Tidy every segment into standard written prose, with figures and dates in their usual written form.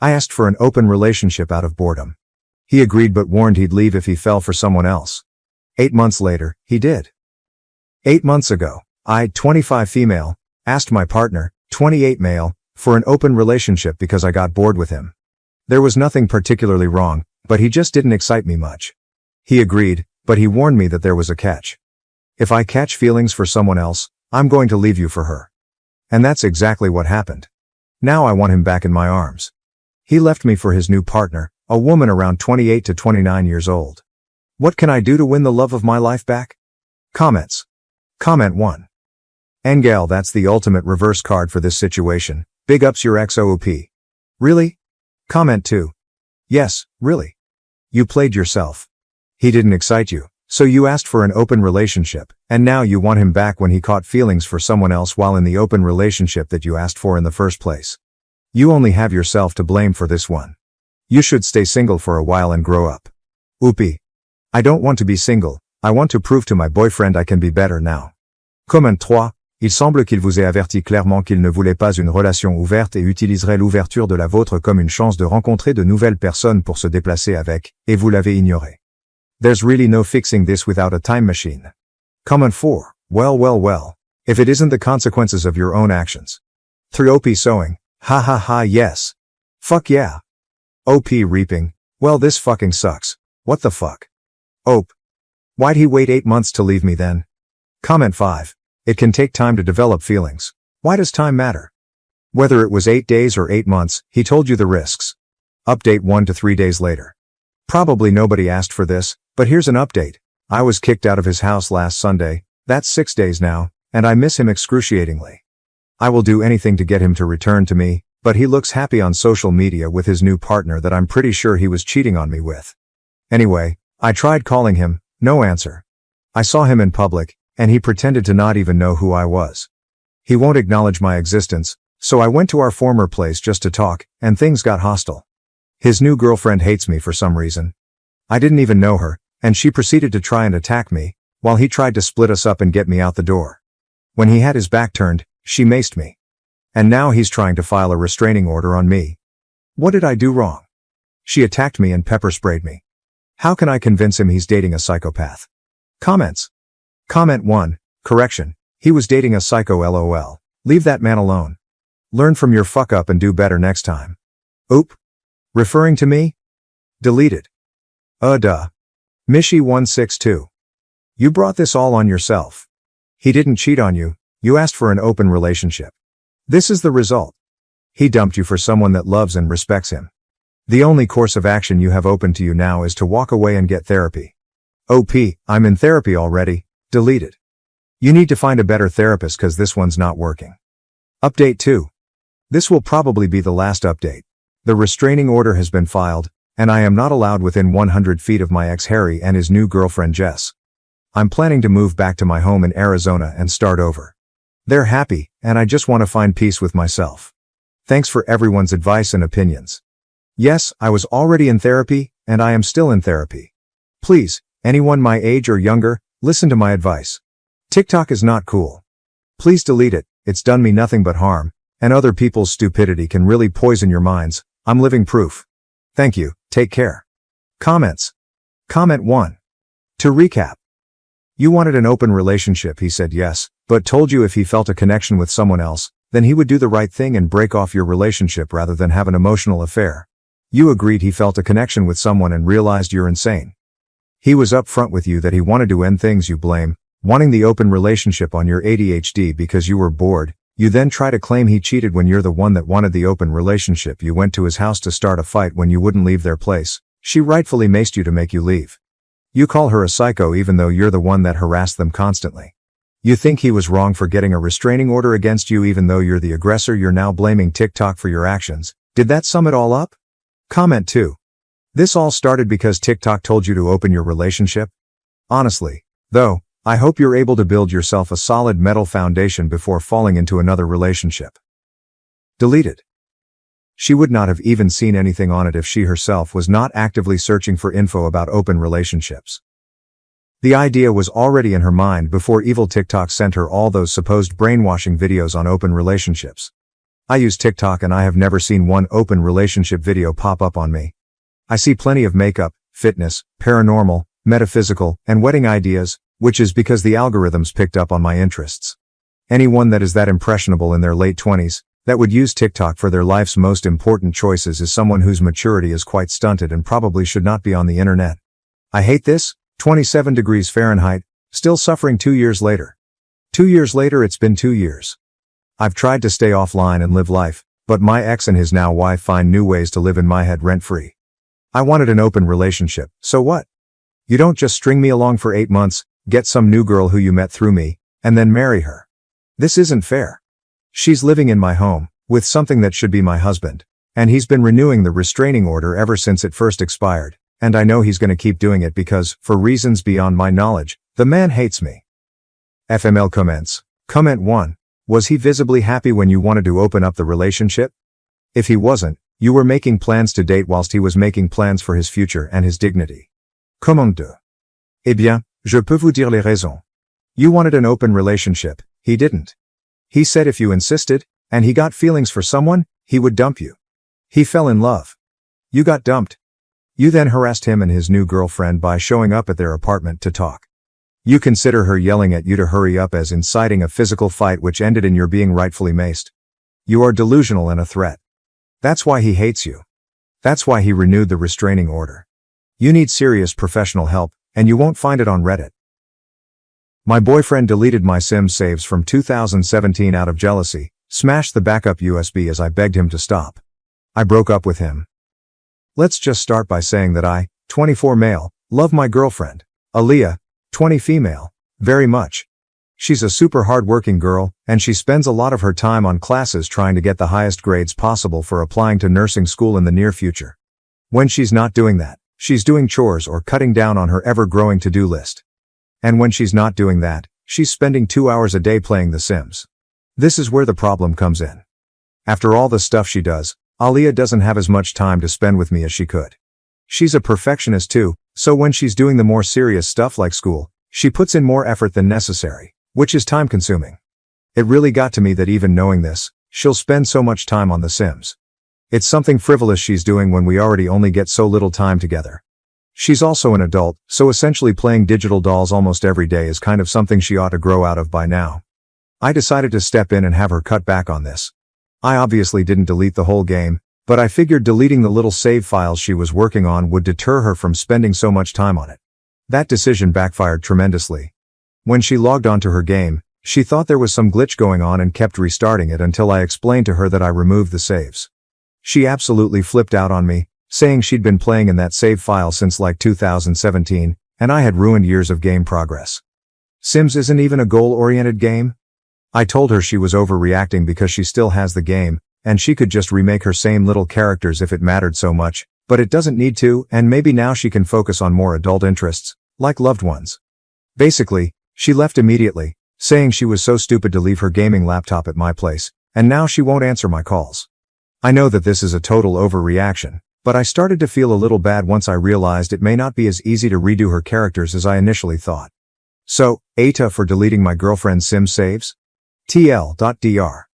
I asked for an open relationship out of boredom. He agreed but warned he'd leave if he fell for someone else. 8 months later, he did. 8 months ago, I, 25 female, asked my partner, 28 male, for an open relationship because I got bored with him. There was nothing particularly wrong, but he just didn't excite me much. He agreed, but he warned me that there was a catch. If I catch feelings for someone else, I'm going to leave you for her. And that's exactly what happened. Now I want him back in my arms. He left me for his new partner, a woman around 28 to 29 years old. What can I do to win the love of my life back? Comments. Comment 1. Engel, that's the ultimate reverse card for this situation. Big ups your XOOP. Really? Comment 2. Yes, really. You played yourself. He didn't excite you, so you asked for an open relationship, and now you want him back when he caught feelings for someone else while in the open relationship that you asked for in the first place. You only have yourself to blame for this one. You should stay single for a while and grow up. Oopie. I don't want to be single, I want to prove to my boyfriend I can be better now. Comment 3. Il semble qu'il vous ait averti clairement qu'il ne voulait pas une relation ouverte et utiliserait l'ouverture de la vôtre comme une chance de rencontrer de nouvelles personnes pour se déplacer avec, et vous l'avez ignoré. There's really no fixing this without a time machine. Comment 4. Well. If it isn't the consequences of your own actions. 3. OP sowing. Ha ha ha yes. Fuck yeah. OP reaping. Well this fucking sucks. What the fuck? OP. Why'd he wait 8 months to leave me then? Comment 5. It can take time to develop feelings. Why does time matter? Whether it was 8 days or 8 months, he told you the risks. Update 1 to 3 days later. Probably nobody asked for this, but here's an update. I was kicked out of his house last Sunday, that's 6 days now, and I miss him excruciatingly. I will do anything to get him to return to me, but he looks happy on social media with his new partner that I'm pretty sure he was cheating on me with. Anyway, I tried calling him, no answer. I saw him in public, and he pretended to not even know who I was. He won't acknowledge my existence, so I went to our former place just to talk, and things got hostile. His new girlfriend hates me for some reason. I didn't even know her, and she proceeded to try and attack me, while he tried to split us up and get me out the door. When he had his back turned, she maced me. And now he's trying to file a restraining order on me. What did I do wrong? She attacked me and pepper sprayed me. How can I convince him he's dating a psychopath? Comments. Comment 1. Correction. He was dating a psycho LOL. Leave that man alone. Learn from your fuck up and do better next time. Oop. Referring to me? Deleted. Duh. Mishi162. You brought this all on yourself. He didn't cheat on you, you asked for an open relationship. This is the result. He dumped you for someone that loves and respects him. The only course of action you have open to you now is to walk away and get therapy. OP, I'm in therapy already. Deleted. You need to find a better therapist cause this one's not working. Update 2. This will probably be the last update. The restraining order has been filed, and I am not allowed within 100 feet of my ex Harry and his new girlfriend Jess. I'm planning to move back to my home in Arizona and start over. They're happy, and I just want to find peace with myself. Thanks for everyone's advice and opinions. Yes, I was already in therapy, and I am still in therapy. Please, anyone my age or younger, listen to my advice. TikTok is not cool. Please delete it, it's done me nothing but harm, and other people's stupidity can really poison your minds. I'm living proof. Thank you, take care. Comments. Comment 1. To recap. You wanted an open relationship, he said yes, but told you if he felt a connection with someone else, then he would do the right thing and break off your relationship rather than have an emotional affair. You agreed he felt a connection with someone and realized you're insane. He was upfront with you that he wanted to end things you blame, wanting the open relationship on your ADHD because you were bored. You then try to claim he cheated when you're the one that wanted the open relationship. You went to his house to start a fight when you wouldn't leave their place. She rightfully maced you to make you leave. You call her a psycho even though you're the one that harassed them constantly. You think he was wrong for getting a restraining order against you even though you're the aggressor. You're now blaming TikTok for your actions. Did that sum it all up? Comment 2. This all started because TikTok told you to open your relationship? Honestly, though, I hope you're able to build yourself a solid mental foundation before falling into another relationship. Deleted. She would not have even seen anything on it if she herself was not actively searching for info about open relationships. The idea was already in her mind before evil TikTok sent her all those supposed brainwashing videos on open relationships. I use TikTok and I have never seen one open relationship video pop up on me. I see plenty of makeup, fitness, paranormal, metaphysical, and wedding ideas, which is because the algorithms picked up on my interests. Anyone that is that impressionable in their late 20s, that would use TikTok for their life's most important choices is someone whose maturity is quite stunted and probably should not be on the internet. I hate this, 27 degrees Fahrenheit, still suffering 2 years later. 2 years later, it's been 2 years. I've tried to stay offline and live life, but my ex and his now wife find new ways to live in my head rent-free. I wanted an open relationship, so what? You don't just string me along for 8 months, get some new girl who you met through me, and then marry her. This isn't fair. She's living in my home, with something that should be my husband, and he's been renewing the restraining order ever since it first expired, and I know he's gonna keep doing it because, for reasons beyond my knowledge, the man hates me. FML comments. Comment 1. Was he visibly happy when you wanted to open up the relationship? If he wasn't, you were making plans to date whilst he was making plans for his future and his dignity. Comment 2. Eh bien, je peux vous dire les raisons. You wanted an open relationship, he didn't. He said if you insisted, and he got feelings for someone, he would dump you. He fell in love. You got dumped. You then harassed him and his new girlfriend by showing up at their apartment to talk. You consider her yelling at you to hurry up as inciting a physical fight which ended in your being rightfully maced. You are delusional and a threat. That's why he hates you. That's why he renewed the restraining order. You need serious professional help, and you won't find it on Reddit. My boyfriend deleted my Sims saves from 2017 out of jealousy, smashed the backup USB as I begged him to stop. I broke up with him. Let's just start by saying that I, 24 male, love my girlfriend, Aaliyah, 20 female, very much. She's a super hard-working girl, and she spends a lot of her time on classes trying to get the highest grades possible for applying to nursing school in the near future. When she's not doing that, she's doing chores or cutting down on her ever-growing to-do list. And when she's not doing that, she's spending 2 hours a day playing The Sims. This is where the problem comes in. After all the stuff she does, Aaliyah doesn't have as much time to spend with me as she could. She's a perfectionist too, so when she's doing the more serious stuff like school, she puts in more effort than necessary, which is time-consuming. It really got to me that even knowing this, she'll spend so much time on The Sims. It's something frivolous she's doing when we already only get so little time together. She's also an adult, so essentially playing digital dolls almost every day is kind of something she ought to grow out of by now. I decided to step in and have her cut back on this. I obviously didn't delete the whole game, but I figured deleting the little save files she was working on would deter her from spending so much time on it. That decision backfired tremendously. When she logged onto her game, she thought there was some glitch going on and kept restarting it until I explained to her that I removed the saves. She absolutely flipped out on me, saying she'd been playing in that save file since like 2017, and I had ruined years of game progress. Sims isn't even a goal-oriented game? I told her she was overreacting because she still has the game, and she could just remake her same little characters if it mattered so much, but it doesn't need to, and maybe now she can focus on more adult interests, like loved ones. Basically, she left immediately, saying she was so stupid to leave her gaming laptop at my place, and now she won't answer my calls. I know that this is a total overreaction, but I started to feel a little bad once I realized it may not be as easy to redo her characters as I initially thought. So, ATA for deleting my girlfriend's Sim saves? TL.dr.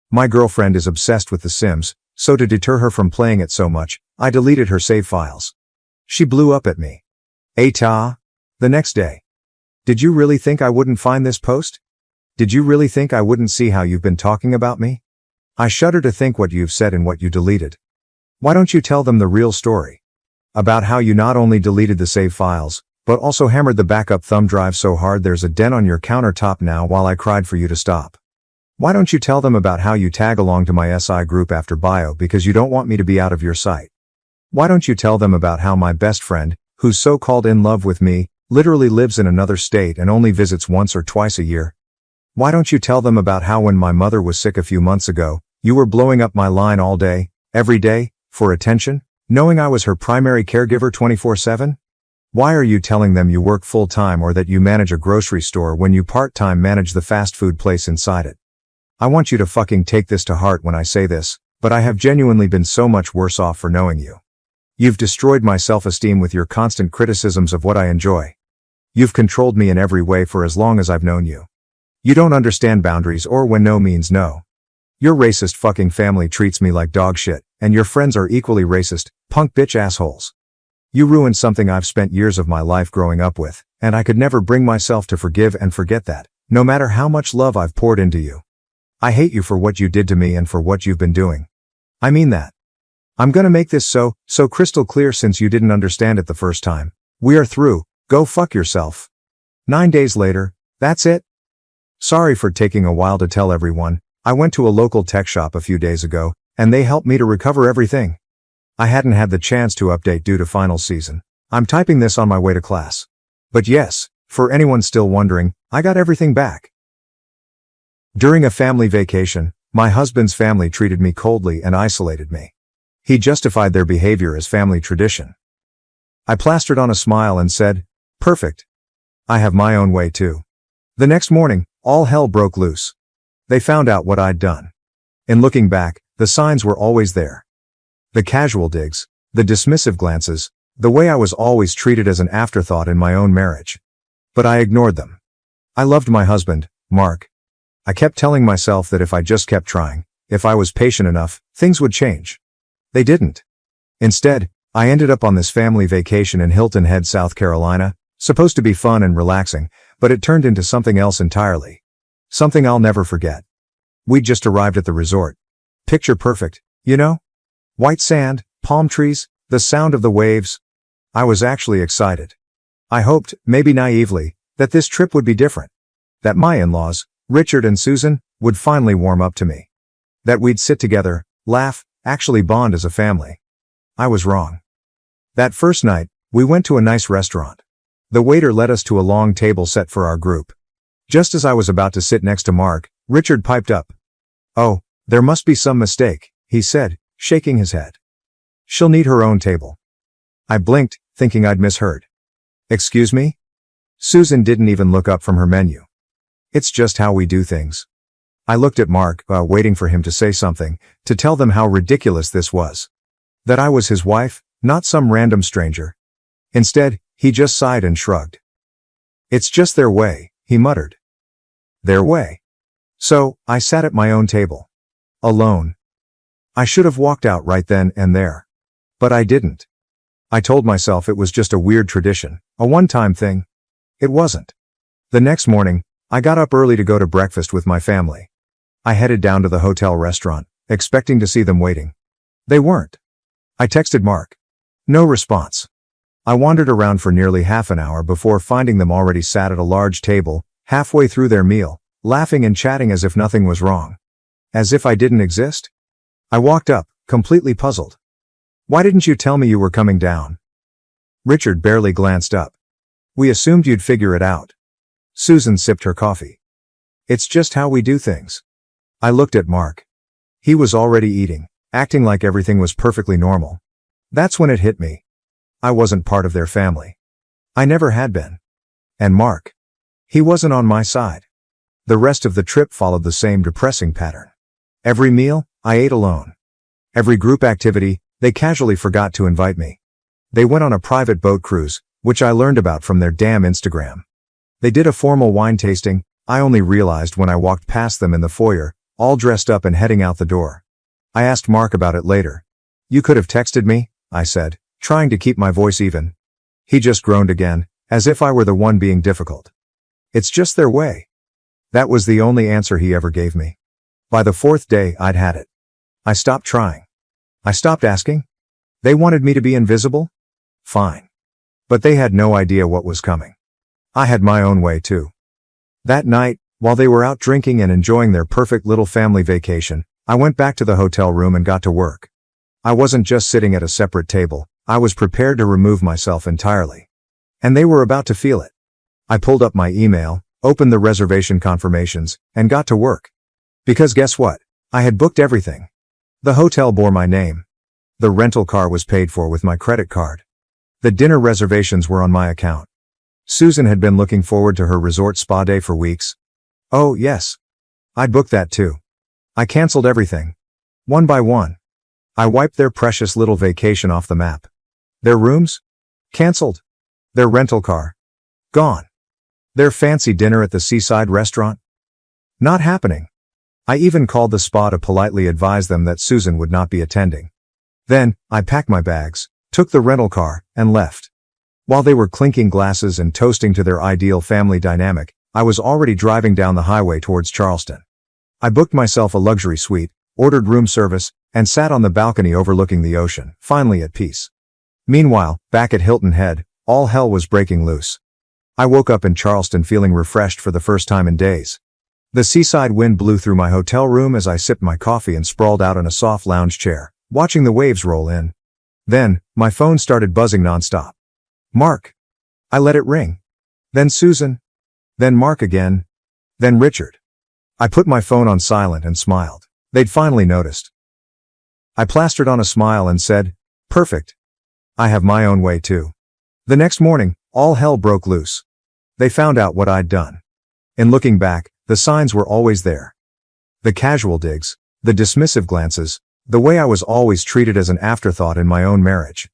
My girlfriend is obsessed with The Sims, so to deter her from playing it so much, I deleted her save files. She blew up at me. ATA? The next day. Did you really think I wouldn't find this post? Did you really think I wouldn't see how you've been talking about me? I shudder to think what you've said and what you deleted. Why don't you tell them the real story? About how you not only deleted the save files, but also hammered the backup thumb drive so hard there's a dent on your countertop now while I cried for you to stop. Why don't you tell them about how you tag along to my SI group after bio because you don't want me to be out of your sight? Why don't you tell them about how my best friend, who's so-called in love with me, literally lives in another state and only visits once or twice a year? Why don't you tell them about how when my mother was sick a few months ago, you were blowing up my line all day, every day, for attention, knowing I was her primary caregiver 24/7? Why are you telling them you work full-time or that you manage a grocery store when you part-time manage the fast food place inside it? I want you to fucking take this to heart when I say this, but I have genuinely been so much worse off for knowing you. You've destroyed my self-esteem with your constant criticisms of what I enjoy. You've controlled me in every way for as long as I've known you. You don't understand boundaries or when no means no. Your racist fucking family treats me like dog shit, and your friends are equally racist, punk bitch assholes. You ruined something I've spent years of my life growing up with, and I could never bring myself to forgive and forget that, no matter how much love I've poured into you. I hate you for what you did to me and for what you've been doing. I mean that. I'm gonna make this so crystal clear since you didn't understand it the first time. We are through, go fuck yourself. 9 days later, that's it? Sorry for taking a while to tell everyone. I went to a local tech shop a few days ago, and they helped me to recover everything. I hadn't had the chance to update due to final season. I'm typing this on my way to class. But yes, for anyone still wondering, I got everything back. During a family vacation, my husband's family treated me coldly and isolated me. He justified their behavior as family tradition. I plastered on a smile and said, perfect. I have my own way too. The next morning, all hell broke loose. They found out what I'd done. In looking back, the signs were always there. The casual digs, the dismissive glances, the way I was always treated as an afterthought in my own marriage. But I ignored them. I loved my husband, Mark. I kept telling myself that if I just kept trying, if I was patient enough, things would change. They didn't. Instead, I ended up on this family vacation in Hilton Head, South Carolina, supposed to be fun and relaxing, but it turned into something else entirely. Something I'll never forget. We'd just arrived at the resort. Picture perfect, you know? White sand, palm trees, the sound of the waves. I was actually excited. I hoped, maybe naively, that this trip would be different. That my in-laws, Richard and Susan, would finally warm up to me. That we'd sit together, laugh, actually bond as a family. I was wrong. That first night, we went to a nice restaurant. The waiter led us to a long table set for our group. Just as I was about to sit next to Mark, Richard piped up. Oh, there must be some mistake, he said, shaking his head. She'll need her own table. I blinked, thinking I'd misheard. Excuse me? Susan didn't even look up from her menu. It's just how we do things. I looked at Mark, waiting for him to say something, to tell them how ridiculous this was. That I was his wife, not some random stranger. Instead, he just sighed and shrugged. It's just their way, he muttered. Their way. So, I sat at my own table. Alone. I should have walked out right then and there. But I didn't. I told myself it was just a weird tradition, a one-time thing. It wasn't. The next morning, I got up early to go to breakfast with my family. I headed down to the hotel restaurant, expecting to see them waiting. They weren't. I texted Mark. No response. I wandered around for nearly half an hour before finding them already sat at a large table, halfway through their meal, laughing and chatting as if nothing was wrong. As if I didn't exist? I walked up, completely puzzled. Why didn't you tell me you were coming down? Richard barely glanced up. We assumed you'd figure it out. Susan sipped her coffee. It's just how we do things. I looked at Mark. He was already eating, acting like everything was perfectly normal. That's when it hit me. I wasn't part of their family. I never had been. And Mark. He wasn't on my side. The rest of the trip followed the same depressing pattern. Every meal, I ate alone. Every group activity, they casually forgot to invite me. They went on a private boat cruise, which I learned about from their damn Instagram. They did a formal wine tasting, I only realized when I walked past them in the foyer, all dressed up and heading out the door. I asked Mark about it later. You could have texted me, I said, trying to keep my voice even. He just groaned again, as if I were the one being difficult. It's just their way. That was the only answer he ever gave me. By the fourth day, I'd had it. I stopped trying. I stopped asking. They wanted me to be invisible? Fine. But they had no idea what was coming. I had my own way too. That night, while they were out drinking and enjoying their perfect little family vacation, I went back to the hotel room and got to work. I wasn't just sitting at a separate table, I was prepared to remove myself entirely. And they were about to feel it. I pulled up my email, opened the reservation confirmations, and got to work. Because guess what? I had booked everything. The hotel bore my name. The rental car was paid for with my credit card. The dinner reservations were on my account. Susan had been looking forward to her resort spa day for weeks. Oh, yes. I'd booked that too. I canceled everything. One by one. I wiped their precious little vacation off the map. Their rooms? Canceled. Their rental car? Gone. Their fancy dinner at the seaside restaurant? Not happening. I even called the spa to politely advise them that Susan would not be attending. Then, I packed my bags, took the rental car, and left. While they were clinking glasses and toasting to their ideal family dynamic, I was already driving down the highway towards Charleston. I booked myself a luxury suite, ordered room service, and sat on the balcony overlooking the ocean, finally at peace. Meanwhile, back at Hilton Head, all hell was breaking loose. I woke up in Charleston feeling refreshed for the first time in days. The seaside wind blew through my hotel room as I sipped my coffee and sprawled out in a soft lounge chair, watching the waves roll in. Then, my phone started buzzing nonstop. Mark. I let it ring. Then Susan. Then Mark again. Then Richard. I put my phone on silent and smiled. They'd finally noticed. I plastered on a smile and said, "Perfect. I have my own way too." The next morning, all hell broke loose. They found out what I'd done. In looking back, the signs were always there. The casual digs, the dismissive glances, the way I was always treated as an afterthought in my own marriage.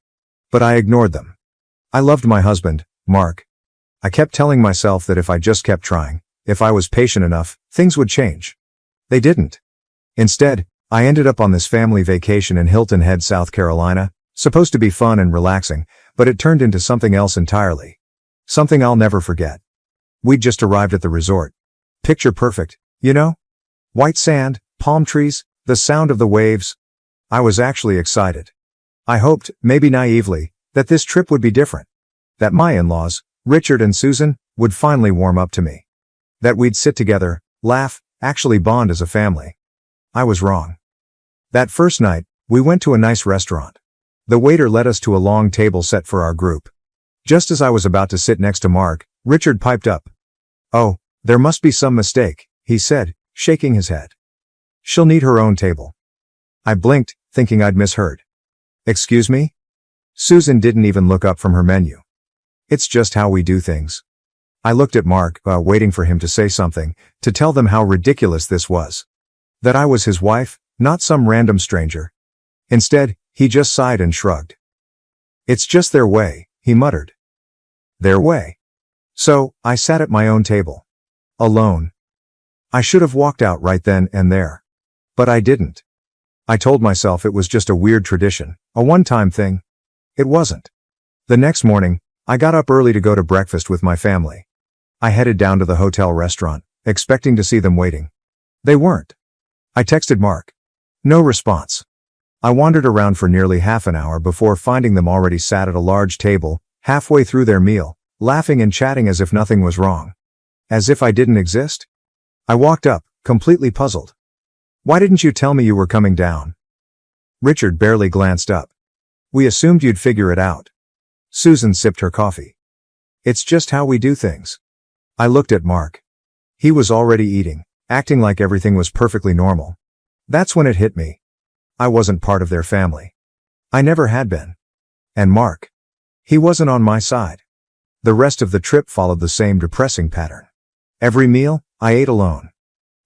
But I ignored them. I loved my husband, Mark. I kept telling myself that if I just kept trying, if I was patient enough, things would change. They didn't. Instead, I ended up on this family vacation in Hilton Head, South Carolina, supposed to be fun and relaxing, but it turned into something else entirely. Something I'll never forget. We'd just arrived at the resort. Picture perfect, you know? White sand, palm trees, the sound of the waves. I was actually excited. I hoped, maybe naively, that this trip would be different. That my in-laws, Richard and Susan, would finally warm up to me. That we'd sit together, laugh, actually bond as a family. I was wrong. That first night, we went to a nice restaurant. The waiter led us to a long table set for our group. Just as I was about to sit next to Mark, Richard piped up. "Oh, there must be some mistake," he said, shaking his head. "She'll need her own table." I blinked, thinking I'd misheard. "Excuse me?" Susan didn't even look up from her menu. "It's just how we do things." I looked at Mark, waiting for him to say something, to tell them how ridiculous this was. That I was his wife, not some random stranger. Instead, he just sighed and shrugged. "It's just their way," he muttered. Their way. So, I sat at my own table. Alone. I should have walked out right then and there. But I didn't. I told myself it was just a weird tradition, a one-time thing. It wasn't. The next morning, I got up early to go to breakfast with my family. I headed down to the hotel restaurant, expecting to see them waiting. They weren't. I texted Mark. No response. I wandered around for nearly half an hour before finding them already sat at a large table, halfway through their meal, laughing and chatting as if nothing was wrong. As if I didn't exist? I walked up, completely puzzled. "Why didn't you tell me you were coming down?" Richard barely glanced up. "We assumed you'd figure it out." Susan sipped her coffee. "It's just how we do things." I looked at Mark. He was already eating, acting like everything was perfectly normal. That's when it hit me. I wasn't part of their family. I never had been. And Mark. He wasn't on my side. The rest of the trip followed the same depressing pattern. Every meal, I ate alone.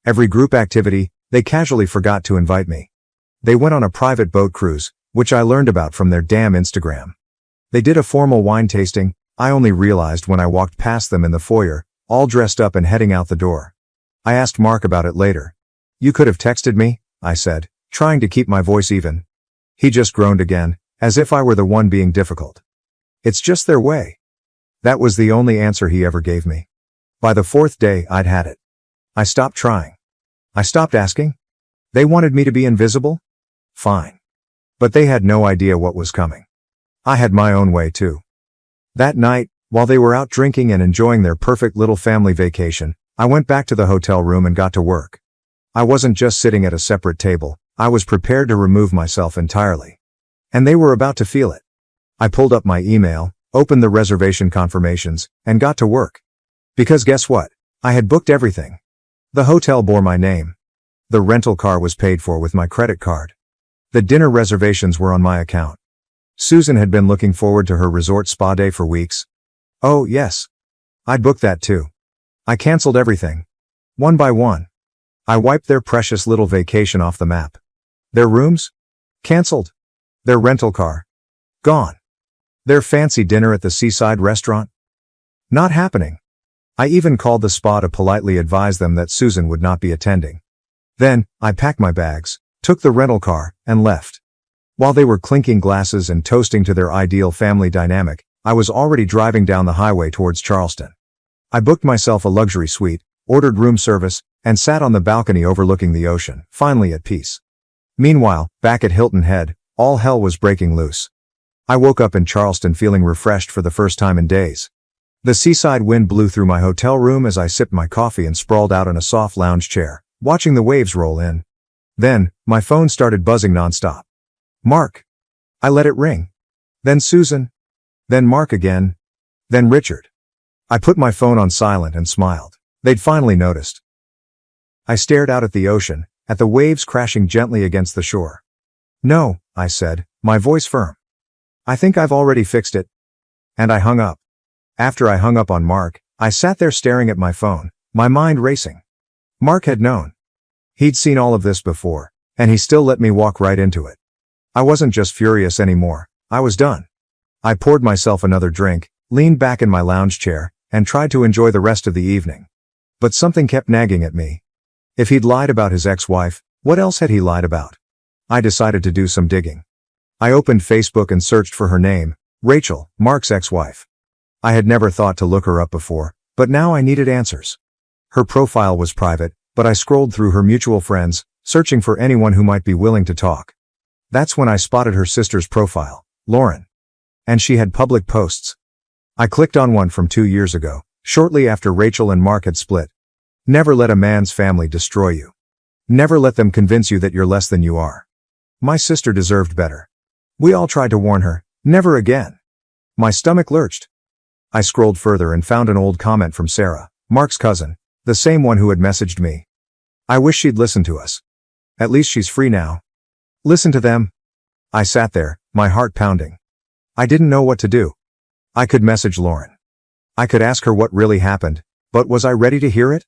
Every group activity, they casually forgot to invite me. They went on a private boat cruise, which I learned about from their damn Instagram. They did a formal wine tasting. I only realized when I walked past them in the foyer, all dressed up and heading out the door. I asked Mark about it later. "You could have texted me," I said, trying to keep my voice even. He just groaned again, as if I were the one being difficult. "It's just their way." That was the only answer he ever gave me. By the fourth day, I'd had it. I stopped trying. I stopped asking. They wanted me to be invisible? Fine. But they had no idea what was coming. I had my own way too. That night, while they were out drinking and enjoying their perfect little family vacation, I went back to the hotel room and got to work. I wasn't just sitting at a separate table, I was prepared to remove myself entirely. And they were about to feel it. I pulled up my email, opened the reservation confirmations, and got to work. Because guess what? I had booked everything. The hotel bore my name. The rental car was paid for with my credit card. The dinner reservations were on my account. Susan had been looking forward to her resort spa day for weeks. Oh, yes. I'd booked that too. I canceled everything. One by one. I wiped their precious little vacation off the map. Their rooms? Canceled. Their rental car? Gone. Their fancy dinner at the seaside restaurant? Not happening. I even called the spa to politely advise them that Susan would not be attending. Then, I packed my bags, took the rental car, and left. While they were clinking glasses and toasting to their ideal family dynamic, I was already driving down the highway towards Charleston. I booked myself a luxury suite, ordered room service, and sat on the balcony overlooking the ocean, finally at peace. Meanwhile, back at Hilton Head, all hell was breaking loose. I woke up in Charleston feeling refreshed for the first time in days. The seaside wind blew through my hotel room as I sipped my coffee and sprawled out in a soft lounge chair, watching the waves roll in. Then, my phone started buzzing nonstop. Mark. I let it ring. Then Susan. Then Mark again. Then Richard. I put my phone on silent and smiled. They'd finally noticed. I stared out at the ocean, at the waves crashing gently against the shore. No, I said, my voice firm. I think I've already fixed it. And I hung up. After I hung up on Mark, I sat there staring at my phone, my mind racing. Mark had known. He'd seen all of this before, and he still let me walk right into it. I wasn't just furious anymore, I was done. I poured myself another drink, leaned back in my lounge chair, and tried to enjoy the rest of the evening. But something kept nagging at me. If he'd lied about his ex-wife, what else had he lied about? I decided to do some digging. I opened Facebook and searched for her name, Rachel, Mark's ex-wife. I had never thought to look her up before, but now I needed answers. Her profile was private, but I scrolled through her mutual friends, searching for anyone who might be willing to talk. That's when I spotted her sister's profile, Lauren. And she had public posts. I clicked on one from 2 years ago, shortly after Rachel and Mark had split. Never let a man's family destroy you. Never let them convince you that you're less than you are. My sister deserved better. We all tried to warn her, never again. My stomach lurched. I scrolled further and found an old comment from Sarah, Mark's cousin, the same one who had messaged me. I wish she'd listen to us. At least she's free now. Listen to them. I sat there, my heart pounding. I didn't know what to do. I could message Lauren. I could ask her what really happened, but was I ready to hear it?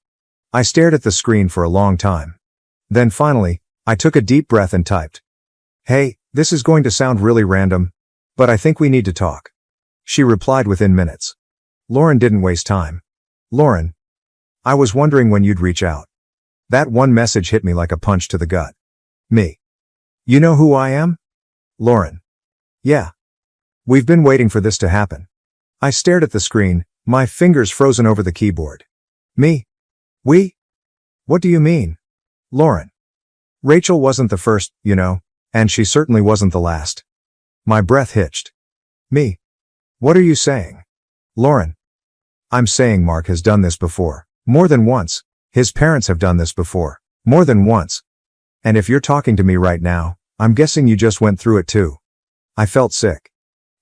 I stared at the screen for a long time. Then finally, I took a deep breath and typed. Hey, this is going to sound really random, but I think we need to talk. She replied within minutes. Lauren didn't waste time. Lauren. I was wondering when you'd reach out. That one message hit me like a punch to the gut. Me. You know who I am? Lauren. Yeah. We've been waiting for this to happen. I stared at the screen, my fingers frozen over the keyboard. Me? We? What do you mean? Lauren. Rachel wasn't the first, you know, and she certainly wasn't the last. My breath hitched. Me? What are you saying? Lauren. I'm saying Mark has done this before, more than once. His parents have done this before, more than once. And if you're talking to me right now, I'm guessing you just went through it too. I felt sick.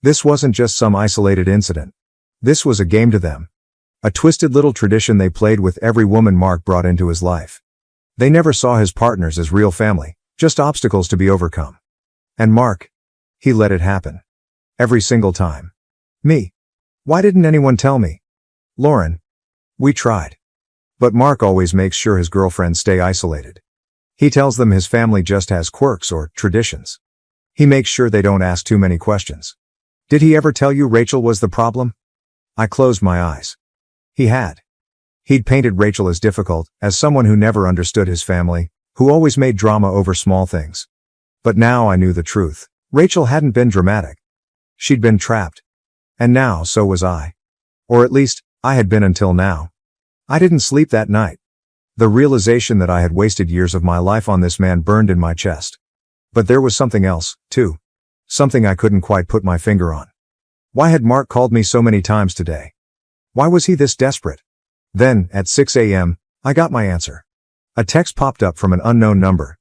This wasn't just some isolated incident. This was a game to them. A twisted little tradition they played with every woman Mark brought into his life. They never saw his partners as real family, just obstacles to be overcome. And Mark? He let it happen. Every single time. Me? Why didn't anyone tell me? Lauren? We tried. But Mark always makes sure his girlfriends stay isolated. He tells them his family just has quirks or traditions. He makes sure they don't ask too many questions. Did he ever tell you Rachel was the problem? I closed my eyes. He had. He'd painted Rachel as difficult, as someone who never understood his family, who always made drama over small things. But now I knew the truth. Rachel hadn't been dramatic. She'd been trapped. And now so was I. Or at least, I had been until now. I didn't sleep that night. The realization that I had wasted years of my life on this man burned in my chest. But there was something else, too. Something I couldn't quite put my finger on. Why had Mark called me so many times today? Why was he this desperate? Then, at 6 a.m., I got my answer. A text popped up from an unknown number.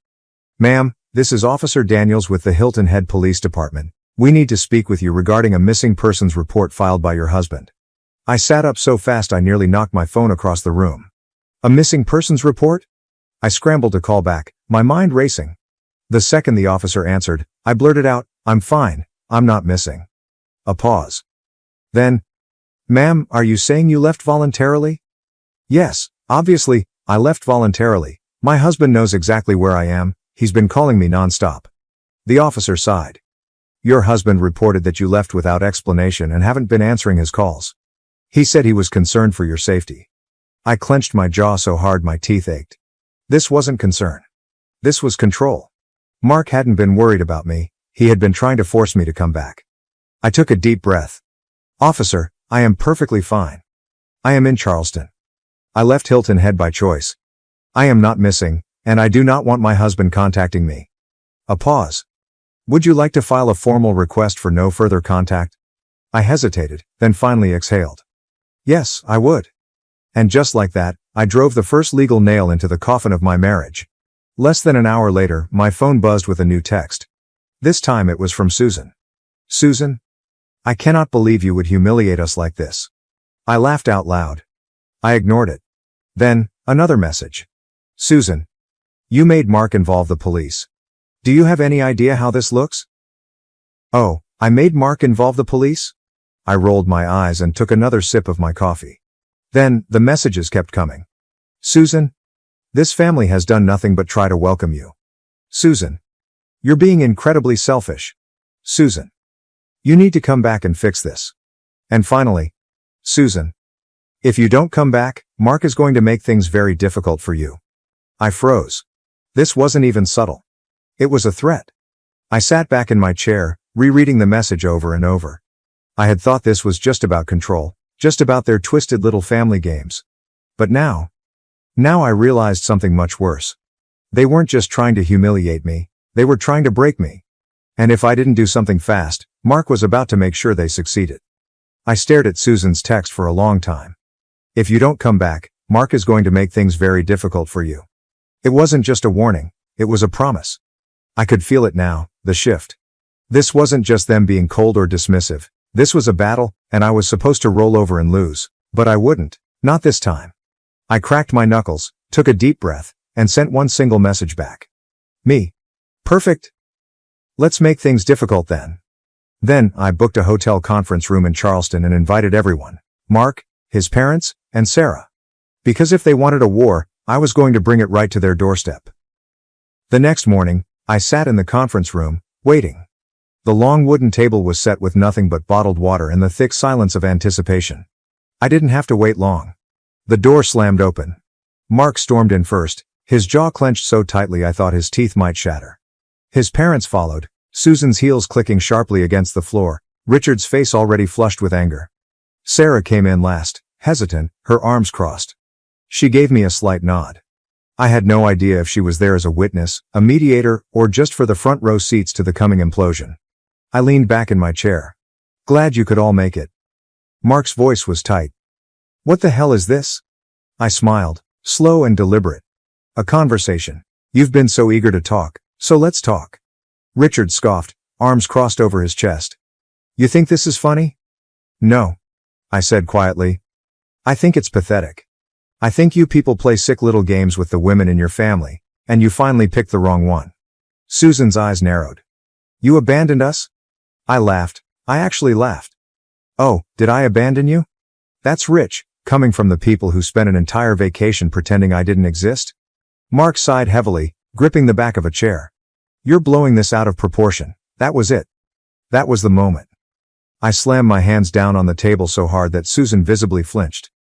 Ma'am, this is Officer Daniels with the Hilton Head Police Department. We need to speak with you regarding a missing persons report filed by your husband. I sat up so fast I nearly knocked my phone across the room. A missing persons report? I scrambled to call back, my mind racing. The second the officer answered, I blurted out, I'm fine, I'm not missing. A pause. Then, ma'am, are you saying you left voluntarily? Yes, obviously, I left voluntarily. My husband knows exactly where I am, he's been calling me nonstop. The officer sighed. Your husband reported that you left without explanation and haven't been answering his calls. He said he was concerned for your safety. I clenched my jaw so hard my teeth ached. This wasn't concern. This was control. Mark hadn't been worried about me, he had been trying to force me to come back. I took a deep breath. Officer, I am perfectly fine. I am in Charleston. I left Hilton Head by choice. I am not missing, and I do not want my husband contacting me. A pause. Would you like to file a formal request for no further contact? I hesitated, then finally exhaled. Yes, I would. And just like that, I drove the first legal nail into the coffin of my marriage. Less than an hour later, my phone buzzed with a new text. This time it was from Susan. Susan? I cannot believe you would humiliate us like this. I laughed out loud. I ignored it. Then, another message. Susan. You made Mark involve the police. Do you have any idea how this looks? Oh, I made Mark involve the police? I rolled my eyes and took another sip of my coffee. Then, the messages kept coming. Susan. This family has done nothing but try to welcome you. Susan. You're being incredibly selfish. Susan. You need to come back and fix this. And finally, Susan. If you don't come back, Mark is going to make things very difficult for you. I froze. This wasn't even subtle. It was a threat. I sat back in my chair, rereading the message over and over. I had thought this was just about control, just about their twisted little family games. But now I realized something much worse. They weren't just trying to humiliate me, they were trying to break me. And if I didn't do something fast, Mark was about to make sure they succeeded. I stared at Susan's text for a long time. If you don't come back, Mark is going to make things very difficult for you. It wasn't just a warning, it was a promise. I could feel it now, the shift. This wasn't just them being cold or dismissive, this was a battle, and I was supposed to roll over and lose, but I wouldn't, not this time. I cracked my knuckles, took a deep breath, and sent one single message back. Me. Perfect. Let's make things difficult then. Then, I booked a hotel conference room in Charleston and invited everyone. Mark, his parents, and Sarah. Because if they wanted a war, I was going to bring it right to their doorstep. The next morning, I sat in the conference room, waiting. The long wooden table was set with nothing but bottled water and the thick silence of anticipation. I didn't have to wait long. The door slammed open. Mark stormed in first, his jaw clenched so tightly I thought his teeth might shatter. His parents followed, Susan's heels clicking sharply against the floor, Richard's face already flushed with anger. Sarah came in last, hesitant, her arms crossed. She gave me a slight nod. I had no idea if she was there as a witness, a mediator, or just for the front row seats to the coming implosion. I leaned back in my chair. Glad you could all make it. Mark's voice was tight. What the hell is this? I smiled, slow and deliberate. A conversation. You've been so eager to talk, so let's talk. Richard scoffed, arms crossed over his chest. You think this is funny? No. I said quietly. I think it's pathetic. I think you people play sick little games with the women in your family, and you finally picked the wrong one. Susan's eyes narrowed. You abandoned us? I laughed. I actually laughed. Oh, did I abandon you? That's rich, coming from the people who spent an entire vacation pretending I didn't exist. Mark sighed heavily, gripping the back of a chair. You're blowing this out of proportion. That was it. That was the moment. I slammed my hands down on the table so hard that Susan visibly flinched.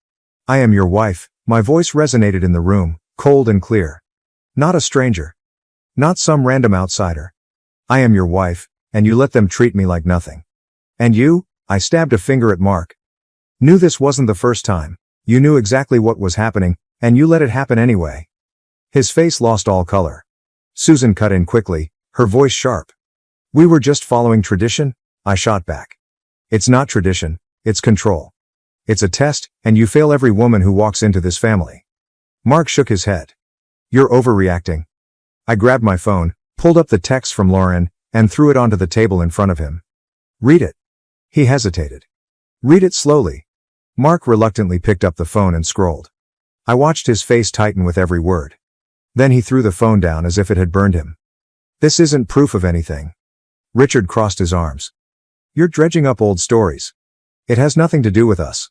I am your wife, my voice resonated in the room, cold and clear. Not a stranger. Not some random outsider. I am your wife, and you let them treat me like nothing. And you, I stabbed a finger at Mark. Knew this wasn't the first time. You knew exactly what was happening, and you let it happen anyway. His face lost all color. Susan cut in quickly, her voice sharp. We were just following tradition, I shot back. It's not tradition, it's control. It's a test, and you fail every woman who walks into this family. Mark shook his head. You're overreacting. I grabbed my phone, pulled up the text from Lauren, and threw it onto the table in front of him. Read it. He hesitated. Read it slowly. Mark reluctantly picked up the phone and scrolled. I watched his face tighten with every word. Then he threw the phone down as if it had burned him. This isn't proof of anything. Richard crossed his arms. You're dredging up old stories. It has nothing to do with us.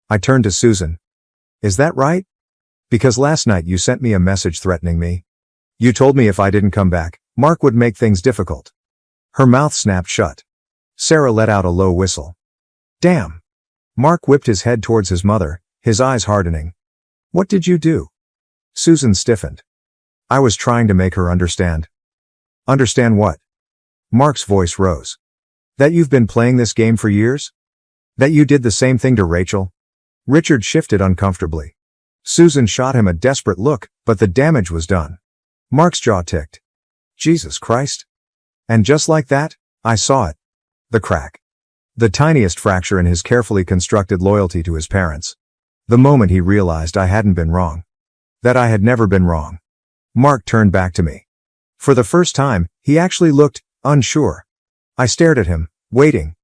I turned to Susan. Is that right? Because last night you sent me a message threatening me. You told me if I didn't come back, Mark would make things difficult. Her mouth snapped shut. Sarah let out a low whistle. Damn. Mark whipped his head towards his mother, his eyes hardening. What did you do? Susan stiffened. I was trying to make her understand. Understand what? Mark's voice rose. That you've been playing this game for years? That you did the same thing to Rachel? Richard shifted uncomfortably. Susan shot him a desperate look, but the damage was done. Mark's jaw ticked. Jesus Christ. And just like that, I saw it. The crack. The tiniest fracture in his carefully constructed loyalty to his parents. The moment he realized I hadn't been wrong. That I had never been wrong. Mark turned back to me. For the first time, he actually looked unsure. I stared at him, waiting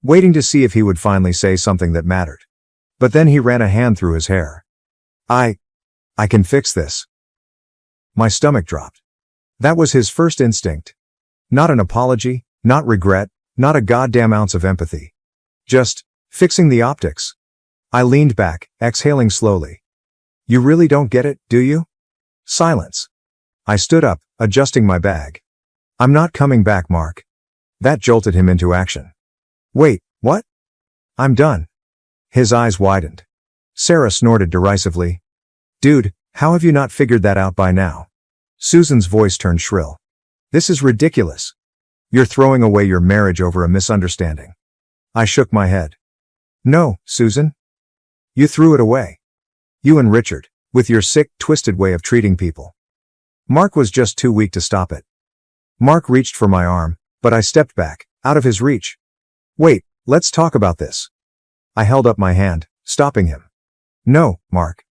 to see if he would finally say something that mattered. But then he ran a hand through his hair. I can fix this. My stomach dropped. That was his first instinct. Not an apology, not regret, not a goddamn ounce of empathy. Just fixing the optics. I leaned back, exhaling slowly. You really don't get it, do you? Silence. I stood up, adjusting my bag. I'm not coming back, Mark. That jolted him into action. Wait, what? I'm done. His eyes widened. Sarah snorted derisively. Dude, how have you not figured that out by now? Susan's voice turned shrill. This is ridiculous. You're throwing away your marriage over a misunderstanding. I shook my head. No, Susan. You threw it away. You and Richard, with your sick, twisted way of treating people. Mark was just too weak to stop it. Mark reached for my arm, but I stepped back, out of his reach. Wait, let's talk about this. I held up my hand, stopping him. No, Mark.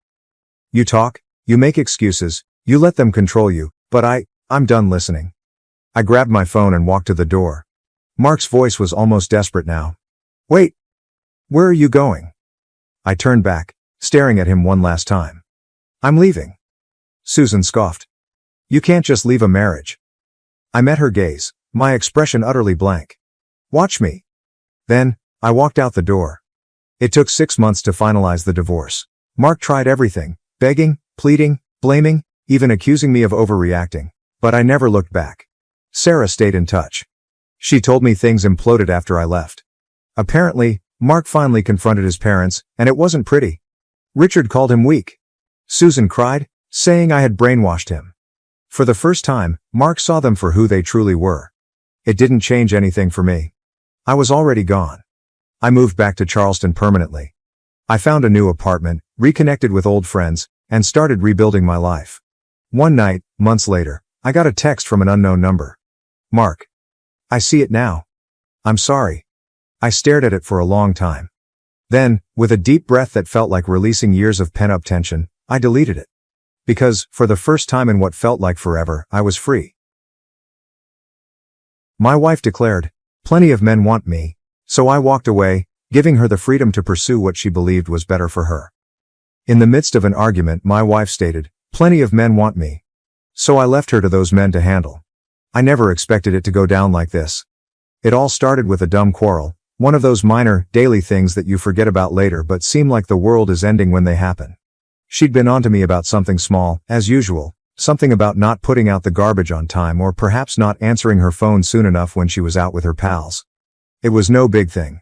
You talk, you make excuses, you let them control you, but I'm done listening. I grabbed my phone and walked to the door. Mark's voice was almost desperate now. Wait. Where are you going? I turned back, staring at him one last time. I'm leaving. Susan scoffed. You can't just leave a marriage. I met her gaze, my expression utterly blank. Watch me. Then, I walked out the door. It took 6 months to finalize the divorce. Mark tried everything, begging, pleading, blaming, even accusing me of overreacting. But I never looked back. Sarah stayed in touch. She told me things imploded after I left. Apparently, Mark finally confronted his parents, and it wasn't pretty. Richard called him weak. Susan cried, saying I had brainwashed him. For the first time, Mark saw them for who they truly were. It didn't change anything for me. I was already gone. I moved back to Charleston permanently. I found a new apartment, reconnected with old friends, and started rebuilding my life. One night, months later, I got a text from an unknown number. Mark. I see it now. I'm sorry. I stared at it for a long time. Then, with a deep breath that felt like releasing years of pent-up tension, I deleted it. Because, for the first time in what felt like forever, I was free. My wife declared, "Plenty of men want me," so I walked away, giving her the freedom to pursue what she believed was better for her. In the midst of an argument, my wife stated, "Plenty of men want me." So I left her to those men to handle. I never expected it to go down like this. It all started with a dumb quarrel, one of those minor, daily things that you forget about later but seem like the world is ending when they happen. She'd been onto me about something small, as usual, something about not putting out the garbage on time or perhaps not answering her phone soon enough when she was out with her pals. It was no big thing.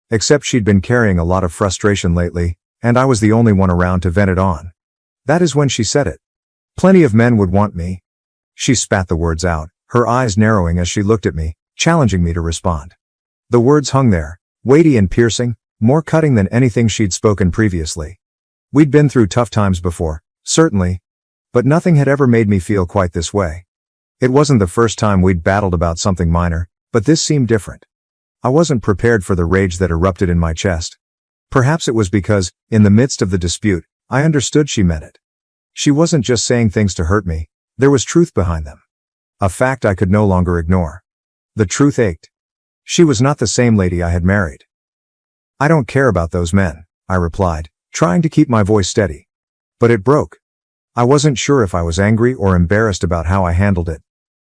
Except she'd been carrying a lot of frustration lately, and I was the only one around to vent it on. That is when she said it. Plenty of men would want me. She spat the words out, her eyes narrowing as she looked at me, challenging me to respond. The words hung there, weighty and piercing, more cutting than anything she'd spoken previously. We'd been through tough times before, certainly, but nothing had ever made me feel quite this way. It wasn't the first time we'd battled about something minor, but this seemed different. I wasn't prepared for the rage that erupted in my chest. Perhaps it was because, in the midst of the dispute, I understood she meant it. She wasn't just saying things to hurt me, there was truth behind them. A fact I could no longer ignore. The truth ached. She was not the same lady I had married. I don't care about those men, I replied, trying to keep my voice steady. But it broke. I wasn't sure if I was angry or embarrassed about how I handled it.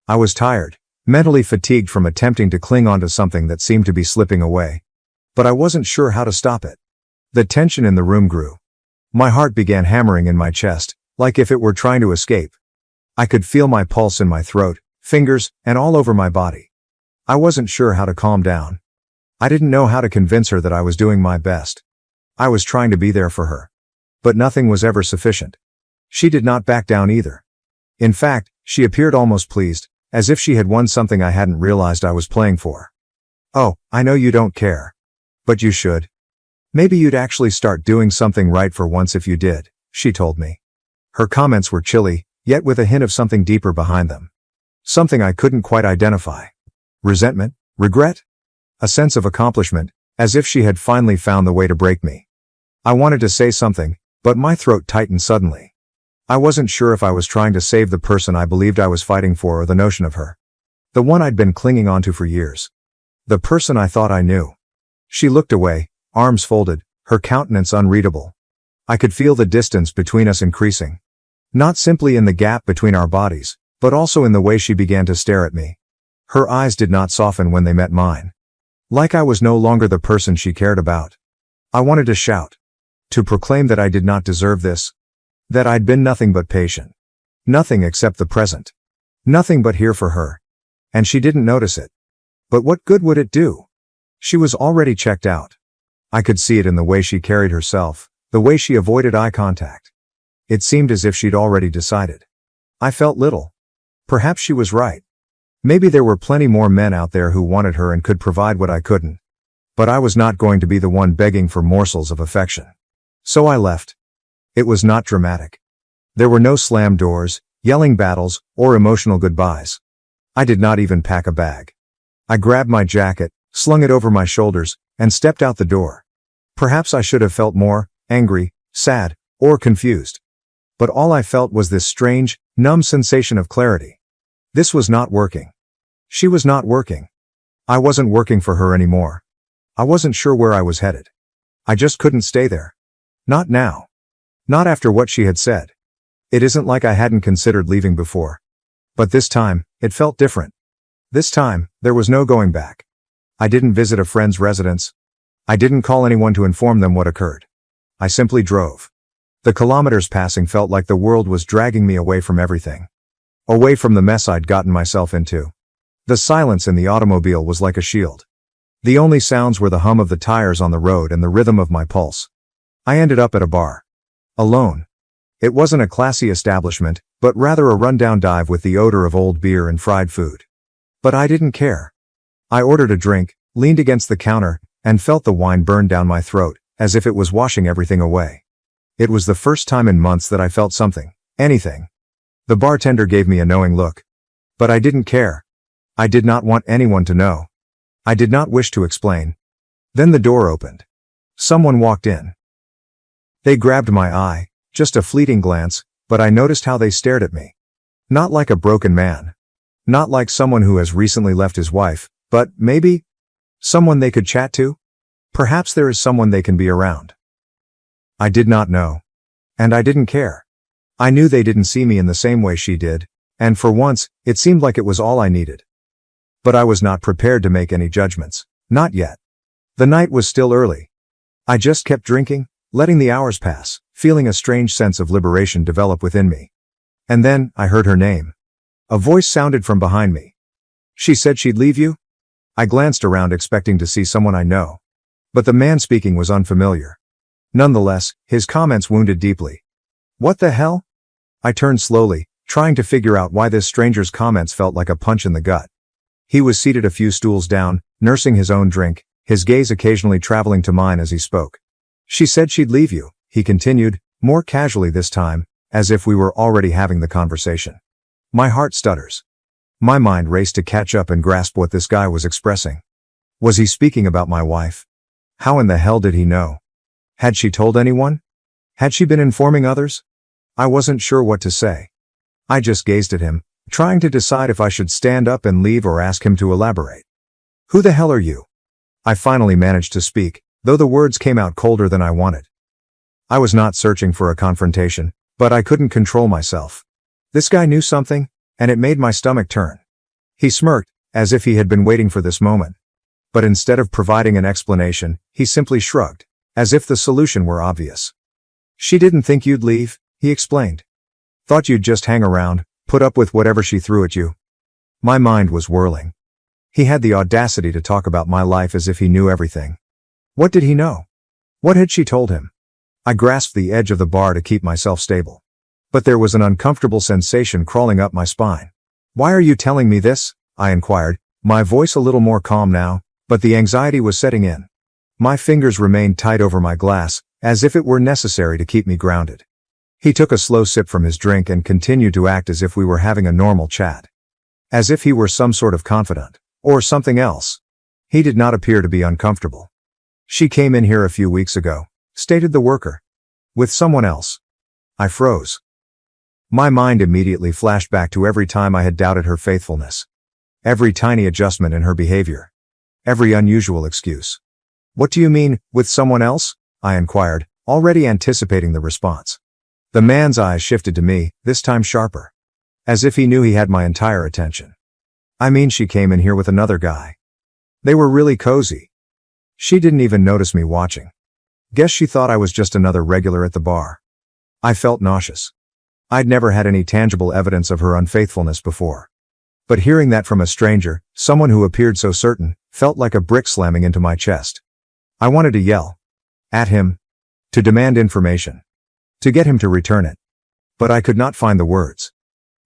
I was tired, mentally fatigued from attempting to cling onto something that seemed to be slipping away. But I wasn't sure how to stop it. The tension in the room grew. My heart began hammering in my chest, like if it were trying to escape. I could feel my pulse in my throat, fingers, and all over my body. I wasn't sure how to calm down. I didn't know how to convince her that I was doing my best. I was trying to be there for her. But nothing was ever sufficient. She did not back down either. In fact, she appeared almost pleased, as if she had won something I hadn't realized I was playing for. "Oh, I know you don't care. But you should. Maybe you'd actually start doing something right for once if you did," she told me. Her comments were chilly, yet with a hint of something deeper behind them. Something I couldn't quite identify. Resentment? Regret? A sense of accomplishment, as if she had finally found the way to break me. I wanted to say something, but my throat tightened suddenly. I wasn't sure if I was trying to save the person I believed I was fighting for or the notion of her. The one I'd been clinging onto for years. The person I thought I knew. She looked away, arms folded, her countenance unreadable. I could feel the distance between us increasing. Not simply in the gap between our bodies, but also in the way she began to stare at me. Her eyes did not soften when they met mine. Like I was no longer the person she cared about. I wanted to shout. To proclaim that I did not deserve this. That I'd been nothing but patient. Nothing except the present. Nothing but here for her. And she didn't notice it. But what good would it do? She was already checked out. I could see it in the way she carried herself, the way she avoided eye contact. It seemed as if she'd already decided. I felt little. Perhaps she was right. Maybe there were plenty more men out there who wanted her and could provide what I couldn't. But I was not going to be the one begging for morsels of affection. So I left. It was not dramatic. There were no slam doors, yelling battles, or emotional goodbyes. I did not even pack a bag. I grabbed my jacket, slung it over my shoulders, and stepped out the door. Perhaps I should have felt more angry, sad, or confused. But all I felt was this strange, numb sensation of clarity. This was not working. She was not working. I wasn't working for her anymore. I wasn't sure where I was headed. I just couldn't stay there. Not now. Not after what she had said. It isn't like I hadn't considered leaving before. But this time, it felt different. This time, there was no going back. I didn't visit a friend's residence. I didn't call anyone to inform them what occurred. I simply drove. The kilometers passing felt like the world was dragging me away from everything. Away from the mess I'd gotten myself into. The silence in the automobile was like a shield. The only sounds were the hum of the tires on the road and the rhythm of my pulse. I ended up at a bar. Alone. It wasn't a classy establishment, but rather a rundown dive with the odor of old beer and fried food. But I didn't care. I ordered a drink, leaned against the counter, and felt the wine burn down my throat, as if it was washing everything away. It was the first time in months that I felt something, anything. The bartender gave me a knowing look. But I didn't care. I did not want anyone to know. I did not wish to explain. Then the door opened. Someone walked in. They grabbed my eye, just a fleeting glance, but I noticed how they stared at me. Not like a broken man. Not like someone who has recently left his wife, but maybe someone they could chat to? Perhaps there is someone they can be around. I did not know. And I didn't care. I knew they didn't see me in the same way she did, and for once, it seemed like it was all I needed. But I was not prepared to make any judgments. Not yet. The night was still early. I just kept drinking, letting the hours pass, feeling a strange sense of liberation develop within me. And then, I heard her name. A voice sounded from behind me. She said she'd leave you? I glanced around expecting to see someone I know. But the man speaking was unfamiliar. Nonetheless, his comments wounded deeply. What the hell? I turned slowly, trying to figure out why this stranger's comments felt like a punch in the gut. He was seated a few stools down, nursing his own drink, his gaze occasionally traveling to mine as he spoke. She said she'd leave you, he continued, more casually this time, as if we were already having the conversation. My heart stutters. My mind raced to catch up and grasp what this guy was expressing. Was he speaking about my wife? How in the hell did he know? Had she told anyone? Had she been informing others? I wasn't sure what to say. I just gazed at him, trying to decide if I should stand up and leave or ask him to elaborate. Who the hell are you? I finally managed to speak, though the words came out colder than I wanted. I was not searching for a confrontation, but I couldn't control myself. This guy knew something, and it made my stomach turn. He smirked, as if he had been waiting for this moment. But instead of providing an explanation, he simply shrugged, as if the solution were obvious. She didn't think you'd leave, he explained. Thought you'd just hang around, put up with whatever she threw at you. My mind was whirling. He had the audacity to talk about my life as if he knew everything. What did he know? What had she told him? I grasped the edge of the bar to keep myself stable. But there was an uncomfortable sensation crawling up my spine. "Why are you telling me this?" I inquired, my voice a little more calm now, but the anxiety was setting in. My fingers remained tight over my glass, as if it were necessary to keep me grounded. He took a slow sip from his drink and continued to act as if we were having a normal chat. As if he were some sort of confidant. Or something else. He did not appear to be uncomfortable. "She came in here a few weeks ago," stated the worker. "With someone else." I froze. My mind immediately flashed back to every time I had doubted her faithfulness. Every tiny adjustment in her behavior. Every unusual excuse. "What do you mean, with someone else?" I inquired, already anticipating the response. The man's eyes shifted to me, this time sharper. As if he knew he had my entire attention. "I mean, she came in here with another guy. They were really cozy. She didn't even notice me watching. Guess she thought I was just another regular at the bar." I felt nauseous. I'd never had any tangible evidence of her unfaithfulness before. But hearing that from a stranger, someone who appeared so certain, felt like a brick slamming into my chest. I wanted to yell. At him. To demand information. To get him to return it. But I could not find the words.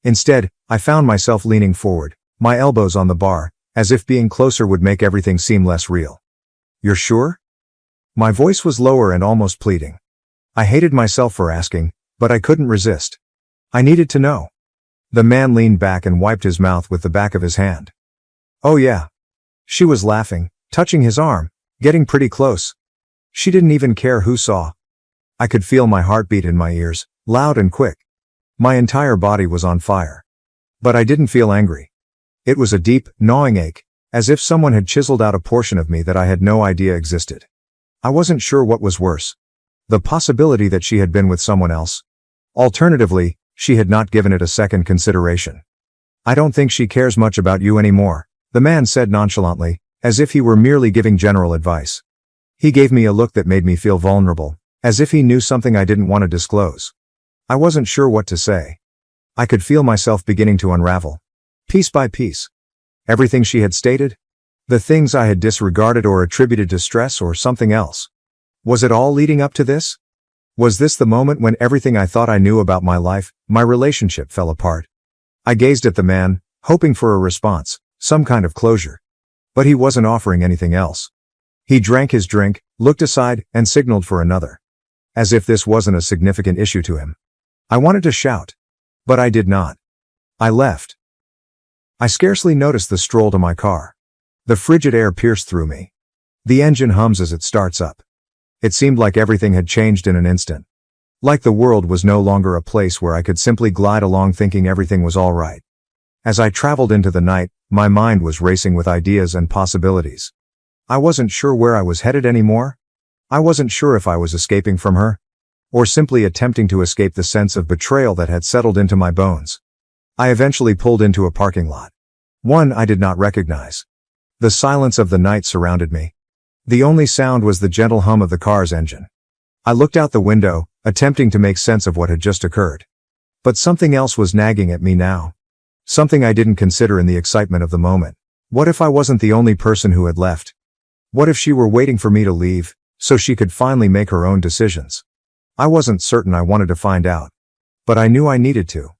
Instead, I found myself leaning forward, my elbows on the bar, as if being closer would make everything seem less real. "You're sure?" My voice was lower and almost pleading. I hated myself for asking, but I couldn't resist. I needed to know. The man leaned back and wiped his mouth with the back of his hand. "Oh yeah." She was laughing, touching his arm, getting pretty close. She didn't even care who saw. I could feel my heartbeat in my ears, loud and quick. My entire body was on fire. But I didn't feel angry. It was a deep, gnawing ache, as if someone had chiseled out a portion of me that I had no idea existed. I wasn't sure what was worse. The possibility that she had been with someone else. Alternatively, she had not given it a second consideration. "I don't think she cares much about you anymore," the man said nonchalantly, as if he were merely giving general advice. He gave me a look that made me feel vulnerable, as if he knew something I didn't want to disclose. I wasn't sure what to say. I could feel myself beginning to unravel. Piece by piece. Everything she had stated? The things I had disregarded or attributed to stress or something else. Was it all leading up to this? Was this the moment when everything I thought I knew about my life, my relationship, fell apart? I gazed at the man, hoping for a response, some kind of closure. But he wasn't offering anything else. He drank his drink, looked aside, and signaled for another. As if this wasn't a significant issue to him. I wanted to shout. But I did not. I left. I scarcely noticed the stroll to my car. The frigid air pierced through me. The engine hums as it starts up. It seemed like everything had changed in an instant. Like the world was no longer a place where I could simply glide along thinking everything was all right. As I traveled into the night, my mind was racing with ideas and possibilities. I wasn't sure where I was headed anymore. I wasn't sure if I was escaping from her, or simply attempting to escape the sense of betrayal that had settled into my bones. I eventually pulled into a parking lot. One I did not recognize. The silence of the night surrounded me. The only sound was the gentle hum of the car's engine. I looked out the window, attempting to make sense of what had just occurred. But something else was nagging at me now. Something I didn't consider in the excitement of the moment. What if I wasn't the only person who had left? What if she were waiting for me to leave, so she could finally make her own decisions? I wasn't certain I wanted to find out. But I knew I needed to.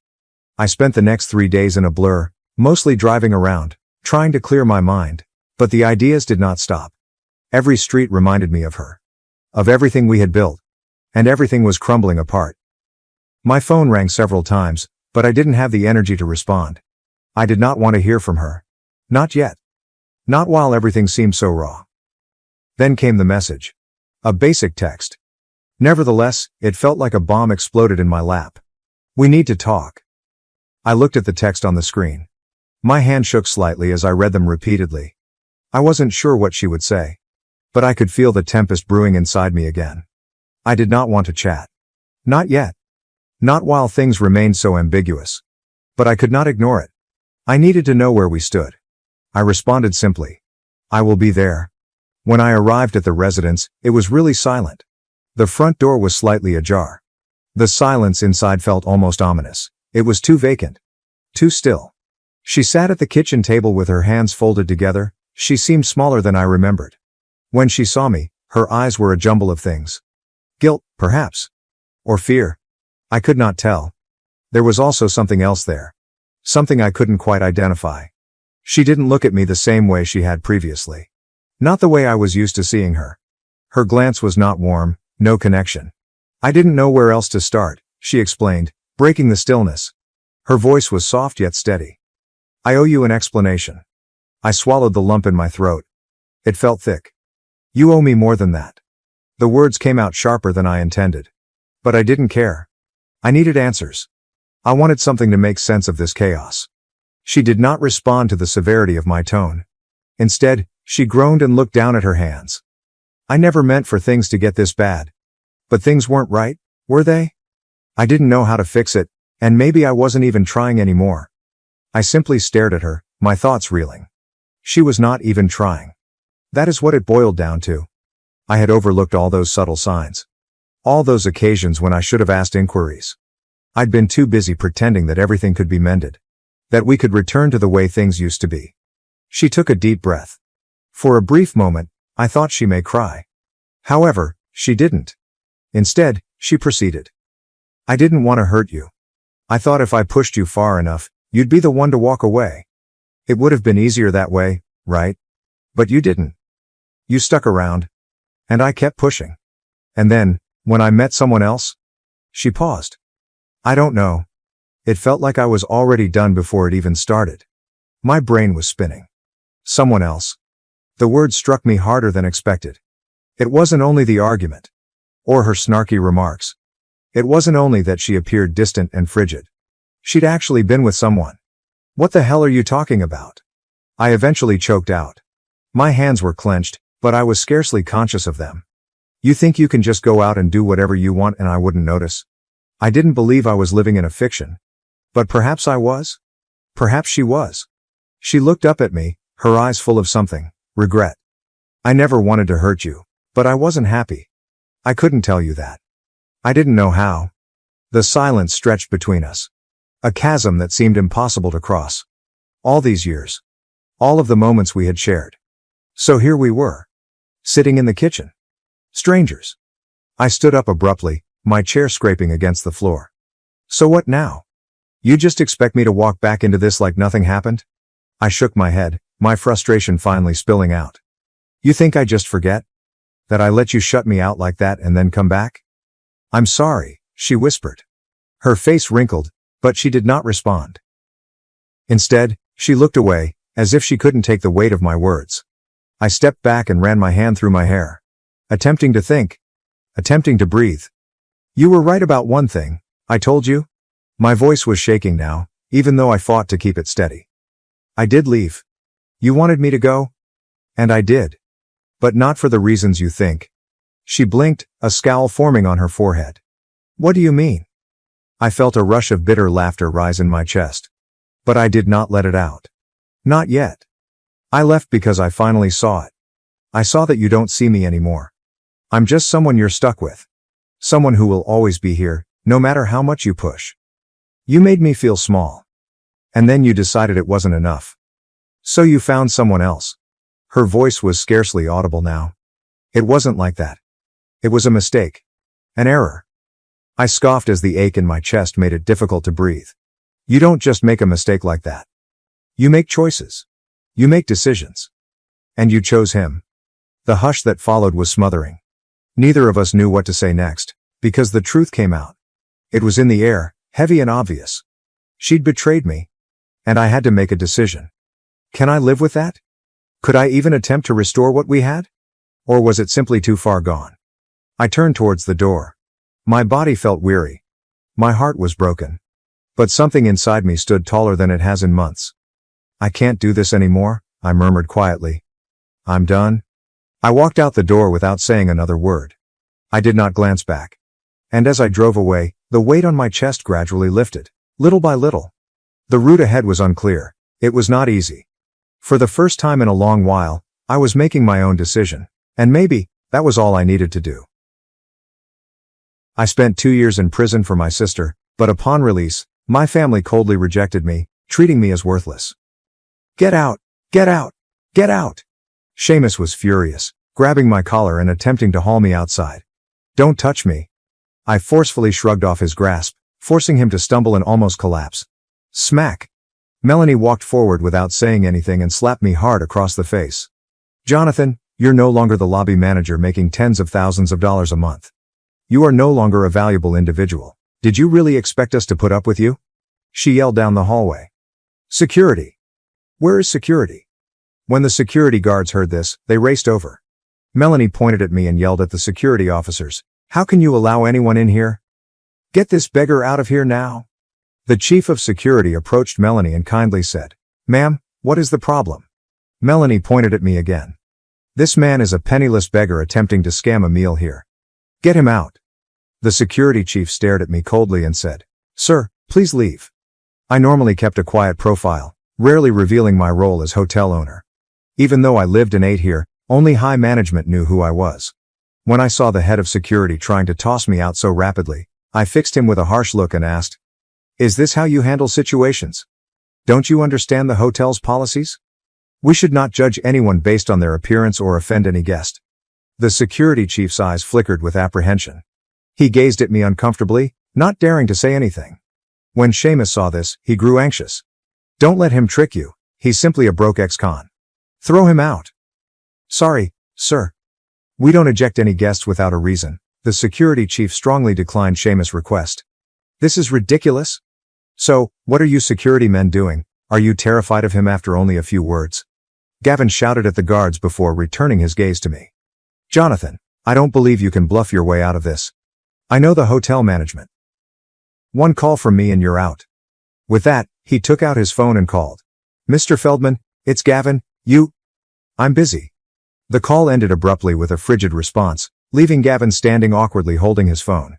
I spent the next 3 days in a blur, mostly driving around, trying to clear my mind. But the ideas did not stop. Every street reminded me of her. Of everything we had built. And everything was crumbling apart. My phone rang several times, but I didn't have the energy to respond. I did not want to hear from her. Not yet. Not while everything seemed so raw. Then came the message. A basic text. Nevertheless, it felt like a bomb exploded in my lap. "We need to talk." I looked at the text on the screen. My hand shook slightly as I read them repeatedly. I wasn't sure what she would say. But I could feel the tempest brewing inside me again. I did not want to chat. Not yet. Not while things remained so ambiguous. But I could not ignore it. I needed to know where we stood. I responded simply. "I will be there." When I arrived at the residence, it was really silent. The front door was slightly ajar. The silence inside felt almost ominous. It was too vacant. Too still. She sat at the kitchen table with her hands folded together. She seemed smaller than I remembered. When she saw me, her eyes were a jumble of things. Guilt, perhaps. Or fear. I could not tell. There was also something else there. Something I couldn't quite identify. She didn't look at me the same way she had previously. Not the way I was used to seeing her. Her glance was not warm, no connection. I didn't know where else to start, she explained, breaking the stillness. Her voice was soft yet steady. I owe you an explanation. I swallowed the lump in my throat. It felt thick. You owe me more than that. The words came out sharper than I intended. But I didn't care. I needed answers. I wanted something to make sense of this chaos. She did not respond to the severity of my tone. Instead, she groaned and looked down at her hands. I never meant for things to get this bad. But things weren't right, were they? I didn't know how to fix it, and maybe I wasn't even trying anymore. I simply stared at her, my thoughts reeling. She was not even trying. That is what it boiled down to. I had overlooked all those subtle signs. All those occasions when I should have asked inquiries. I'd been too busy pretending that everything could be mended. That we could return to the way things used to be. She took a deep breath. For a brief moment, I thought she may cry. However, she didn't. Instead, she proceeded. I didn't want to hurt you. I thought if I pushed you far enough, you'd be the one to walk away. It would have been easier that way, right? But you didn't. You stuck around. And I kept pushing. And then, when I met someone else? She paused. I don't know. It felt like I was already done before it even started. My brain was spinning. Someone else. The word struck me harder than expected. It wasn't only the argument. Or her snarky remarks. It wasn't only that she appeared distant and frigid. She'd actually been with someone. What the hell are you talking about? I eventually choked out. My hands were clenched, but I was scarcely conscious of them. You think you can just go out and do whatever you want and I wouldn't notice? I didn't believe I was living in a fiction. But perhaps I was? Perhaps she was. She looked up at me, her eyes full of something, regret. I never wanted to hurt you, but I wasn't happy. I couldn't tell you that. I didn't know how. The silence stretched between us. A chasm that seemed impossible to cross. All these years. All of the moments we had shared. So here we were. Sitting in the kitchen. Strangers. I stood up abruptly, my chair scraping against the floor. So what now? You just expect me to walk back into this like nothing happened? I shook my head, my frustration finally spilling out. You think I just forget? That I let you shut me out like that and then come back? I'm sorry, she whispered. Her face wrinkled, but she did not respond. Instead, she looked away, as if she couldn't take the weight of my words. I stepped back and ran my hand through my hair. Attempting to think. Attempting to breathe. You were right about one thing, I told you. My voice was shaking now, even though I fought to keep it steady. I did leave. You wanted me to go? And I did. But not for the reasons you think. She blinked, a scowl forming on her forehead. What do you mean? I felt a rush of bitter laughter rise in my chest. But I did not let it out. Not yet. I left because I finally saw it. I saw that you don't see me anymore. I'm just someone you're stuck with. Someone who will always be here, no matter how much you push. You made me feel small. And then you decided it wasn't enough. So you found someone else. Her voice was scarcely audible now. It wasn't like that. It was a mistake. An error. I scoffed as the ache in my chest made it difficult to breathe. You don't just make a mistake like that. You make choices. You make decisions. And you chose him. The hush that followed was smothering. Neither of us knew what to say next, because the truth came out. It was in the air, heavy and obvious. She'd betrayed me. And I had to make a decision. Can I live with that? Could I even attempt to restore what we had? Or was it simply too far gone? I turned towards the door. My body felt weary. My heart was broken. But something inside me stood taller than it has in months. I can't do this anymore, I murmured quietly. I'm done. I walked out the door without saying another word. I did not glance back. And as I drove away, the weight on my chest gradually lifted, little by little. The route ahead was unclear. It was not easy. For the first time in a long while, I was making my own decision. And maybe, that was all I needed to do. I spent 2 years in prison for my sister, but upon release, my family coldly rejected me, treating me as worthless. Get out! Get out! Get out! Seamus was furious, grabbing my collar and attempting to haul me outside. Don't touch me. I forcefully shrugged off his grasp, forcing him to stumble and almost collapse. Smack! Melanie walked forward without saying anything and slapped me hard across the face. Jonathan, you're no longer the lobby manager making tens of thousands of dollars a month. You are no longer a valuable individual. Did you really expect us to put up with you? She yelled down the hallway. Security! Where is security? When the security guards heard this, they raced over. Melanie pointed at me and yelled at the security officers, "How can you allow anyone in here? Get this beggar out of here now." The chief of security approached Melanie and kindly said, "Ma'am, what is the problem?" Melanie pointed at me again. "This man is a penniless beggar attempting to scam a meal here. Get him out." The security chief stared at me coldly and said, "Sir, please leave." I normally kept a quiet profile, rarely revealing my role as hotel owner. Even though I lived and ate here, only high management knew who I was. When I saw the head of security trying to toss me out so rapidly, I fixed him with a harsh look and asked, "Is this how you handle situations? Don't you understand the hotel's policies? We should not judge anyone based on their appearance or offend any guest." The security chief's eyes flickered with apprehension. He gazed at me uncomfortably, not daring to say anything. When Seamus saw this, he grew anxious. "Don't let him trick you. He's simply a broke ex-con. Throw him out." "Sorry, sir. We don't eject any guests without a reason." The security chief strongly declined Seamus' request. "This is ridiculous. So, what are you security men doing? Are you terrified of him after only a few words?" Gavin shouted at the guards before returning his gaze to me. "Jonathan, I don't believe you can bluff your way out of this. I know the hotel management. One call from me and you're out." With that, he took out his phone and called. "Mr. Feldman, it's Gavin, I'm busy." The call ended abruptly with a frigid response, leaving Gavin standing awkwardly holding his phone.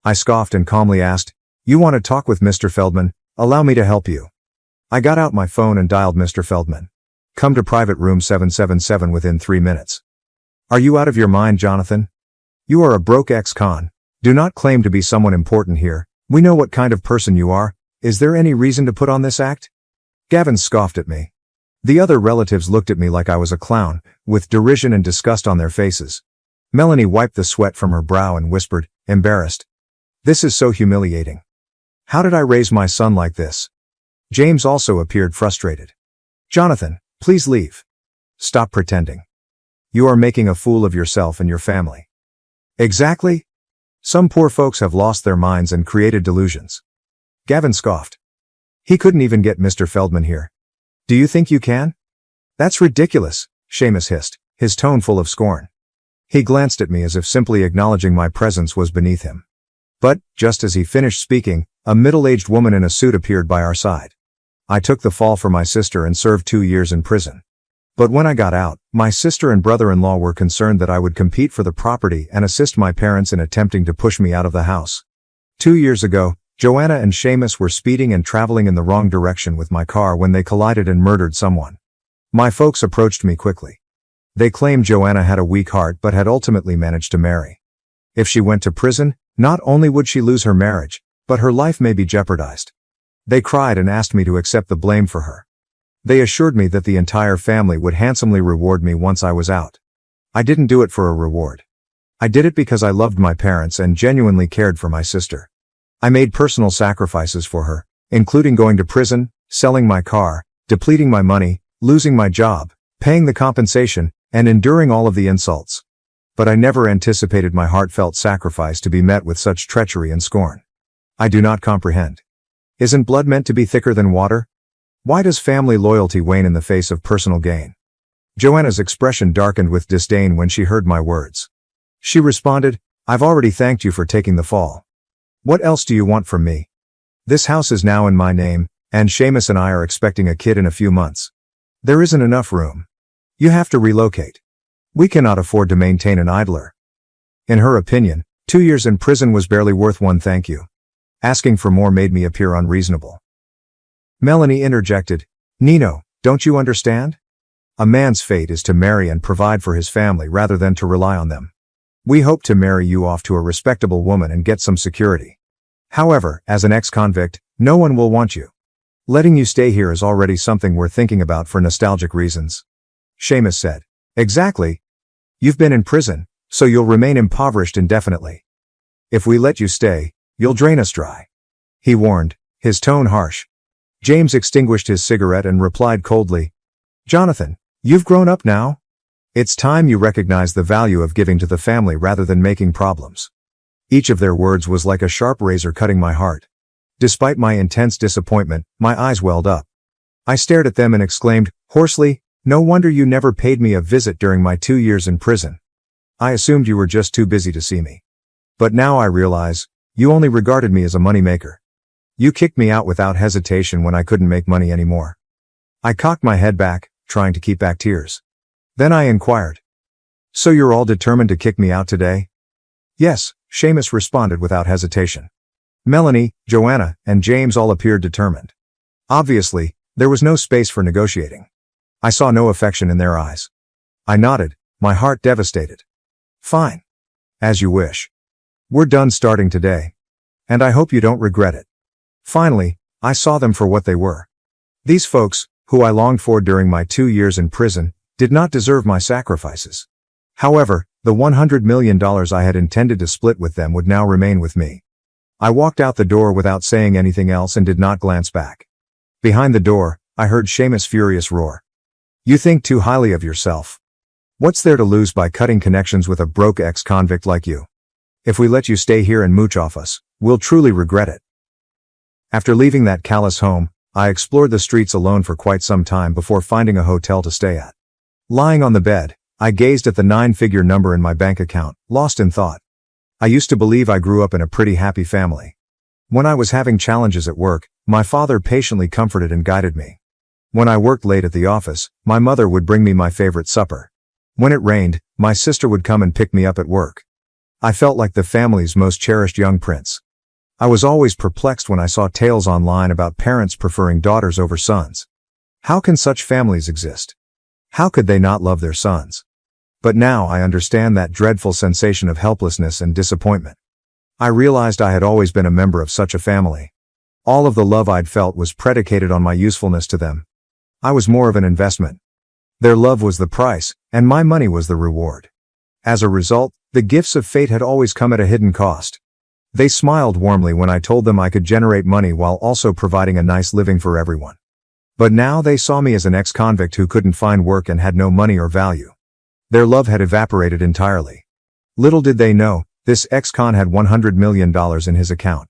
I scoffed and calmly asked, "You want to talk with Mr. Feldman? Allow me to help you." I got out my phone and dialed Mr. Feldman. "Come to private room 777 within 3 minutes. "Are you out of your mind, Jonathan? You are a broke ex-con. Do not claim to be someone important here. We know what kind of person you are. Is there any reason to put on this act?" Gavin scoffed at me. The other relatives looked at me like I was a clown, with derision and disgust on their faces. Melanie wiped the sweat from her brow and whispered, embarrassed, "This is so humiliating. How did I raise my son like this?" James also appeared frustrated. "Jonathan, please leave. Stop pretending. You are making a fool of yourself and your family." "Exactly. Some poor folks have lost their minds and created delusions." Gavin scoffed. "He couldn't even get Mr. Feldman here. Do you think you can?" "That's ridiculous," Seamus hissed, his tone full of scorn. He glanced at me as if simply acknowledging my presence was beneath him. But, just as he finished speaking, a middle-aged woman in a suit appeared by our side. I took the fall for my sister and served 2 years in prison. But when I got out, my sister and brother-in-law were concerned that I would compete for the property and assist my parents in attempting to push me out of the house. 2 years ago, Joanna and Seamus were speeding and traveling in the wrong direction with my car when they collided and murdered someone. My folks approached me quickly. They claimed Joanna had a weak heart but had ultimately managed to marry. If she went to prison, not only would she lose her marriage, but her life may be jeopardized. They cried and asked me to accept the blame for her. They assured me that the entire family would handsomely reward me once I was out. I didn't do it for a reward. I did it because I loved my parents and genuinely cared for my sister. I made personal sacrifices for her, including going to prison, selling my car, depleting my money, losing my job, paying the compensation, and enduring all of the insults. But I never anticipated my heartfelt sacrifice to be met with such treachery and scorn. I do not comprehend. Isn't blood meant to be thicker than water? Why does family loyalty wane in the face of personal gain? Joanna's expression darkened with disdain when she heard my words. She responded, "I've already thanked you for taking the fall. What else do you want from me? This house is now in my name, and Seamus and I are expecting a kid in a few months. There isn't enough room. You have to relocate. We cannot afford to maintain an idler." In her opinion, 2 years in prison was barely worth one thank you. Asking for more made me appear unreasonable. Melanie interjected, "Nino, don't you understand? A man's fate is to marry and provide for his family rather than to rely on them. We hope to marry you off to a respectable woman and get some security. However, as an ex-convict, no one will want you. Letting you stay here is already something we're thinking about for nostalgic reasons." Seamus said, "Exactly. You've been in prison, so you'll remain impoverished indefinitely. If we let you stay, you'll drain us dry. he warned, his tone harsh. James extinguished his cigarette and replied coldly, "Jonathan, you've grown up now. It's time you recognize the value of giving to the family rather than making problems." Each of their words was like a sharp razor cutting my heart. Despite my intense disappointment, my eyes welled up. I stared at them and exclaimed, hoarsely, "No wonder you never paid me a visit during my 2 years in prison. I assumed you were just too busy to see me. But now I realize, you only regarded me as a moneymaker. You kicked me out without hesitation when I couldn't make money anymore." I cocked my head back, trying to keep back tears. Then I inquired, "So you're all determined to kick me out today?" "Yes," Seamus responded without hesitation. Melanie, Joanna, and James all appeared determined. Obviously, there was no space for negotiating. I saw no affection in their eyes. I nodded, my heart devastated. "Fine. As you wish. We're done starting today. And I hope you don't regret it." Finally, I saw them for what they were. These folks, who I longed for during my 2 years in prison, did not deserve my sacrifices. However, the $100 million I had intended to split with them would now remain with me. I walked out the door without saying anything else and did not glance back. Behind the door, I heard Seamus' furious roar. "You think too highly of yourself. What's there to lose by cutting connections with a broke ex-convict like you? If we let you stay here and mooch off us, we'll truly regret it." After leaving that callous home, I explored the streets alone for quite some time before finding a hotel to stay at. Lying on the bed, I gazed at the 9-figure number in my bank account, lost in thought. I used to believe I grew up in a pretty happy family. When I was having challenges at work, my father patiently comforted and guided me. When I worked late at the office, my mother would bring me my favorite supper. When it rained, my sister would come and pick me up at work. I felt like the family's most cherished young prince. I was always perplexed when I saw tales online about parents preferring daughters over sons. How can such families exist? How could they not love their sons? But now I understand that dreadful sensation of helplessness and disappointment. I realized I had always been a member of such a family. All of the love I'd felt was predicated on my usefulness to them. I was more of an investment. Their love was the price, and my money was the reward. As a result, the gifts of fate had always come at a hidden cost. They smiled warmly when I told them I could generate money while also providing a nice living for everyone. But now they saw me as an ex-convict who couldn't find work and had no money or value. Their love had evaporated entirely. Little did they know, this ex-con had $100 million in his account.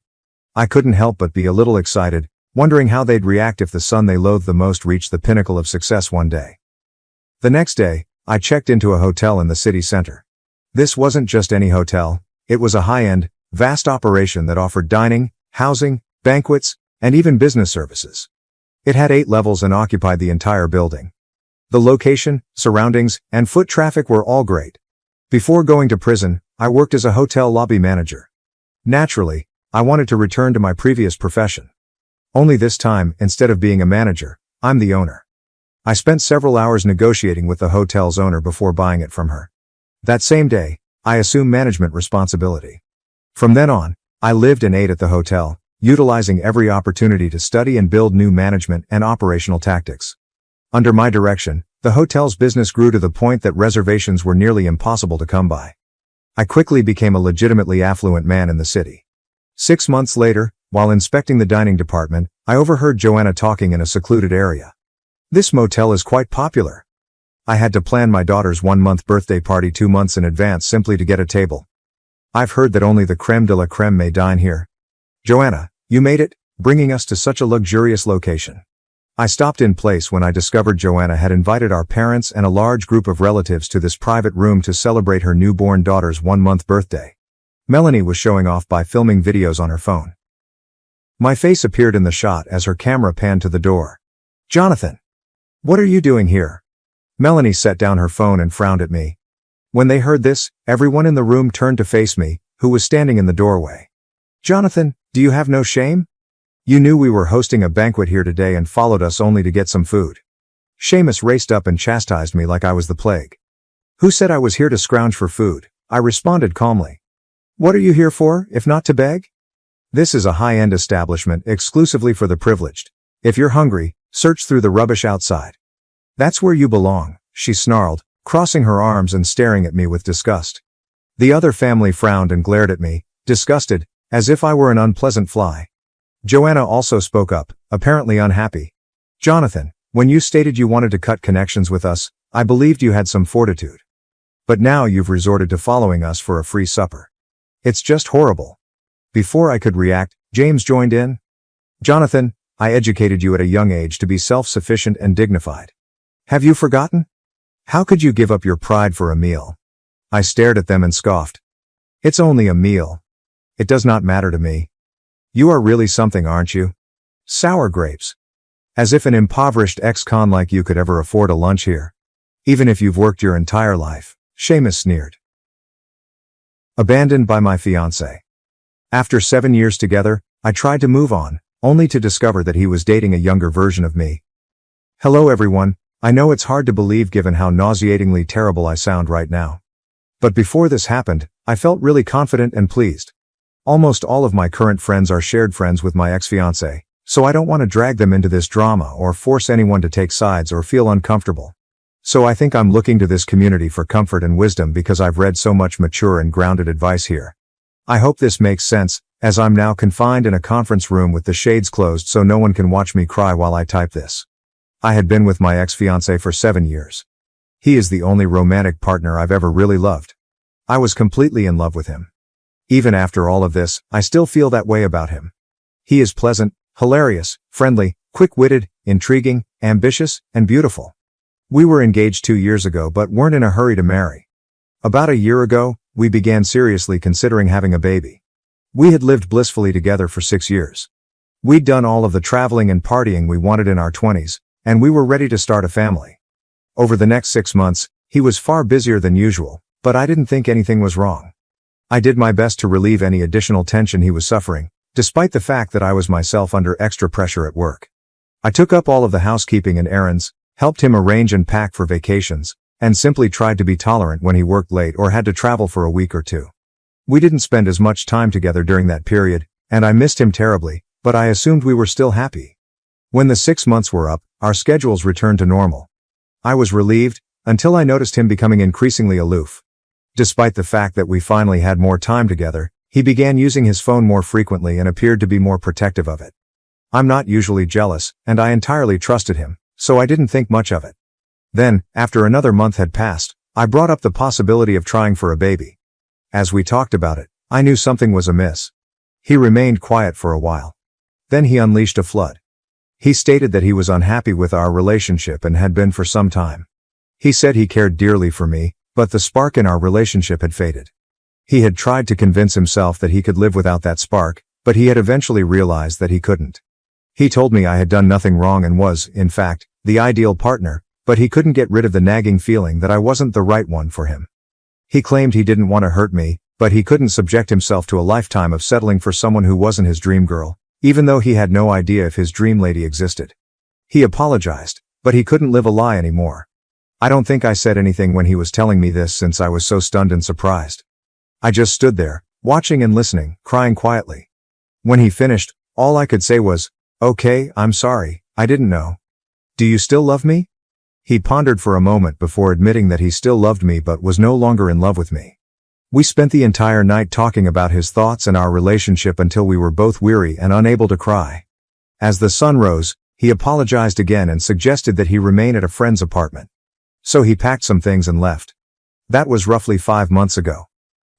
I couldn't help but be a little excited, wondering how they'd react if the son they loathed the most reached the pinnacle of success one day. The next day, I checked into a hotel in the city center. This wasn't just any hotel, it was a high-end, vast operation that offered dining, housing, banquets, and even business services. It had 8 levels and occupied the entire building. The location, surroundings, and foot traffic were all great. Before going to prison, I worked as a hotel lobby manager. Naturally, I wanted to return to my previous profession. Only this time, instead of being a manager, I'm the owner. I spent several hours negotiating with the hotel's owner before buying it from her. That same day, I assumed management responsibility. From then on, I lived and ate at the hotel, utilizing every opportunity to study and build new management and operational tactics. Under my direction, the hotel's business grew to the point that reservations were nearly impossible to come by. I quickly became a legitimately affluent man in the city. 6 months later, while inspecting the dining department, I overheard Joanna talking in a secluded area. "This motel is quite popular. I had to plan my daughter's 1-month birthday party 2 months in advance simply to get a table. I've heard that only the creme de la creme may dine here. Joanna, you made it, bringing us to such a luxurious location." I stopped in place when I discovered Joanna had invited our parents and a large group of relatives to this private room to celebrate her newborn daughter's 1-month birthday. Melanie was showing off by filming videos on her phone. My face appeared in the shot as her camera panned to the door. "Jonathan! What are you doing here?" Melanie set down her phone and frowned at me. When they heard this, everyone in the room turned to face me, who was standing in the doorway. "Jonathan, do you have no shame? You knew we were hosting a banquet here today and followed us only to get some food." Seamus raced up and chastised me like I was the plague. "Who said I was here to scrounge for food?" I responded calmly. "What are you here for, if not to beg? This is a high-end establishment exclusively for the privileged. If you're hungry, search through the rubbish outside." "That's where you belong," she snarled, crossing her arms and staring at me with disgust. The other family frowned and glared at me, disgusted, as if I were an unpleasant fly. Joanna also spoke up, apparently unhappy. Jonathan, when you stated you wanted to cut connections with us, I believed you had some fortitude. But now you've resorted to following us for a free supper. It's just horrible. Before I could react, James joined in. Jonathan, I educated you at a young age to be self-sufficient and dignified. Have you forgotten? How could you give up your pride for a meal? I stared at them and scoffed. It's only a meal. It does not matter to me. You are really something, aren't you? Sour grapes. As if an impoverished ex-con like you could ever afford a lunch here. Even if you've worked your entire life, Seamus sneered. Abandoned by my fiancé. After 7 years together, I tried to move on, only to discover that he was dating a younger version of me. Hello everyone, I know it's hard to believe given how nauseatingly terrible I sound right now. But before this happened, I felt really confident and pleased. Almost all of my current friends are shared friends with my ex-fiancé, so I don't want to drag them into this drama or force anyone to take sides or feel uncomfortable. So I think I'm looking to this community for comfort and wisdom because I've read so much mature and grounded advice here. I hope this makes sense, as I'm now confined in a conference room with the shades closed so no one can watch me cry while I type this. I had been with my ex-fiancé for 7 years. He is the only romantic partner I've ever really loved. I was completely in love with him. Even after all of this, I still feel that way about him. He is pleasant, hilarious, friendly, quick-witted, intriguing, ambitious, and beautiful. We were engaged 2 years ago but weren't in a hurry to marry. About a year ago, we began seriously considering having a baby. We had lived blissfully together for 6 years. We'd done all of the traveling and partying we wanted in our 20s, and we were ready to start a family. Over the next 6 months, he was far busier than usual, but I didn't think anything was wrong. I did my best to relieve any additional tension he was suffering, despite the fact that I was myself under extra pressure at work. I took up all of the housekeeping and errands, helped him arrange and pack for vacations, and simply tried to be tolerant when he worked late or had to travel for a week or two. We didn't spend as much time together during that period, and I missed him terribly, but I assumed we were still happy. When the 6 months were up, our schedules returned to normal. I was relieved, until I noticed him becoming increasingly aloof. Despite the fact that we finally had more time together, he began using his phone more frequently and appeared to be more protective of it. I'm not usually jealous, and I entirely trusted him, so I didn't think much of it. Then, after another month had passed, I brought up the possibility of trying for a baby. As we talked about it, I knew something was amiss. He remained quiet for a while. Then he unleashed a flood. He stated that he was unhappy with our relationship and had been for some time. He said he cared dearly for me, but the spark in our relationship had faded. He had tried to convince himself that he could live without that spark, but he had eventually realized that he couldn't. He told me I had done nothing wrong and was, in fact, the ideal partner, but he couldn't get rid of the nagging feeling that I wasn't the right one for him. He claimed he didn't want to hurt me, but he couldn't subject himself to a lifetime of settling for someone who wasn't his dream girl, even though he had no idea if his dream lady existed. He apologized, but he couldn't live a lie anymore. I don't think I said anything when he was telling me this since I was so stunned and surprised. I just stood there, watching and listening, crying quietly. When he finished, all I could say was, "Okay, I'm sorry, I didn't know. Do you still love me?" He pondered for a moment before admitting that he still loved me but was no longer in love with me. We spent the entire night talking about his thoughts and our relationship until we were both weary and unable to cry. As the sun rose, he apologized again and suggested that he remain at a friend's apartment. So he packed some things and left. That was roughly 5 months ago.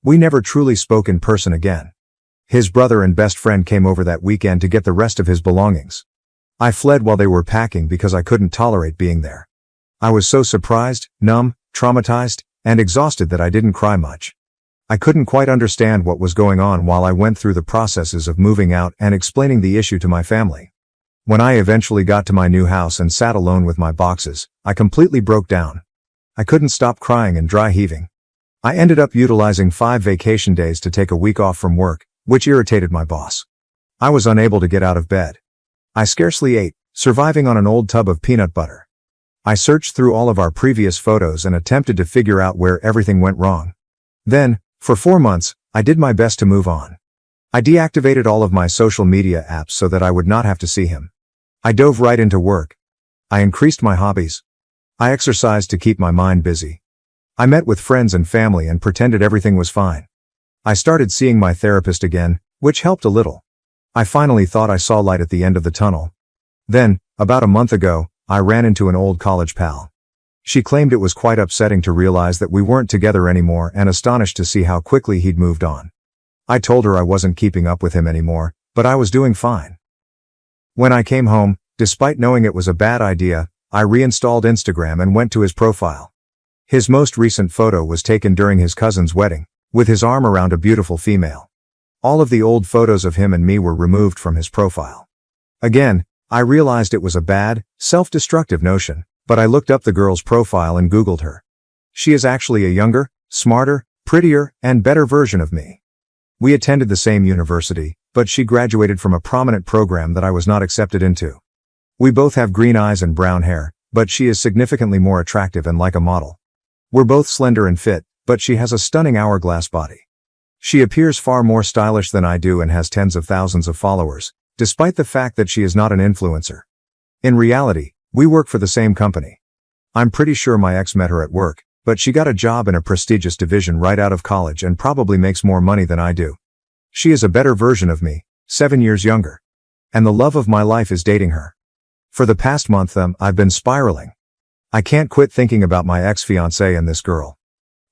We never truly spoke in person again. His brother and best friend came over that weekend to get the rest of his belongings. I fled while they were packing because I couldn't tolerate being there. I was so surprised, numb, traumatized, and exhausted that I didn't cry much. I couldn't quite understand what was going on while I went through the processes of moving out and explaining the issue to my family. When I eventually got to my new house and sat alone with my boxes, I completely broke down. I couldn't stop crying and dry heaving. I ended up utilizing 5 vacation days to take a week off from work, which irritated my boss. I was unable to get out of bed. I scarcely ate, surviving on an old tub of peanut butter. I searched through all of our previous photos and attempted to figure out where everything went wrong. Then, for 4 months, I did my best to move on. I deactivated all of my social media apps so that I would not have to see him. I dove right into work. I increased my hobbies. I exercised to keep my mind busy. I met with friends and family and pretended everything was fine. I started seeing my therapist again, which helped a little. I finally thought I saw light at the end of the tunnel. Then, about a month ago, I ran into an old college pal. She claimed it was quite upsetting to realize that we weren't together anymore and astonished to see how quickly he'd moved on. I told her I wasn't keeping up with him anymore, but I was doing fine. When I came home, despite knowing it was a bad idea, I reinstalled Instagram and went to his profile. His most recent photo was taken during his cousin's wedding, with his arm around a beautiful female. All of the old photos of him and me were removed from his profile. Again, I realized it was a bad, self-destructive notion, but I looked up the girl's profile and Googled her. She is actually a younger, smarter, prettier, and better version of me. We attended the same university, but she graduated from a prominent program that I was not accepted into. We both have green eyes and brown hair, but she is significantly more attractive and like a model. We're both slender and fit, but she has a stunning hourglass body. She appears far more stylish than I do and has tens of thousands of followers, despite the fact that she is not an influencer. In reality, we work for the same company. I'm pretty sure my ex met her at work, but she got a job in a prestigious division right out of college and probably makes more money than I do. She is a better version of me, 7 years younger. And the love of my life is dating her. For the past month, I've been spiraling. I can't quit thinking about my ex-fiancée and this girl.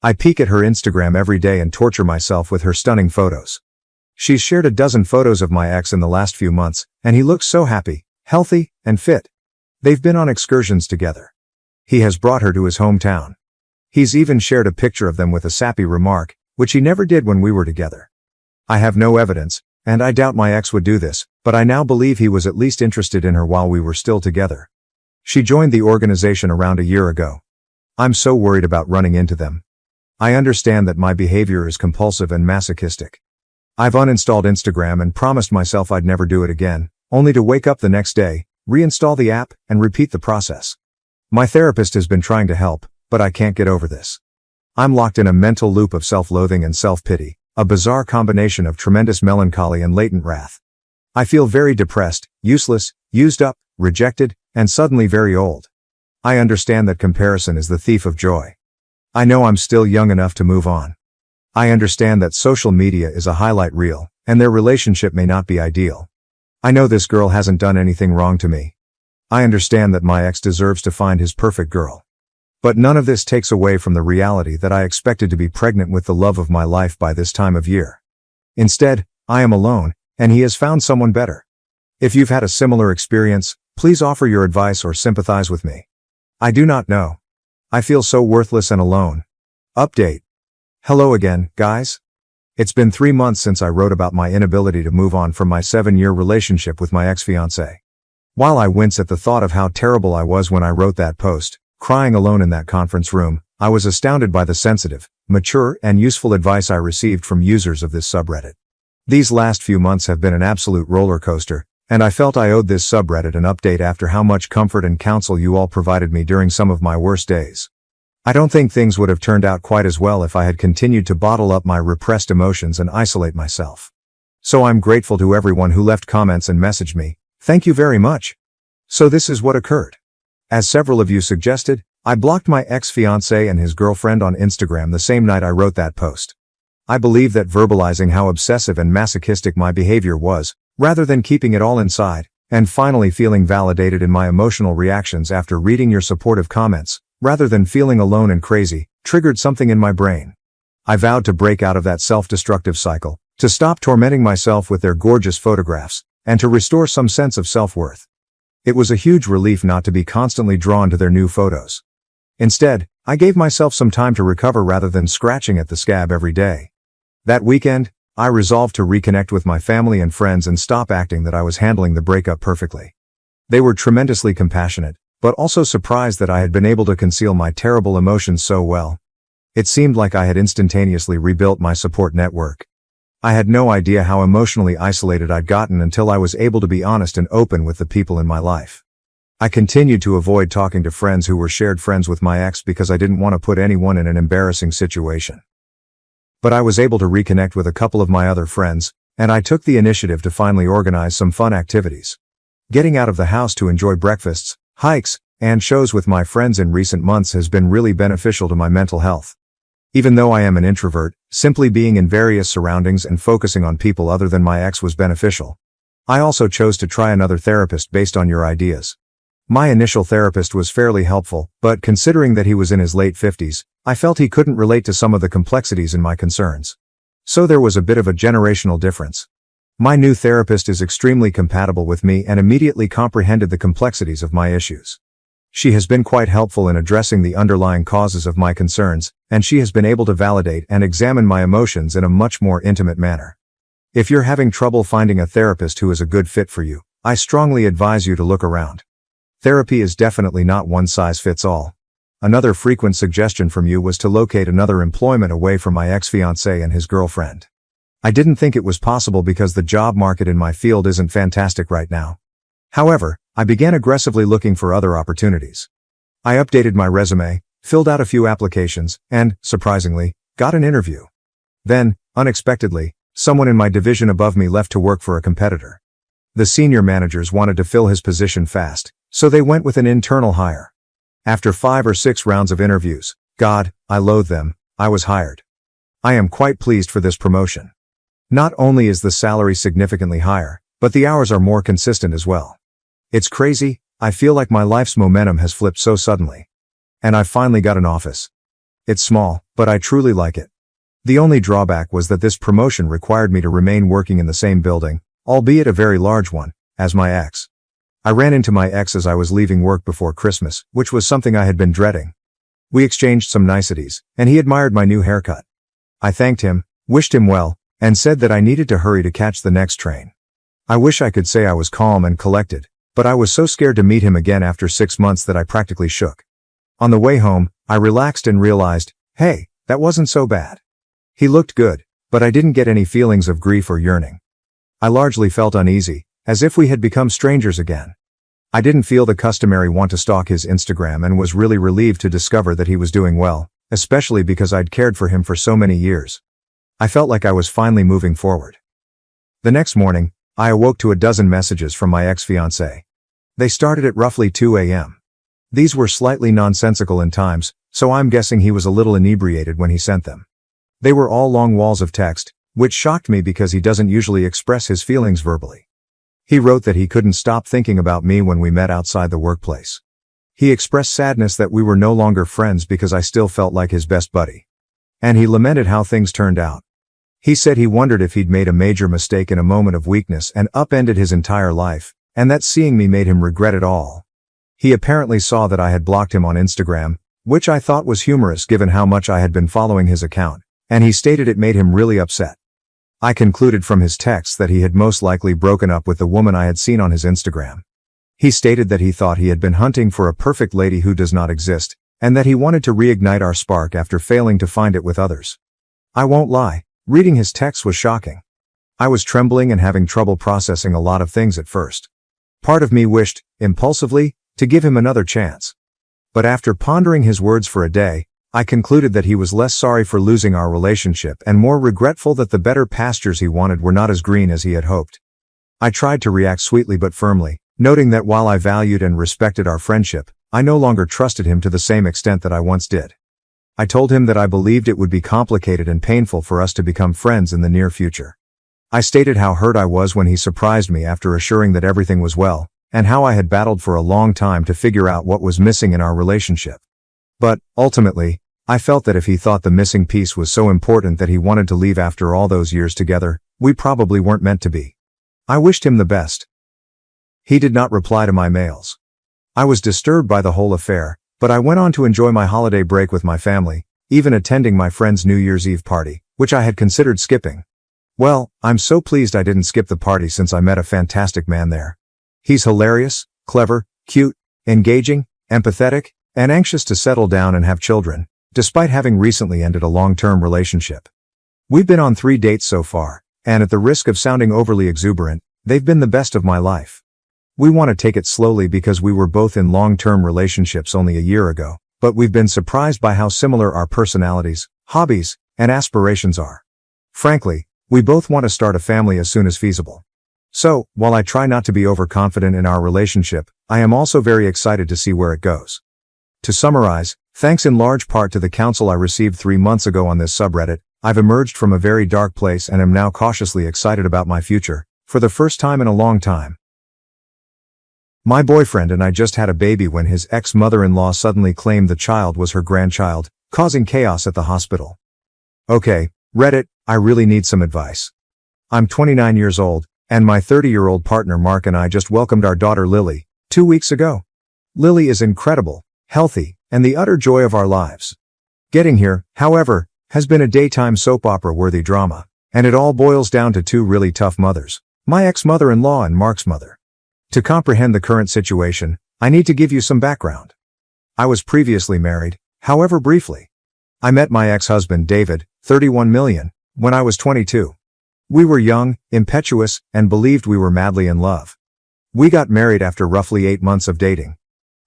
I peek at her Instagram every day and torture myself with her stunning photos. She's shared a dozen photos of my ex in the last few months, and he looks so happy, healthy, and fit. They've been on excursions together. He has brought her to his hometown. He's even shared a picture of them with a sappy remark, which he never did when we were together. I have no evidence, and I doubt my ex would do this, but I now believe he was at least interested in her while we were still together. She joined the organization around a year ago. I'm so worried about running into them. I understand that my behavior is compulsive and masochistic. I've uninstalled Instagram and promised myself I'd never do it again, only to wake up the next day, reinstall the app, and repeat the process. My therapist has been trying to help, but I can't get over this. I'm locked in a mental loop of self-loathing and self-pity, a bizarre combination of tremendous melancholy and latent wrath. I feel very depressed, useless, used up, rejected, and suddenly very old. I understand that comparison is the thief of joy. I know I'm still young enough to move on. I understand that social media is a highlight reel, and their relationship may not be ideal. I know this girl hasn't done anything wrong to me. I understand that my ex deserves to find his perfect girl. But none of this takes away from the reality that I expected to be pregnant with the love of my life by this time of year. Instead, I am alone, and he has found someone better. If you've had a similar experience, please offer your advice or sympathize with me. I do not know. I feel so worthless and alone. Update. Hello again, guys. It's been 3 months since I wrote about my inability to move on from my 7-year relationship with my ex-fiancée. While I wince at the thought of how terrible I was when I wrote that post, crying alone in that conference room, I was astounded by the sensitive, mature, and useful advice I received from users of this subreddit. These last few months have been an absolute roller coaster, and I felt I owed this subreddit an update after how much comfort and counsel you all provided me during some of my worst days. I don't think things would have turned out quite as well if I had continued to bottle up my repressed emotions and isolate myself. So I'm grateful to everyone who left comments and messaged me. Thank you very much. So this is what occurred. As several of you suggested, I blocked my ex-fiancé and his girlfriend on Instagram the same night I wrote that post. I believe that verbalizing how obsessive and masochistic my behavior was, rather than keeping it all inside, and finally feeling validated in my emotional reactions after reading your supportive comments, rather than feeling alone and crazy, triggered something in my brain. I vowed to break out of that self-destructive cycle, to stop tormenting myself with their gorgeous photographs, and to restore some sense of self-worth. It was a huge relief not to be constantly drawn to their new photos. Instead, I gave myself some time to recover rather than scratching at the scab every day. That weekend, I resolved to reconnect with my family and friends and stop acting that I was handling the breakup perfectly. They were tremendously compassionate, but also surprised that I had been able to conceal my terrible emotions so well. It seemed like I had instantaneously rebuilt my support network. I had no idea how emotionally isolated I'd gotten until I was able to be honest and open with the people in my life. I continued to avoid talking to friends who were shared friends with my ex because I didn't want to put anyone in an embarrassing situation. But I was able to reconnect with a couple of my other friends, and I took the initiative to finally organize some fun activities. Getting out of the house to enjoy breakfasts, hikes, and shows with my friends in recent months has been really beneficial to my mental health. Even though I am an introvert, simply being in various surroundings and focusing on people other than my ex was beneficial. I also chose to try another therapist based on your ideas. My initial therapist was fairly helpful, but considering that he was in his late 50s, I felt he couldn't relate to some of the complexities in my concerns. So there was a bit of a generational difference. My new therapist is extremely compatible with me and immediately comprehended the complexities of my issues. She has been quite helpful in addressing the underlying causes of my concerns, and she has been able to validate and examine my emotions in a much more intimate manner. If you're having trouble finding a therapist who is a good fit for you, I strongly advise you to look around. Therapy is definitely not one size fits all. Another frequent suggestion from you was to locate another employment away from my ex-fiancé and his girlfriend. I didn't think it was possible because the job market in my field isn't fantastic right now. However, I began aggressively looking for other opportunities. I updated my resume, filled out a few applications, and, surprisingly, got an interview. Then, unexpectedly, someone in my division above me left to work for a competitor. The senior managers wanted to fill his position fast, so they went with an internal hire. After 5 or 6 rounds of interviews, God, I loathe them, I was hired. I am quite pleased for this promotion. Not only is the salary significantly higher, but the hours are more consistent as well. It's crazy, I feel like my life's momentum has flipped so suddenly. And I've finally got an office. It's small, but I truly like it. The only drawback was that this promotion required me to remain working in the same building, albeit a very large one, as my ex. I ran into my ex as I was leaving work before Christmas, which was something I had been dreading. We exchanged some niceties, and he admired my new haircut. I thanked him, wished him well, and said that I needed to hurry to catch the next train. I wish I could say I was calm and collected, but I was so scared to meet him again after 6 months that I practically shook. On the way home, I relaxed and realized, hey, that wasn't so bad. He looked good, but I didn't get any feelings of grief or yearning. I largely felt uneasy, as if we had become strangers again. I didn't feel the customary want to stalk his Instagram and was really relieved to discover that he was doing well, especially because I'd cared for him for so many years. I felt like I was finally moving forward. The next morning, I awoke to a dozen messages from my ex-fiancé. They started at roughly 2 a.m. These were slightly nonsensical in times, so I'm guessing he was a little inebriated when he sent them. They were all long walls of text, which shocked me because he doesn't usually express his feelings verbally. He wrote that he couldn't stop thinking about me when we met outside the workplace. He expressed sadness that we were no longer friends because I still felt like his best buddy. And he lamented how things turned out. He said he wondered if he'd made a major mistake in a moment of weakness and upended his entire life, and that seeing me made him regret it all. He apparently saw that I had blocked him on Instagram, which I thought was humorous given how much I had been following his account, and he stated it made him really upset. I concluded from his texts that he had most likely broken up with the woman I had seen on his Instagram. He stated that he thought he had been hunting for a perfect lady who does not exist, and that he wanted to reignite our spark after failing to find it with others. I won't lie, reading his texts was shocking. I was trembling and having trouble processing a lot of things at first. Part of me wished, impulsively, to give him another chance. But after pondering his words for a day, I concluded that he was less sorry for losing our relationship and more regretful that the better pastures he wanted were not as green as he had hoped. I tried to react sweetly but firmly, noting that while I valued and respected our friendship, I no longer trusted him to the same extent that I once did. I told him that I believed it would be complicated and painful for us to become friends in the near future. I stated how hurt I was when he surprised me after assuring that everything was well, and how I had battled for a long time to figure out what was missing in our relationship. But, ultimately, I felt that if he thought the missing piece was so important that he wanted to leave after all those years together, we probably weren't meant to be. I wished him the best. He did not reply to my mails. I was disturbed by the whole affair, but I went on to enjoy my holiday break with my family, even attending my friend's New Year's Eve party, which I had considered skipping. Well, I'm so pleased I didn't skip the party since I met a fantastic man there. He's hilarious, clever, cute, engaging, empathetic, and anxious to settle down and have children, despite having recently ended a long-term relationship. We've been on 3 dates so far, and at the risk of sounding overly exuberant, they've been the best of my life. We want to take it slowly because we were both in long-term relationships only a year ago, but we've been surprised by how similar our personalities, hobbies, and aspirations are. Frankly, we both want to start a family as soon as feasible. So, while I try not to be overconfident in our relationship, I am also very excited to see where it goes. To summarize, thanks in large part to the counsel I received 3 months ago on this subreddit, I've emerged from a very dark place and am now cautiously excited about my future, For the first time in a long time. My boyfriend and I just had a baby when his ex-mother-in-law suddenly claimed the child was her grandchild, causing chaos at the hospital. Okay, Reddit, I really need some advice. I'm 29 years old, and my 30-year-old partner Mark and I just welcomed our daughter Lily 2 weeks ago. Lily is incredible, healthy, and the utter joy of our lives. Getting here, however, has been a daytime soap opera-worthy drama, and it all boils down to two really tough mothers, my ex-mother-in-law and Mark's mother. To comprehend the current situation, I need to give you some background. I was previously married, however briefly. I met my ex-husband David, 31 million, when I was 22. We were young, impetuous, and believed we were madly in love. We got married after roughly 8 months of dating.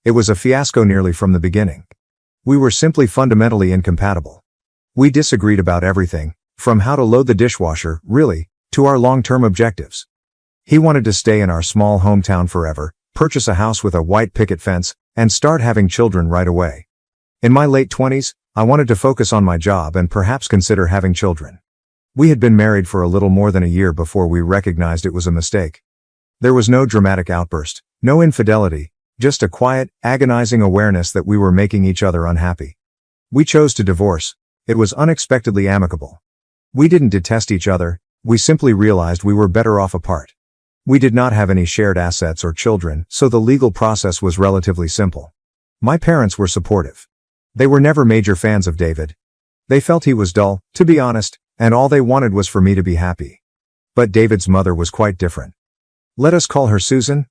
It was a fiasco nearly from the beginning. We were simply fundamentally incompatible. We disagreed about everything, from how to load the dishwasher, really, to our long-term objectives. He wanted to stay in our small hometown forever, purchase a house with a white picket fence, and start having children right away. In my late 20s, I wanted to focus on my job and perhaps consider having children. We had been married for a little more than a year before we recognized it was a mistake. There was no dramatic outburst, no infidelity, just a quiet, agonizing awareness that we were making each other unhappy. We chose to divorce. It was unexpectedly amicable. We didn't detest each other, we simply realized we were better off apart. We did not have any shared assets or children, so the legal process was relatively simple. My parents were supportive. They were never major fans of David. They felt he was dull, to be honest, and all they wanted was for me to be happy. But David's mother was quite different. Let us call her Susan.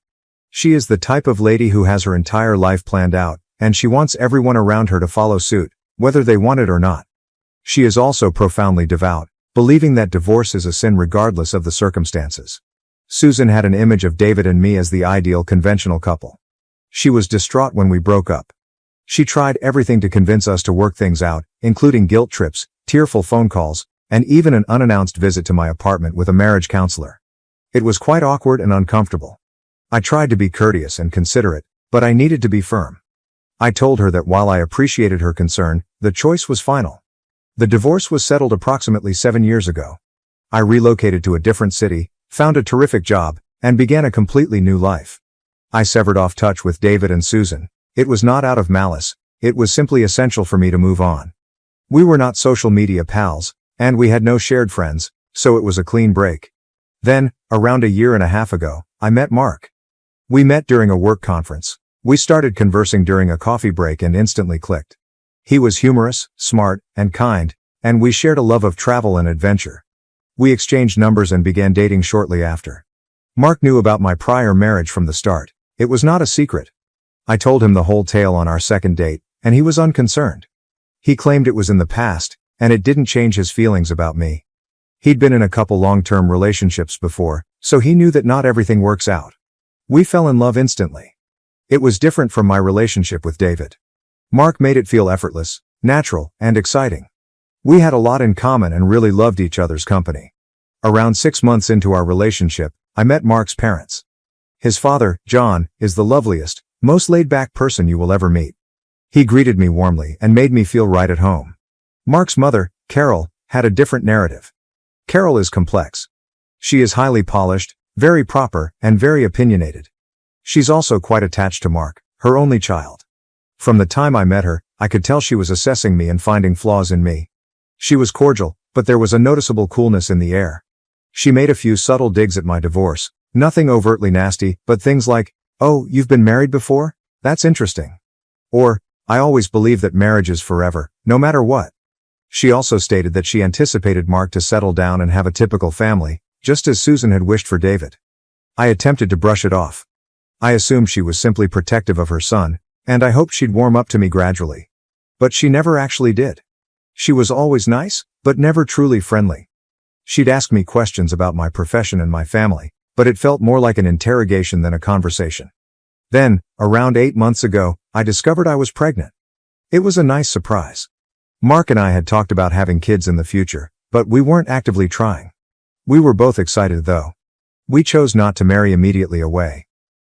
She is the type of lady who has her entire life planned out, and she wants everyone around her to follow suit, whether they want it or not. She is also profoundly devout, believing that divorce is a sin regardless of the circumstances. Susan had an image of David and me as the ideal conventional couple. She was distraught when we broke up. She tried everything to convince us to work things out, including guilt trips, tearful phone calls, and even an unannounced visit to my apartment with a marriage counselor. It was quite awkward and uncomfortable. I tried to be courteous and considerate, but I needed to be firm. I told her that while I appreciated her concern, the choice was final. The divorce was settled approximately 7 years ago. I relocated to a different city, found a terrific job, and began a completely new life. I severed off touch with David and Susan. It was not out of malice, it was simply essential for me to move on. We were not social media pals, and we had no shared friends, so it was a clean break. Then, around a year and a half ago, I met Mark. We met during a work conference. We started conversing during a coffee break and instantly clicked. He was humorous, smart, and kind, and we shared a love of travel and adventure. We exchanged numbers and began dating shortly after. Mark knew about my prior marriage from the start. It was not a secret. I told him the whole tale on our second date, and he was unconcerned. He claimed it was in the past, and it didn't change his feelings about me. He'd been in a couple long-term relationships before, so he knew that not everything works out. We fell in love instantly. It was different from my relationship with David. Mark made it feel effortless, natural, and exciting. We had a lot in common and really loved each other's company. Around 6 months into our relationship, I met Mark's parents. His father, John, is the loveliest, most laid-back person you will ever meet. He greeted me warmly and made me feel right at home. Mark's mother, Carol, had a different narrative. Carol is complex. She is highly polished, very proper, and very opinionated. She's also quite attached to Mark, her only child. From the time I met her, I could tell she was assessing me and finding flaws in me. She was cordial, but there was a noticeable coolness in the air. She made a few subtle digs at my divorce, nothing overtly nasty, but things like, "Oh, you've been married before? That's interesting." Or, "I always believe that marriage is forever, no matter what." She also stated that she anticipated Mark to settle down and have a typical family, just as Susan had wished for David. I attempted to brush it off. I assumed she was simply protective of her son, and I hoped she'd warm up to me gradually. But she never actually did. She was always nice, but never truly friendly. She'd ask me questions about my profession and my family, but it felt more like an interrogation than a conversation. Then, around 8 months ago, I discovered I was pregnant. It was a nice surprise. Mark and I had talked about having kids in the future, but we weren't actively trying. We were both excited though. We chose not to marry immediately away.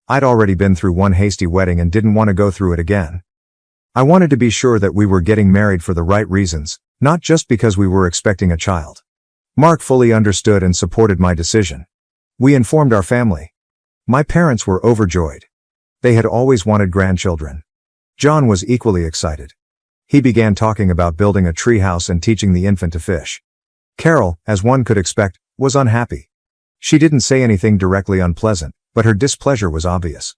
I'd already been through one hasty wedding and didn't want to go through it again. I wanted to be sure that we were getting married for the right reasons, not just because we were expecting a child. Mark fully understood and supported my decision. We informed our family. My parents were overjoyed. They had always wanted grandchildren. John was equally excited. He began talking about building a treehouse and teaching the infant to fish. Carol, as one could expect, was unhappy. She didn't say anything directly unpleasant, but her displeasure was obvious.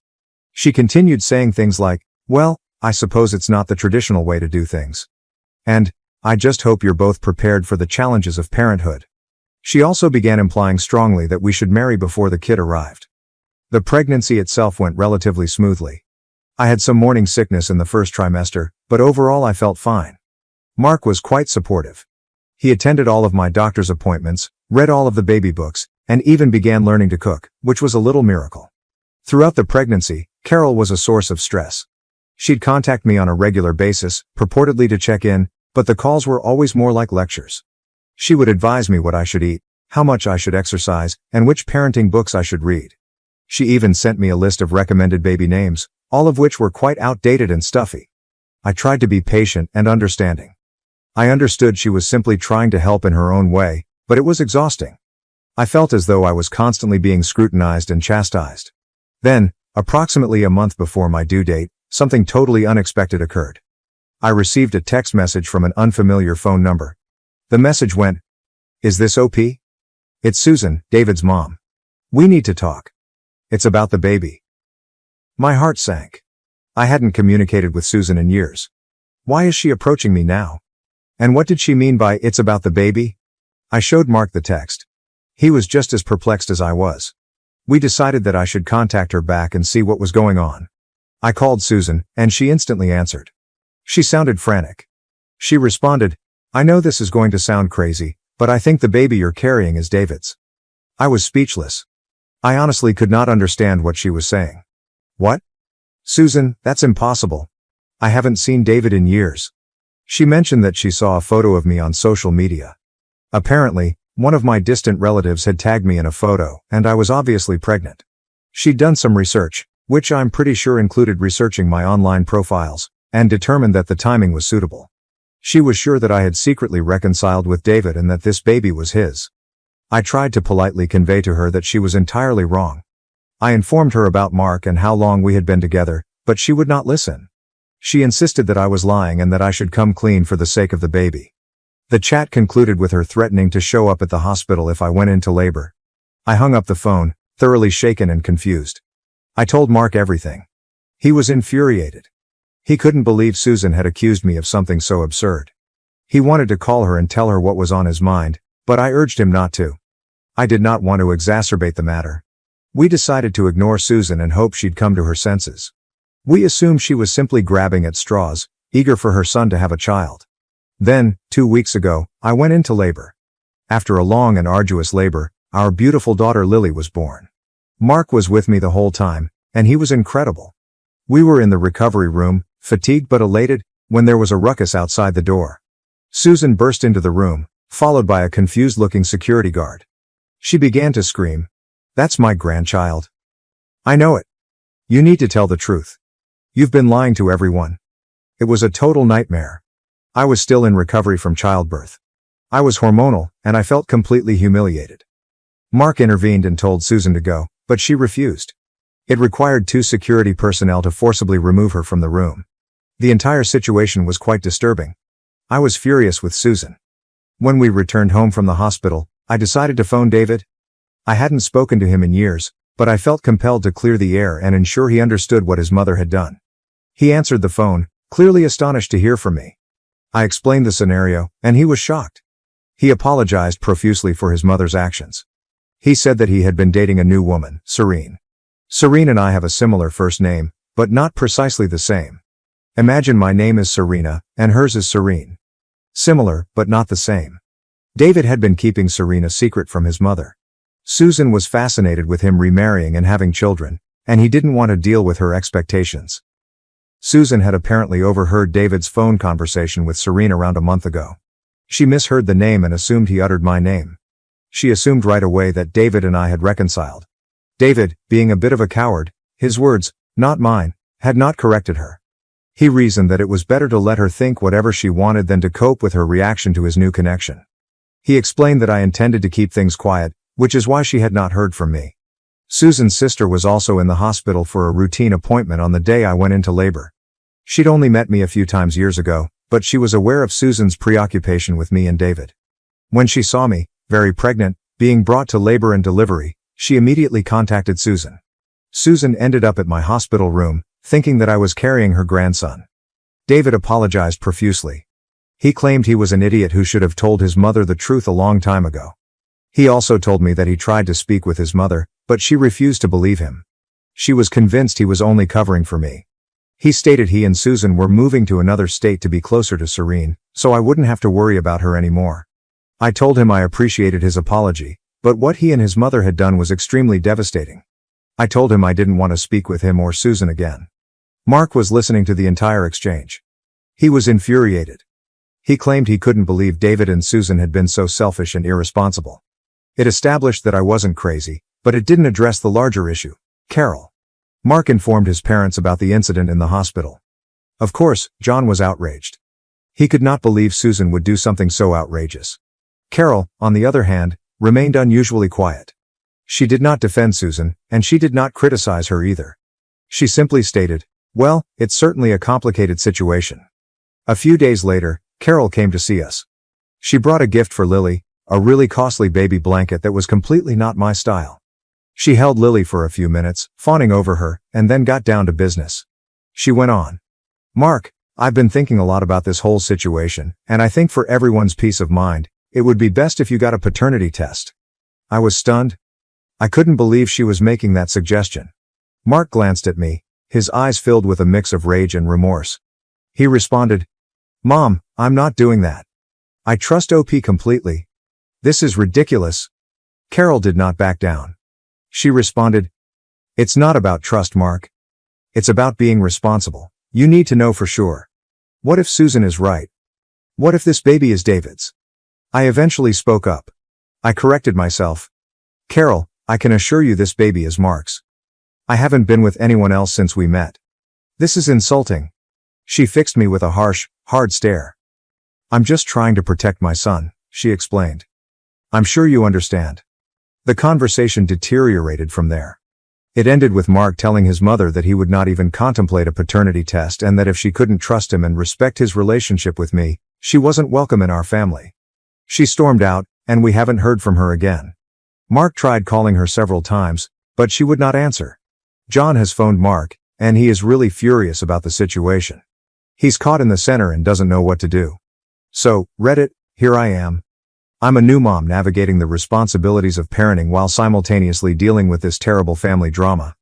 She continued saying things like, "Well, I suppose it's not the traditional way to do things." And, "I just hope you're both prepared for the challenges of parenthood." She also began implying strongly that we should marry before the kid arrived. The pregnancy itself went relatively smoothly. I had some morning sickness in the first trimester, but overall I felt fine. Mark was quite supportive. He attended all of my doctor's appointments, read all of the baby books, and even began learning to cook, which was a little miracle. Throughout the pregnancy, Carol was a source of stress. She'd contact me on a regular basis, purportedly to check in, but the calls were always more like lectures. She would advise me what I should eat, how much I should exercise, and which parenting books I should read. She even sent me a list of recommended baby names, all of which were quite outdated and stuffy. I tried to be patient and understanding. I understood she was simply trying to help in her own way, but it was exhausting. I felt as though I was constantly being scrutinized and chastised. Then, approximately a month before my due date, something totally unexpected occurred. I received a text message from an unfamiliar phone number. The message went, "Is this OP? It's Susan, David's mom. We need to talk. It's about the baby." My heart sank. I hadn't communicated with Susan in years. Why is she approaching me now? And what did she mean by "it's about the baby"? I showed Mark the text. He was just as perplexed as I was. We decided that I should contact her back and see what was going on. I called Susan, and she instantly answered. She sounded frantic. She responded, "I know this is going to sound crazy, but I think the baby you're carrying is David's." I was speechless. I honestly could not understand what she was saying. "What? Susan, that's impossible. I haven't seen David in years." She mentioned that she saw a photo of me on social media. Apparently, one of my distant relatives had tagged me in a photo, and I was obviously pregnant. She'd done some research, which I'm pretty sure included researching my online profiles, and determined that the timing was suitable. She was sure that I had secretly reconciled with David and that this baby was his. I tried to politely convey to her that she was entirely wrong. I informed her about Mark and how long we had been together, but she would not listen. She insisted that I was lying and that I should come clean for the sake of the baby. The chat concluded with her threatening to show up at the hospital if I went into labor. I hung up the phone, thoroughly shaken and confused. I told Mark everything. He was infuriated. He couldn't believe Susan had accused me of something so absurd. He wanted to call her and tell her what was on his mind, but I urged him not to. I did not want to exacerbate the matter. We decided to ignore Susan and hope she'd come to her senses. We assumed she was simply grabbing at straws, eager for her son to have a child. Then, 2 weeks ago, I went into labor. After a long and arduous labor, our beautiful daughter Lily was born. Mark was with me the whole time, and he was incredible. We were in the recovery room, fatigued but elated, when there was a ruckus outside the door. Susan burst into the room, followed by a confused-looking security guard. She began to scream, "That's my grandchild. I know it. You need to tell the truth. You've been lying to everyone." It was a total nightmare. I was still in recovery from childbirth. I was hormonal, and I felt completely humiliated. Mark intervened and told Susan to go, but she refused. It required 2 security personnel to forcibly remove her from the room. The entire situation was quite disturbing. I was furious with Susan. When we returned home from the hospital, I decided to phone David. I hadn't spoken to him in years, but I felt compelled to clear the air and ensure he understood what his mother had done. He answered the phone, clearly astonished to hear from me. I explained the scenario, and he was shocked. He apologized profusely for his mother's actions. He said that he had been dating a new woman, Serene. Serene and I have a similar first name, but not precisely the same. Imagine my name is Serena, and hers is Serene. Similar, but not the same. David had been keeping Serene a secret from his mother. Susan was fascinated with him remarrying and having children, and he didn't want to deal with her expectations. Susan had apparently overheard David's phone conversation with Serene around a month ago. She misheard the name and assumed he uttered my name. She assumed right away that David and I had reconciled. David, being a bit of a coward, his words, not mine, had not corrected her. He reasoned that it was better to let her think whatever she wanted than to cope with her reaction to his new connection. He explained that I intended to keep things quiet, which is why she had not heard from me. Susan's sister was also in the hospital for a routine appointment on the day I went into labor. She'd only met me a few times years ago, but she was aware of Susan's preoccupation with me and David. When she saw me, very pregnant, being brought to labor and delivery, she immediately contacted Susan. Susan ended up at my hospital room, thinking that I was carrying her grandson. David apologized profusely. He claimed he was an idiot who should have told his mother the truth a long time ago. He also told me that he tried to speak with his mother, but she refused to believe him. She was convinced he was only covering for me. He stated he and Susan were moving to another state to be closer to Serene, so I wouldn't have to worry about her anymore. I told him I appreciated his apology, but what he and his mother had done was extremely devastating. I told him I didn't want to speak with him or Susan again. Mark was listening to the entire exchange. He was infuriated. He claimed he couldn't believe David and Susan had been so selfish and irresponsible. It established that I wasn't crazy, but it didn't address the larger issue, Carol. Mark informed his parents about the incident in the hospital. Of course, John was outraged. He could not believe Susan would do something so outrageous. Carol, on the other hand, remained unusually quiet. She did not defend Susan, and she did not criticize her either. She simply stated, "Well, it's certainly a complicated situation." A few days later, Carol came to see us. She brought a gift for Lily, a really costly baby blanket that was completely not my style. She held Lily for a few minutes, fawning over her, and then got down to business. She went on. "Mark, I've been thinking a lot about this whole situation, and I think for everyone's peace of mind, it would be best if you got a paternity test." I was stunned. I couldn't believe she was making that suggestion. Mark glanced at me, his eyes filled with a mix of rage and remorse. He responded, "Mom, I'm not doing that. I trust OP completely. This is ridiculous." Carol did not back down. She responded, "It's not about trust, Mark. It's about being responsible. You need to know for sure. What if Susan is right? What if this baby is David's?" I eventually spoke up. I corrected myself. "Carol, I can assure you this baby is Mark's. I haven't been with anyone else since we met. This is insulting." She fixed me with a harsh, hard stare. "I'm just trying to protect my son," she explained. "I'm sure you understand." The conversation deteriorated from there. It ended with Mark telling his mother that he would not even contemplate a paternity test and that if she couldn't trust him and respect his relationship with me, she wasn't welcome in our family. She stormed out, and we haven't heard from her again. Mark tried calling her several times, but she would not answer. John has phoned Mark, and he is really furious about the situation. He's caught in the center and doesn't know what to do. So, Reddit, here I am. I'm a new mom navigating the responsibilities of parenting while simultaneously dealing with this terrible family drama.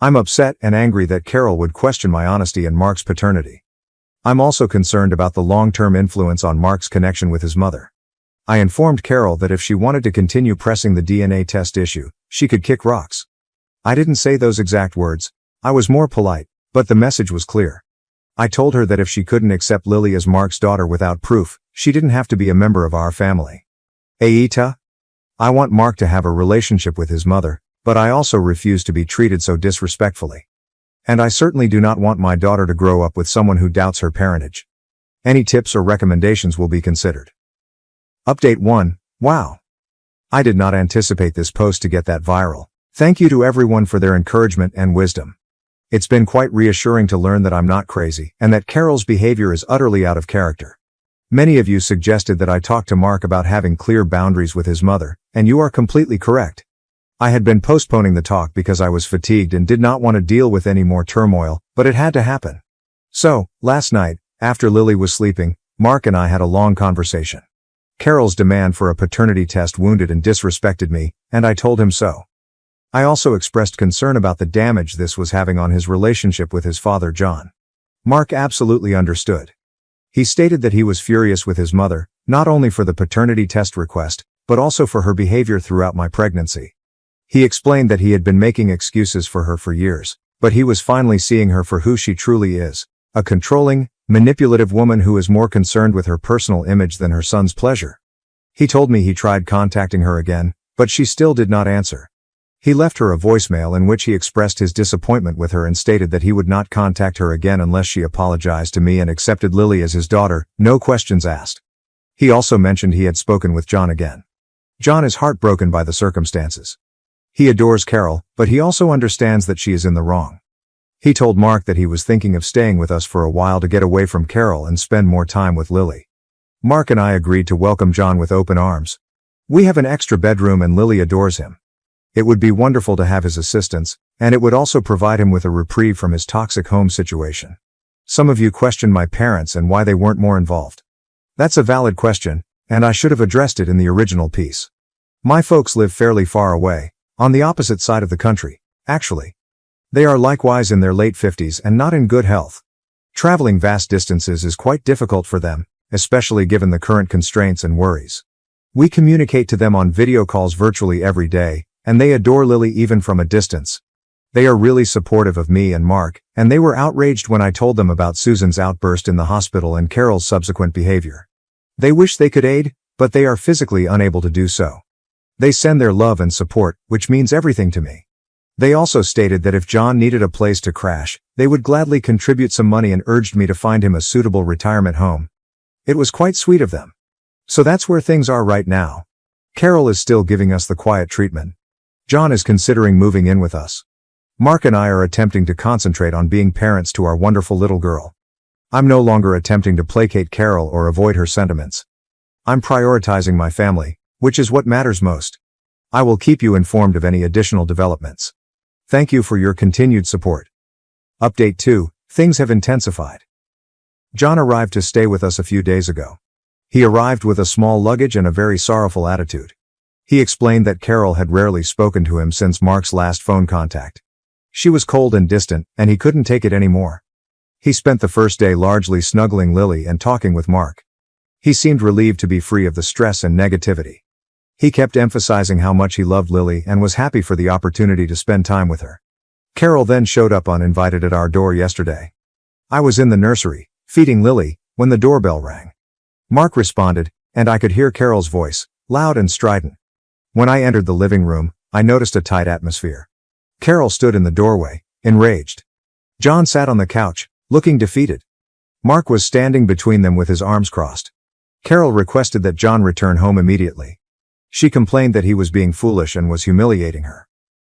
I'm upset and angry that Carol would question my honesty and Mark's paternity. I'm also concerned about the long-term influence on Mark's connection with his mother. I informed Carol that if she wanted to continue pressing the DNA test issue, she could kick rocks. I didn't say those exact words. I was more polite, but the message was clear. I told her that if she couldn't accept Lily as Mark's daughter without proof, she didn't have to be a member of our family. Aita? I want Mark to have a relationship with his mother, but I also refuse to be treated so disrespectfully. And I certainly do not want my daughter to grow up with someone who doubts her parentage. Any tips or recommendations will be considered. Update 1. Wow. I did not anticipate this post to get that viral. Thank you to everyone for their encouragement and wisdom. It's been quite reassuring to learn that I'm not crazy, and that Carol's behavior is utterly out of character. Many of you suggested that I talk to Mark about having clear boundaries with his mother, and you are completely correct. I had been postponing the talk because I was fatigued and did not want to deal with any more turmoil, but it had to happen. So, last night, after Lily was sleeping, Mark and I had a long conversation. Carol's demand for a paternity test wounded and disrespected me, and I told him so. I also expressed concern about the damage this was having on his relationship with his father John. Mark absolutely understood. He stated that he was furious with his mother, not only for the paternity test request, but also for her behavior throughout my pregnancy. He explained that he had been making excuses for her for years, but he was finally seeing her for who she truly is, a controlling, manipulative woman who is more concerned with her personal image than her son's pleasure. He told me he tried contacting her again, but she still did not answer. He left her a voicemail in which he expressed his disappointment with her and stated that he would not contact her again unless she apologized to me and accepted Lily as his daughter, no questions asked. He also mentioned he had spoken with John again. John is heartbroken by the circumstances. He adores Carol, but he also understands that she is in the wrong. He told Mark that he was thinking of staying with us for a while to get away from Carol and spend more time with Lily. Mark and I agreed to welcome John with open arms. We have an extra bedroom and Lily adores him. It would be wonderful to have his assistance, and it would also provide him with a reprieve from his toxic home situation. Some of you questioned my parents and why they weren't more involved. That's a valid question, and I should have addressed it in the original piece. My folks live fairly far away, on the opposite side of the country, actually. They are likewise in their late 50s and not in good health. Traveling vast distances is quite difficult for them, especially given the current constraints and worries. We communicate to them on video calls virtually every day, and they adore Lily even from a distance. They are really supportive of me and Mark, and they were outraged when I told them about Susan's outburst in the hospital and Carol's subsequent behavior. They wish they could aid, but they are physically unable to do so. They send their love and support, which means everything to me. They also stated that if John needed a place to crash, they would gladly contribute some money and urged me to find him a suitable retirement home. It was quite sweet of them. So that's where things are right now. Carol is still giving us the quiet treatment. John is considering moving in with us. Mark and I are attempting to concentrate on being parents to our wonderful little girl. I'm no longer attempting to placate Carol or avoid her sentiments. I'm prioritizing my family, which is what matters most. I will keep you informed of any additional developments. Thank you for your continued support. Update 2. Things have intensified. John arrived to stay with us a few days ago. He arrived with a small luggage and a very sorrowful attitude. He explained that Carol had rarely spoken to him since Mark's last phone contact. She was cold and distant, and he couldn't take it anymore. He spent the first day largely snuggling Lily and talking with Mark. He seemed relieved to be free of the stress and negativity. He kept emphasizing how much he loved Lily and was happy for the opportunity to spend time with her. Carol then showed up uninvited at our door yesterday. I was in the nursery, feeding Lily, when the doorbell rang. Mark responded, and I could hear Carol's voice, loud and strident. When I entered the living room, I noticed a tight atmosphere. Carol stood in the doorway, enraged. John sat on the couch, looking defeated. Mark was standing between them with his arms crossed. Carol requested that John return home immediately. She complained that he was being foolish and was humiliating her.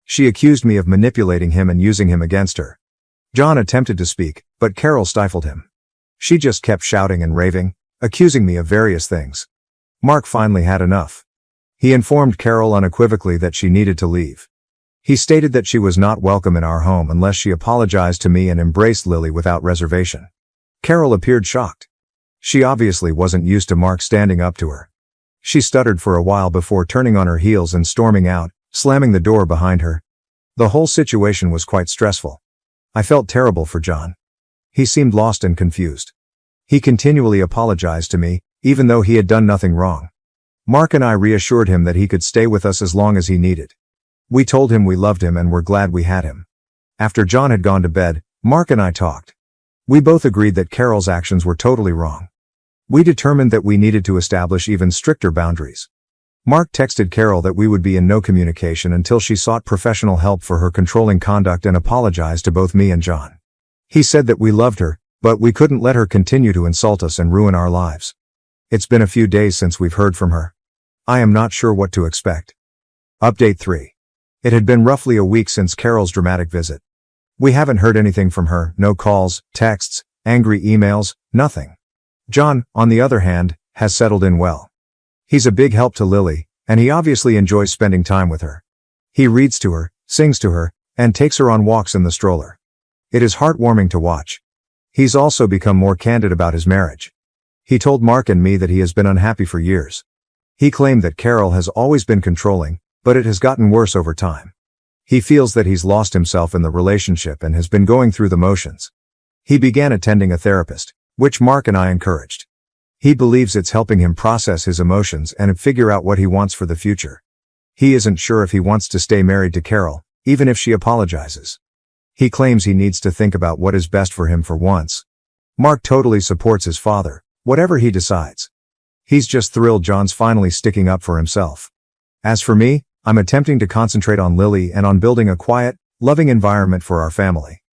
She accused me of manipulating him and using him against her. John attempted to speak, but Carol stifled him. She just kept shouting and raving, accusing me of various things. Mark finally had enough. He informed Carol unequivocally that she needed to leave. He stated that she was not welcome in our home unless she apologized to me and embraced Lily without reservation. Carol appeared shocked. She obviously wasn't used to Mark standing up to her. She stuttered for a while before turning on her heels and storming out, slamming the door behind her. The whole situation was quite stressful. I felt terrible for John. He seemed lost and confused. He continually apologized to me, even though he had done nothing wrong. Mark and I reassured him that he could stay with us as long as he needed. We told him we loved him and were glad we had him. After John had gone to bed, Mark and I talked. We both agreed that Carol's actions were totally wrong. We determined that we needed to establish even stricter boundaries. Mark texted Carol that we would be in no communication until she sought professional help for her controlling conduct and apologized to both me and John. He said that we loved her, but we couldn't let her continue to insult us and ruin our lives. It's been a few days since we've heard from her. I am not sure what to expect. Update 3. It had been roughly a week since Carol's dramatic visit. We haven't heard anything from her, no calls, texts, angry emails, nothing. John, on the other hand, has settled in well. He's a big help to Lily, and he obviously enjoys spending time with her. He reads to her, sings to her, and takes her on walks in the stroller. It is heartwarming to watch. He's also become more candid about his marriage. He told Mark and me that he has been unhappy for years. He claimed that Carol has always been controlling, but it has gotten worse over time. He feels that he's lost himself in the relationship and has been going through the motions. He began attending a therapist, which Mark and I encouraged. He believes it's helping him process his emotions and figure out what he wants for the future. He isn't sure if he wants to stay married to Carol, even if she apologizes. He claims he needs to think about what is best for him for once. Mark totally supports his father, whatever he decides. He's just thrilled John's finally sticking up for himself. As for me, I'm attempting to concentrate on Lily and on building a quiet, loving environment for our family.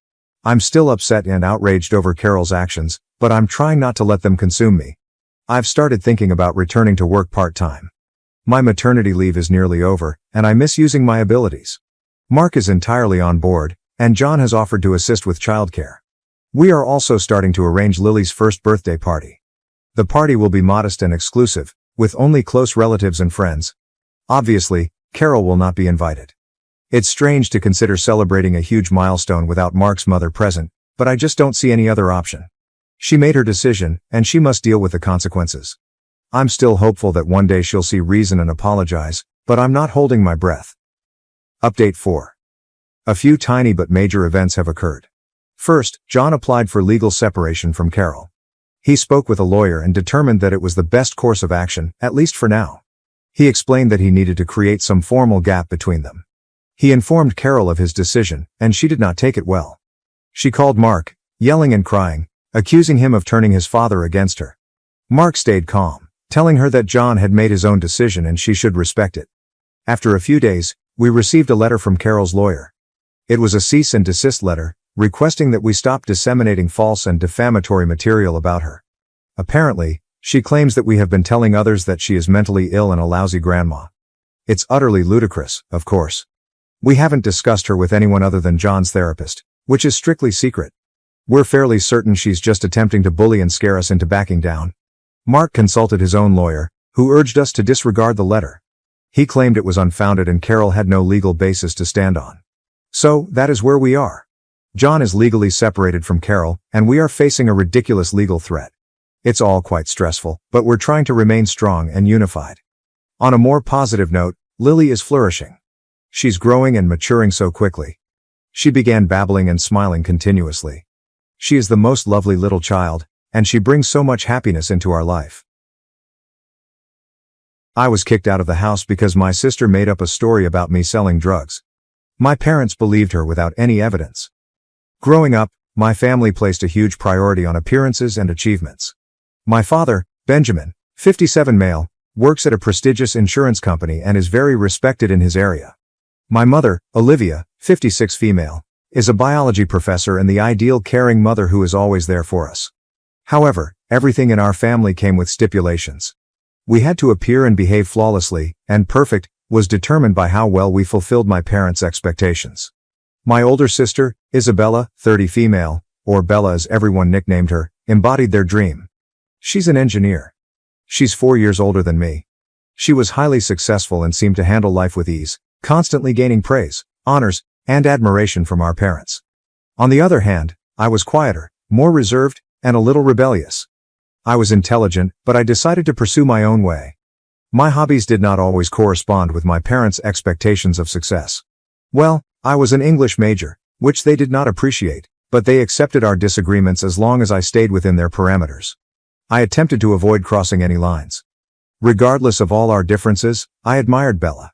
I'm still upset and outraged over Carol's actions, but I'm trying not to let them consume me. I've started thinking about returning to work part-time. My maternity leave is nearly over, and I miss using my abilities. Mark is entirely on board, and John has offered to assist with childcare. We are also starting to arrange Lily's first birthday party. The party will be modest and exclusive, with only close relatives and friends. Obviously, Carol will not be invited. It's strange to consider celebrating a huge milestone without Mark's mother present, but I just don't see any other option. She made her decision, and she must deal with the consequences. I'm still hopeful that one day she'll see reason and apologize, but I'm not holding my breath. Update 4. A few tiny but major events have occurred. First, John applied for legal separation from Carol. He spoke with a lawyer and determined that it was the best course of action, at least for now. He explained that he needed to create some formal gap between them. He informed Carol of his decision, and she did not take it well. She called Mark, yelling and crying, accusing him of turning his father against her. Mark stayed calm, telling her that John had made his own decision and she should respect it. After a few days, we received a letter from Carol's lawyer. It was a cease and desist letter, requesting that we stop disseminating false and defamatory material about her. Apparently, she claims that we have been telling others that she is mentally ill and a lousy grandma. It's utterly ludicrous, of course. We haven't discussed her with anyone other than John's therapist, which is strictly secret. We're fairly certain she's just attempting to bully and scare us into backing down. Mark consulted his own lawyer, who urged us to disregard the letter. He claimed it was unfounded and Carol had no legal basis to stand on. So, that is where we are. John is legally separated from Carol, and we are facing a ridiculous legal threat. It's all quite stressful, but we're trying to remain strong and unified. On a more positive note, Lily is flourishing. She's growing and maturing so quickly. She began babbling and smiling continuously. She is the most lovely little child, and she brings so much happiness into our life. I was kicked out of the house because my sister made up a story about me selling drugs. My parents believed her without any evidence. Growing up, my family placed a huge priority on appearances and achievements. My father, Benjamin, 57 male, works at a prestigious insurance company and is very respected in his area. My mother, Olivia, 56 female, is a biology professor and the ideal caring mother who is always there for us. However, everything in our family came with stipulations. We had to appear and behave flawlessly, and perfect was determined by how well we fulfilled my parents' expectations. My older sister, Isabella, 30 female, or Bella as everyone nicknamed her, embodied their dream. She's an engineer. She's 4 years older than me. She was highly successful and seemed to handle life with ease, constantly gaining praise, honors, and admiration from our parents. On the other hand, I was quieter, more reserved, and a little rebellious. I was intelligent, but I decided to pursue my own way. My hobbies did not always correspond with my parents' expectations of success. Well, I was an English major, which they did not appreciate, but they accepted our disagreements as long as I stayed within their parameters. I attempted to avoid crossing any lines. Regardless of all our differences, I admired Bella.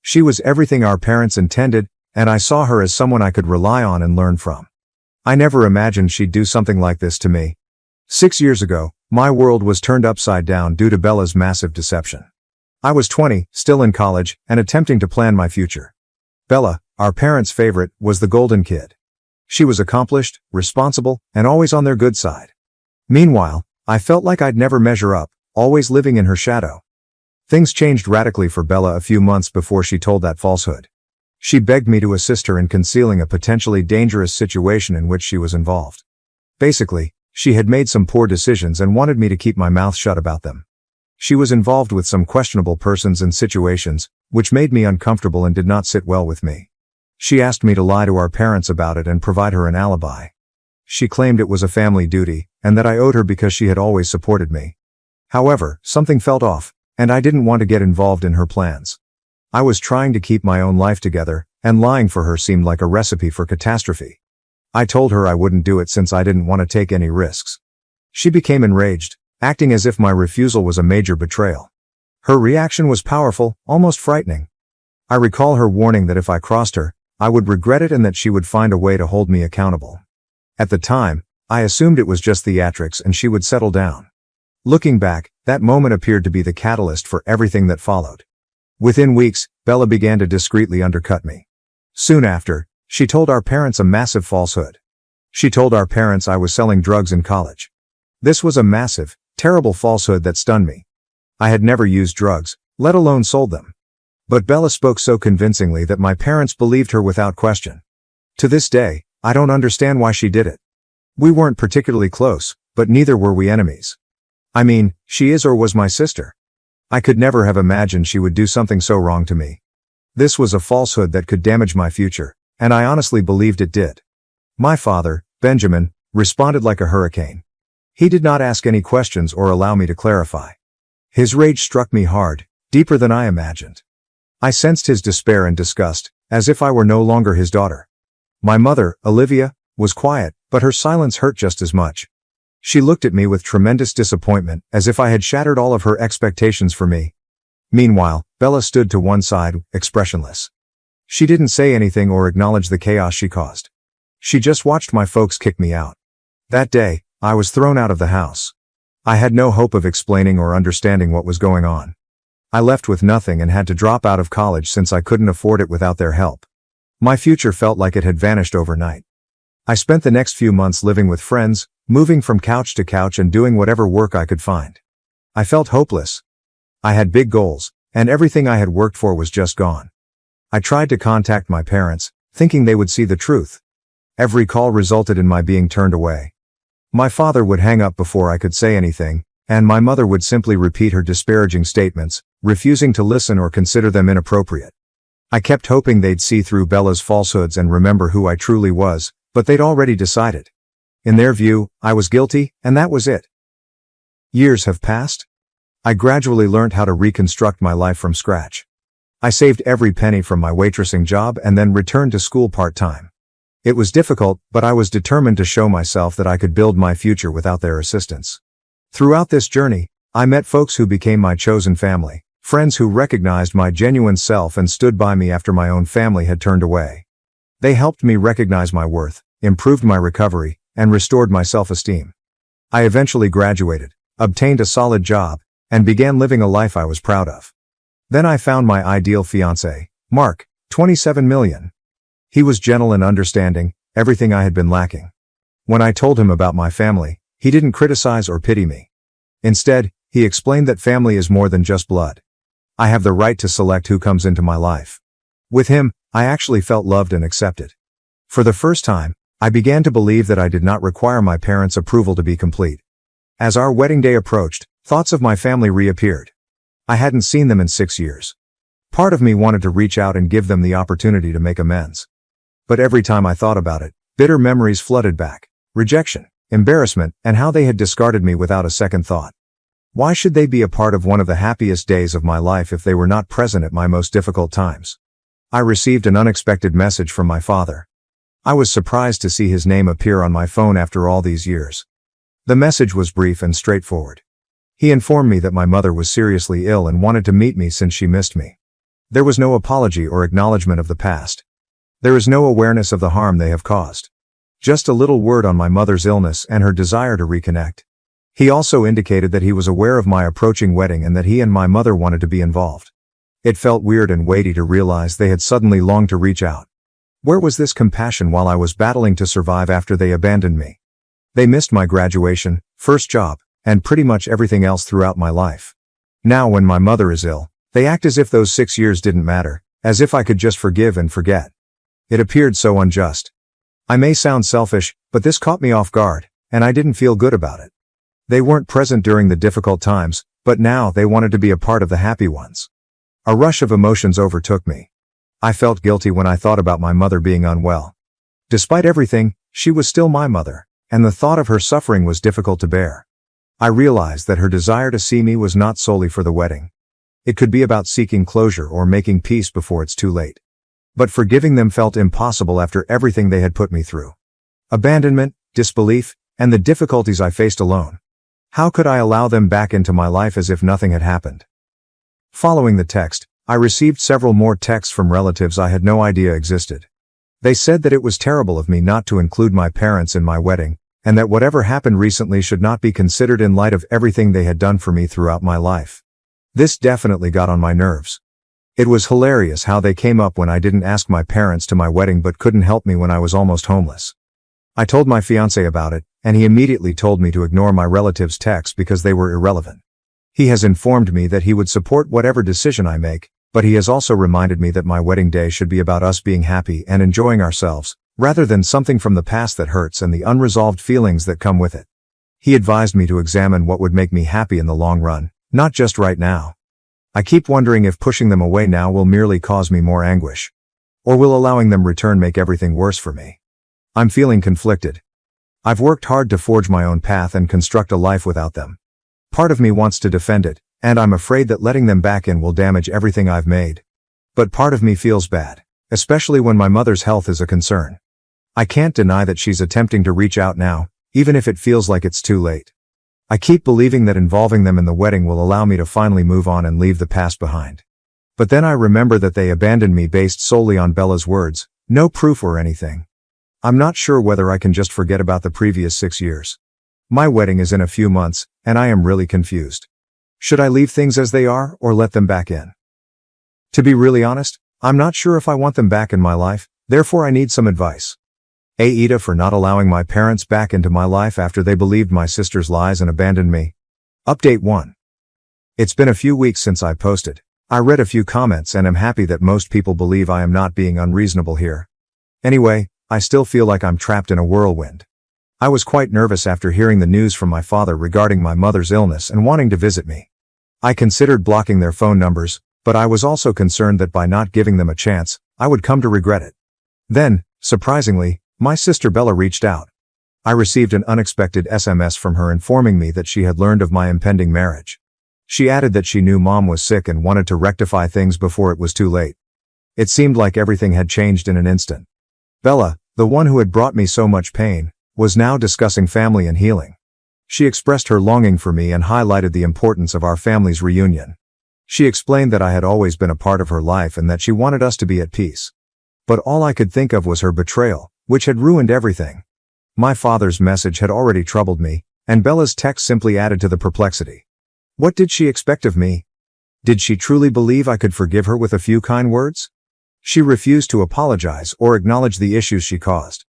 She was everything our parents intended, and I saw her as someone I could rely on and learn from. I never imagined she'd do something like this to me. 6 years ago, my world was turned upside down due to Bella's massive deception. I was 20, still in college, and attempting to plan my future. Bella, our parents' favorite, was the golden kid. She was accomplished, responsible, and always on their good side. Meanwhile, I felt like I'd never measure up, always living in her shadow. Things changed radically for Bella a few months before she told that falsehood. She begged me to assist her in concealing a potentially dangerous situation in which she was involved. Basically, she had made some poor decisions and wanted me to keep my mouth shut about them. She was involved with some questionable persons and situations, which made me uncomfortable and did not sit well with me. She asked me to lie to our parents about it and provide her an alibi. She claimed it was a family duty, and that I owed her because she had always supported me. However, something felt off, and I didn't want to get involved in her plans. I was trying to keep my own life together, and lying for her seemed like a recipe for catastrophe. I told her I wouldn't do it since I didn't want to take any risks. She became enraged, acting as if my refusal was a major betrayal. Her reaction was powerful, almost frightening. I recall her warning that if I crossed her, I would regret it and that she would find a way to hold me accountable. At the time, I assumed it was just theatrics and she would settle down. Looking back, that moment appeared to be the catalyst for everything that followed. Within weeks, Bella began to discreetly undercut me. Soon after, she told our parents a massive falsehood. She told our parents I was selling drugs in college. This was a massive, terrible falsehood that stunned me. I had never used drugs, let alone sold them. But Bella spoke so convincingly that my parents believed her without question. To this day, I don't understand why she did it. We weren't particularly close, but neither were we enemies. I mean, she is or was my sister. I could never have imagined she would do something so wrong to me. This was a falsehood that could damage my future, and I honestly believed it did. My father, Benjamin, responded like a hurricane. He did not ask any questions or allow me to clarify. His rage struck me hard, deeper than I imagined. I sensed his despair and disgust, as if I were no longer his daughter. My mother, Olivia, was quiet, but her silence hurt just as much. She looked at me with tremendous disappointment, as if I had shattered all of her expectations for me. Meanwhile, Bella stood to one side, expressionless. She didn't say anything or acknowledge the chaos she caused. She just watched my folks kick me out. That day, I was thrown out of the house. I had no hope of explaining or understanding what was going on. I left with nothing and had to drop out of college since I couldn't afford it without their help. My future felt like it had vanished overnight. I spent the next few months living with friends, moving from couch to couch and doing whatever work I could find. I felt hopeless. I had big goals, and everything I had worked for was just gone. I tried to contact my parents, thinking they would see the truth. Every call resulted in my being turned away. My father would hang up before I could say anything, and my mother would simply repeat her disparaging statements, refusing to listen or consider them inappropriate. I kept hoping they'd see through Bella's falsehoods and remember who I truly was, but they'd already decided. In their view, I was guilty, and that was it. Years have passed. I gradually learned how to reconstruct my life from scratch. I saved every penny from my waitressing job and then returned to school part-time. It was difficult, but I was determined to show myself that I could build my future without their assistance. Throughout this journey, I met folks who became my chosen family, friends who recognized my genuine self and stood by me after my own family had turned away. They helped me recognize my worth, improved my recovery, and restored my self-esteem. I eventually graduated, obtained a solid job, and began living a life I was proud of. Then I found my ideal fiancé, Mark, 27 million. He was gentle and understanding, everything I had been lacking. When I told him about my family, he didn't criticize or pity me. Instead, he explained that family is more than just blood. I have the right to select who comes into my life. With him, I actually felt loved and accepted. For the first time, I began to believe that I did not require my parents' approval to be complete. As our wedding day approached, thoughts of my family reappeared. I hadn't seen them in 6 years. Part of me wanted to reach out and give them the opportunity to make amends. But every time I thought about it, bitter memories flooded back. Rejection, embarrassment, and how they had discarded me without a second thought. Why should they be a part of one of the happiest days of my life if they were not present at my most difficult times? I received an unexpected message from my father. I was surprised to see his name appear on my phone after all these years. The message was brief and straightforward. He informed me that my mother was seriously ill and wanted to meet me since she missed me. There was no apology or acknowledgement of the past. There is no awareness of the harm they have caused. Just a little word on my mother's illness and her desire to reconnect. He also indicated that he was aware of my approaching wedding and that he and my mother wanted to be involved. It felt weird and weighty to realize they had suddenly longed to reach out. Where was this compassion while I was battling to survive after they abandoned me? They missed my graduation, first job, and pretty much everything else throughout my life. Now when my mother is ill, they act as if those 6 years didn't matter, as if I could just forgive and forget. It appeared so unjust. I may sound selfish, but this caught me off guard, and I didn't feel good about it. They weren't present during the difficult times, but now they wanted to be a part of the happy ones. A rush of emotions overtook me. I felt guilty when I thought about my mother being unwell. Despite everything, she was still my mother, and the thought of her suffering was difficult to bear. I realized that her desire to see me was not solely for the wedding. It could be about seeking closure or making peace before it's too late. But forgiving them felt impossible after everything they had put me through. Abandonment, disbelief, and the difficulties I faced alone. How could I allow them back into my life as if nothing had happened? Following the text, I received several more texts from relatives I had no idea existed. They said that it was terrible of me not to include my parents in my wedding, and that whatever happened recently should not be considered in light of everything they had done for me throughout my life. This definitely got on my nerves. It was hilarious how they came up when I didn't ask my parents to my wedding but couldn't help me when I was almost homeless. I told my fiancé about it, and he immediately told me to ignore my relatives' texts because they were irrelevant. He has informed me that he would support whatever decision I make, but he has also reminded me that my wedding day should be about us being happy and enjoying ourselves, rather than something from the past that hurts and the unresolved feelings that come with it. He advised me to examine what would make me happy in the long run, not just right now. I keep wondering if pushing them away now will merely cause me more anguish. Or will allowing them return make everything worse for me? I'm feeling conflicted. I've worked hard to forge my own path and construct a life without them. Part of me wants to defend it, and I'm afraid that letting them back in will damage everything I've made. But part of me feels bad, especially when my mother's health is a concern. I can't deny that she's attempting to reach out now, even if it feels like it's too late. I keep believing that involving them in the wedding will allow me to finally move on and leave the past behind. But then I remember that they abandoned me based solely on Bella's words, no proof or anything. I'm not sure whether I can just forget about the previous 6 years. My wedding is in a few months, and I am really confused. Should I leave things as they are or let them back in? To be really honest, I'm not sure if I want them back in my life, therefore I need some advice. Aida for not allowing my parents back into my life after they believed my sister's lies and abandoned me. Update 1. It's been a few weeks since I posted. I read a few comments and am happy that most people believe I am not being unreasonable here. Anyway, I still feel like I'm trapped in a whirlwind. I was quite nervous after hearing the news from my father regarding my mother's illness and wanting to visit me. I considered blocking their phone numbers, but I was also concerned that by not giving them a chance, I would come to regret it. Then, surprisingly, my sister Bella reached out. I received an unexpected SMS from her informing me that she had learned of my impending marriage. She added that she knew Mom was sick and wanted to rectify things before it was too late. It seemed like everything had changed in an instant. Bella, the one who had brought me so much pain, was now discussing family and healing. She expressed her longing for me and highlighted the importance of our family's reunion. She explained that I had always been a part of her life and that she wanted us to be at peace. But all I could think of was her betrayal, which had ruined everything. My father's message had already troubled me, and Bella's text simply added to the perplexity. What did she expect of me? Did she truly believe I could forgive her with a few kind words? She refused to apologize or acknowledge the issues she caused.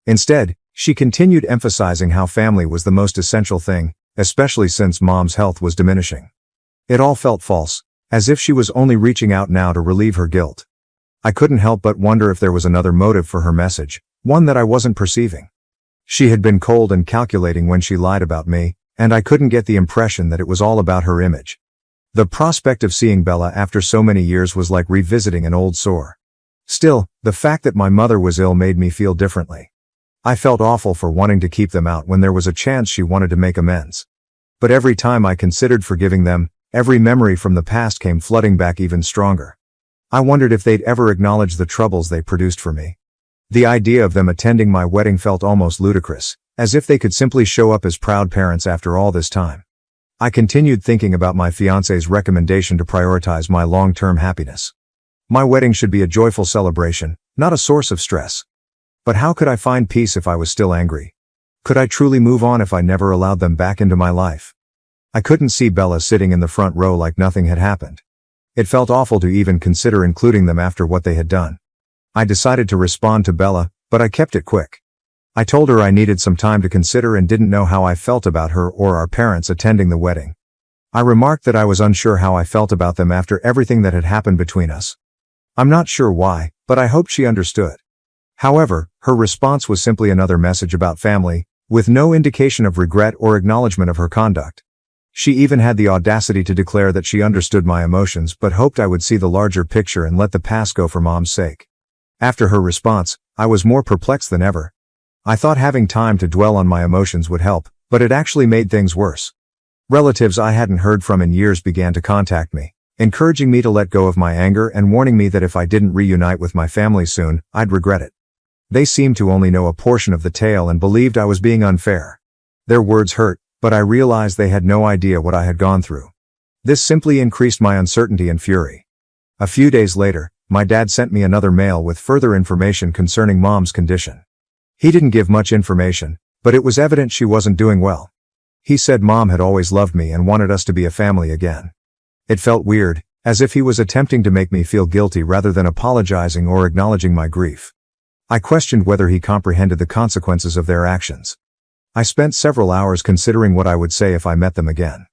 Instead, she continued emphasizing how family was the most essential thing, especially since Mom's health was diminishing. It all felt false, as if she was only reaching out now to relieve her guilt. I couldn't help but wonder if there was another motive for her message, one that I wasn't perceiving. She had been cold and calculating when she lied about me, and I couldn't get the impression that it was all about her image. The prospect of seeing Bella after so many years was like revisiting an old sore. Still, the fact that my mother was ill made me feel differently. I felt awful for wanting to keep them out when there was a chance she wanted to make amends. But every time I considered forgiving them, every memory from the past came flooding back even stronger. I wondered if they'd ever acknowledge the troubles they produced for me. The idea of them attending my wedding felt almost ludicrous, as if they could simply show up as proud parents after all this time. I continued thinking about my fiancé's recommendation to prioritize my long-term happiness. My wedding should be a joyful celebration, not a source of stress. But how could I find peace if I was still angry? Could I truly move on if I never allowed them back into my life? I couldn't see Bella sitting in the front row like nothing had happened. It felt awful to even consider including them after what they had done. I decided to respond to Bella, but I kept it quick. I told her I needed some time to consider and didn't know how I felt about her or our parents attending the wedding. I remarked that I was unsure how I felt about them after everything that had happened between us. I'm not sure why, but I hoped she understood. However, her response was simply another message about family, with no indication of regret or acknowledgement of her conduct. She even had the audacity to declare that she understood my emotions but hoped I would see the larger picture and let the past go for Mom's sake. After her response, I was more perplexed than ever. I thought having time to dwell on my emotions would help, but it actually made things worse. Relatives I hadn't heard from in years began to contact me, encouraging me to let go of my anger and warning me that if I didn't reunite with my family soon, I'd regret it. They seemed to only know a portion of the tale and believed I was being unfair. Their words hurt, but I realized they had no idea what I had gone through. This simply increased my uncertainty and fury. A few days later, my dad sent me another mail with further information concerning Mom's condition. He didn't give much information, but it was evident she wasn't doing well. He said Mom had always loved me and wanted us to be a family again. It felt weird, as if he was attempting to make me feel guilty rather than apologizing or acknowledging my grief. I questioned whether he comprehended the consequences of their actions. I spent several hours considering what I would say if I met them again.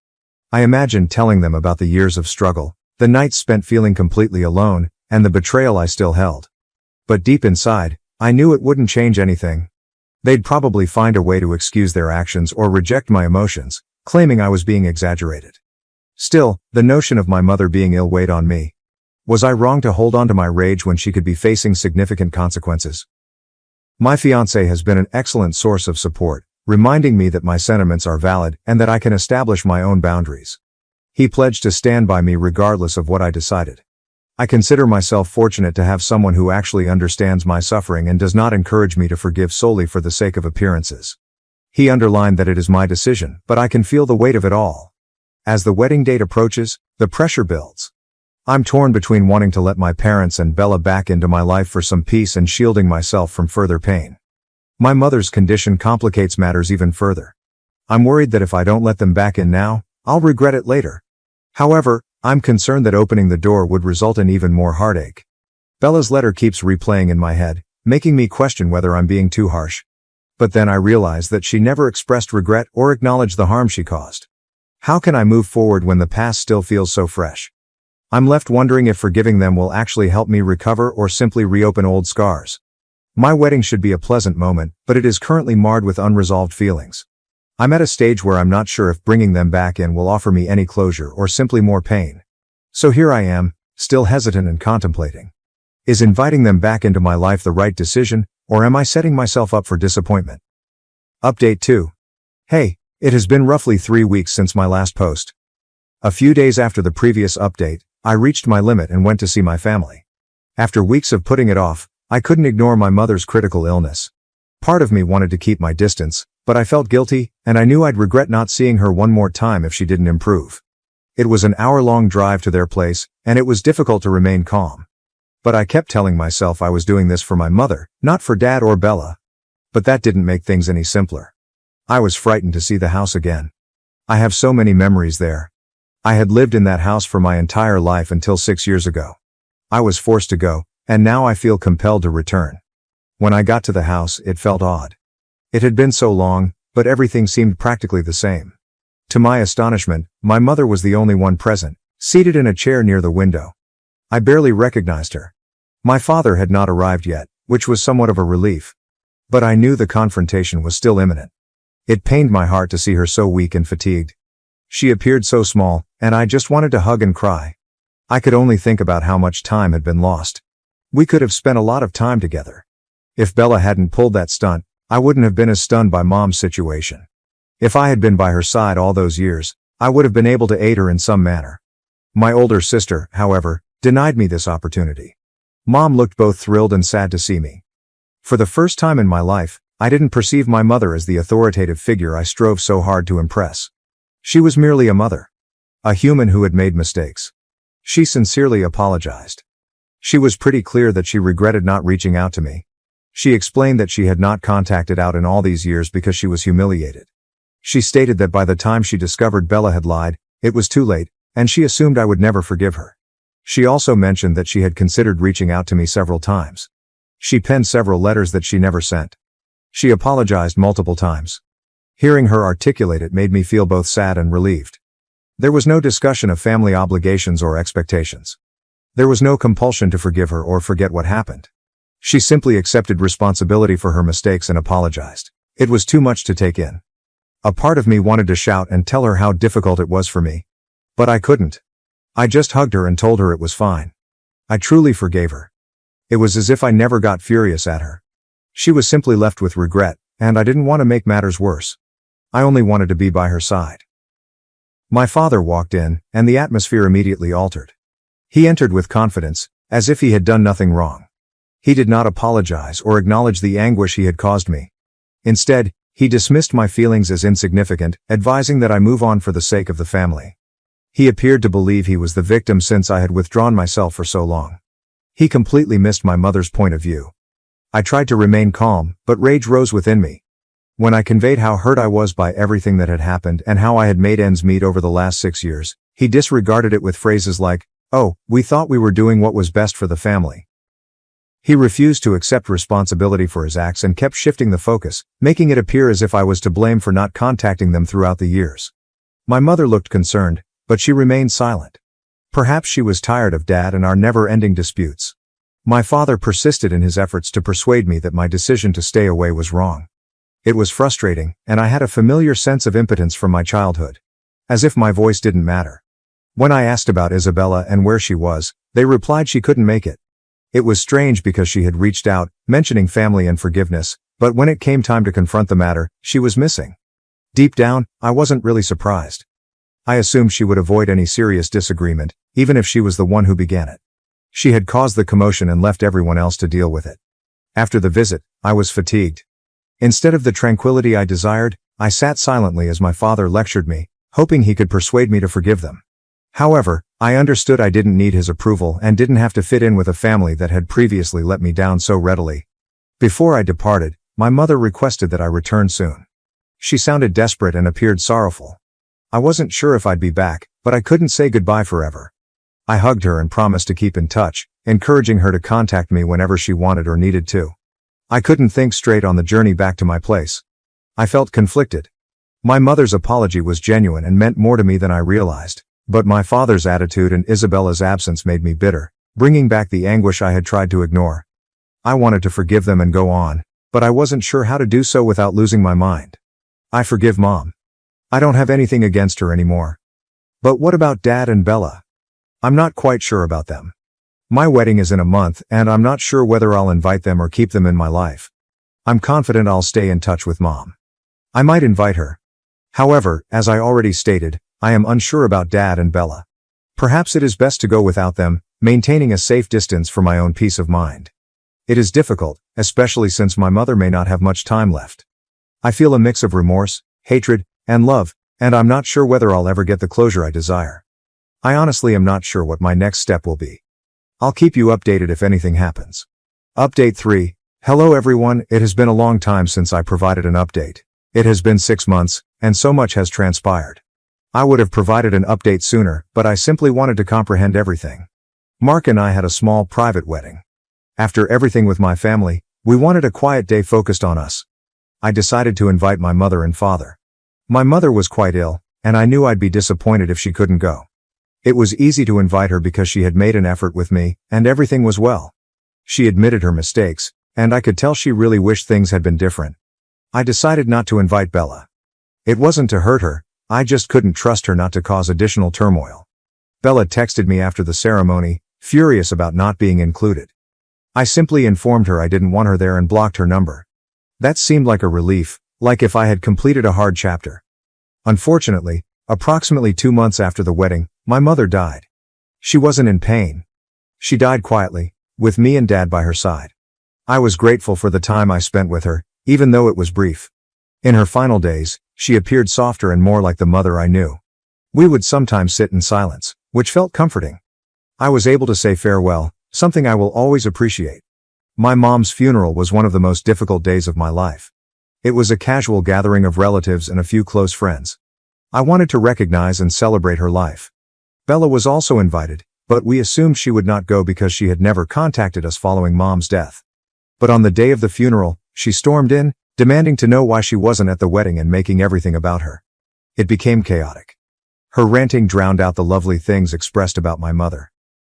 I imagined telling them about the years of struggle, the nights spent feeling completely alone, and the betrayal I still held. But deep inside, I knew it wouldn't change anything. They'd probably find a way to excuse their actions or reject my emotions, claiming I was being exaggerated. Still, the notion of my mother being ill weighed on me. Was I wrong to hold on to my rage when she could be facing significant consequences? My fiancé has been an excellent source of support, reminding me that my sentiments are valid and that I can establish my own boundaries. He pledged to stand by me regardless of what I decided. I consider myself fortunate to have someone who actually understands my suffering and does not encourage me to forgive solely for the sake of appearances. He underlined that it is my decision, but I can feel the weight of it all. As the wedding date approaches, the pressure builds. I'm torn between wanting to let my parents and Bella back into my life for some peace and shielding myself from further pain. My mother's condition complicates matters even further. I'm worried that if I don't let them back in now, I'll regret it later. However, I'm concerned that opening the door would result in even more heartache. Bella's letter keeps replaying in my head, making me question whether I'm being too harsh. But then I realize that she never expressed regret or acknowledged the harm she caused. How can I move forward when the past still feels so fresh? I'm left wondering if forgiving them will actually help me recover or simply reopen old scars. My wedding should be a pleasant moment, but it is currently marred with unresolved feelings. I'm at a stage where I'm not sure if bringing them back in will offer me any closure or simply more pain. So here I am, still hesitant and contemplating. Is inviting them back into my life the right decision, or am I setting myself up for disappointment? Update 2. Hey, it has been roughly 3 weeks since my last post. A few days after the previous update, I reached my limit and went to see my family. After weeks of putting it off, I couldn't ignore my mother's critical illness. Part of me wanted to keep my distance, but I felt guilty, and I knew I'd regret not seeing her one more time if she didn't improve. It was an hour-long drive to their place, and it was difficult to remain calm. But I kept telling myself I was doing this for my mother, not for Dad or Bella. But that didn't make things any simpler. I was frightened to see the house again. I have so many memories there. I had lived in that house for my entire life until 6 years ago. I was forced to go, and now I feel compelled to return. When I got to the house, it felt odd. It had been so long, but everything seemed practically the same. To my astonishment, my mother was the only one present, seated in a chair near the window. I barely recognized her. My father had not arrived yet, which was somewhat of a relief. But I knew the confrontation was still imminent. It pained my heart to see her so weak and fatigued. She appeared so small, and I just wanted to hug and cry. I could only think about how much time had been lost. We could have spent a lot of time together. If Bella hadn't pulled that stunt, I wouldn't have been as stunned by Mom's situation. If I had been by her side all those years, I would have been able to aid her in some manner. My older sister, however, denied me this opportunity. Mom looked both thrilled and sad to see me. For the first time in my life, I didn't perceive my mother as the authoritative figure I strove so hard to impress. She was merely a mother. A human who had made mistakes. She sincerely apologized. She was pretty clear that she regretted not reaching out to me. She explained that she had not contacted out in all these years because she was humiliated. She stated that by the time she discovered Bella had lied, it was too late, and she assumed I would never forgive her. She also mentioned that she had considered reaching out to me several times. She penned several letters that she never sent. She apologized multiple times. Hearing her articulate it made me feel both sad and relieved. There was no discussion of family obligations or expectations. There was no compulsion to forgive her or forget what happened. She simply accepted responsibility for her mistakes and apologized. It was too much to take in. A part of me wanted to shout and tell her how difficult it was for me. But I couldn't. I just hugged her and told her it was fine. I truly forgave her. It was as if I never got furious at her. She was simply left with regret, and I didn't want to make matters worse. I only wanted to be by her side. My father walked in, and the atmosphere immediately altered. He entered with confidence, as if he had done nothing wrong. He did not apologize or acknowledge the anguish he had caused me. Instead, he dismissed my feelings as insignificant, advising that I move on for the sake of the family. He appeared to believe he was the victim since I had withdrawn myself for so long. He completely missed my mother's point of view. I tried to remain calm, but rage rose within me. When I conveyed how hurt I was by everything that had happened and how I had made ends meet over the last 6 years, he disregarded it with phrases like, "Oh, we thought we were doing what was best for the family." He refused to accept responsibility for his acts and kept shifting the focus, making it appear as if I was to blame for not contacting them throughout the years. My mother looked concerned, but she remained silent. Perhaps she was tired of Dad and our never-ending disputes. My father persisted in his efforts to persuade me that my decision to stay away was wrong. It was frustrating, and I had a familiar sense of impotence from my childhood. As if my voice didn't matter. When I asked about Isabella and where she was, they replied she couldn't make it. It was strange because she had reached out, mentioning family and forgiveness, but when it came time to confront the matter, she was missing. Deep down, I wasn't really surprised. I assumed she would avoid any serious disagreement, even if she was the one who began it. She had caused the commotion and left everyone else to deal with it. After the visit, I was fatigued. Instead of the tranquility I desired, I sat silently as my father lectured me, hoping he could persuade me to forgive them. However, I understood I didn't need his approval and didn't have to fit in with a family that had previously let me down so readily. Before I departed, my mother requested that I return soon. She sounded desperate and appeared sorrowful. I wasn't sure if I'd be back, but I couldn't say goodbye forever. I hugged her and promised to keep in touch, encouraging her to contact me whenever she wanted or needed to. I couldn't think straight on the journey back to my place. I felt conflicted. My mother's apology was genuine and meant more to me than I realized, but my father's attitude and Isabella's absence made me bitter, bringing back the anguish I had tried to ignore. I wanted to forgive them and go on, but I wasn't sure how to do so without losing my mind. I forgive Mom. I don't have anything against her anymore. But what about Dad and Bella? I'm not quite sure about them. My wedding is in a month, and I'm not sure whether I'll invite them or keep them in my life. I'm confident I'll stay in touch with Mom. I might invite her. However, as I already stated, I am unsure about Dad and Bella. Perhaps it is best to go without them, maintaining a safe distance for my own peace of mind. It is difficult, especially since my mother may not have much time left. I feel a mix of remorse, hatred, and love, and I'm not sure whether I'll ever get the closure I desire. I honestly am not sure what my next step will be. I'll keep you updated if anything happens. Update 3. Hello everyone, it has been a long time since I provided an update. It has been 6 months, and so much has transpired. I would have provided an update sooner, but I simply wanted to comprehend everything. Mark and I had a small private wedding. After everything with my family, we wanted a quiet day focused on us. I decided to invite my mother and father. My mother was quite ill, and I knew I'd be disappointed if she couldn't go. It was easy to invite her because she had made an effort with me, and everything was well. She admitted her mistakes, and I could tell she really wished things had been different. I decided not to invite Bella. It wasn't to hurt her, I just couldn't trust her not to cause additional turmoil. Bella texted me after the ceremony, furious about not being included. I simply informed her I didn't want her there and blocked her number. That seemed like a relief, like if I had completed a hard chapter. Unfortunately, approximately 2 months after the wedding, my mother died. She wasn't in pain. She died quietly, with me and Dad by her side. I was grateful for the time I spent with her, even though it was brief. In her final days, she appeared softer and more like the mother I knew. We would sometimes sit in silence, which felt comforting. I was able to say farewell, something I will always appreciate. My mom's funeral was one of the most difficult days of my life. It was a casual gathering of relatives and a few close friends. I wanted to recognize and celebrate her life. Bella was also invited, but we assumed she would not go because she had never contacted us following Mom's death. But on the day of the funeral, she stormed in, demanding to know why she wasn't at the wedding and making everything about her. It became chaotic. Her ranting drowned out the lovely things expressed about my mother.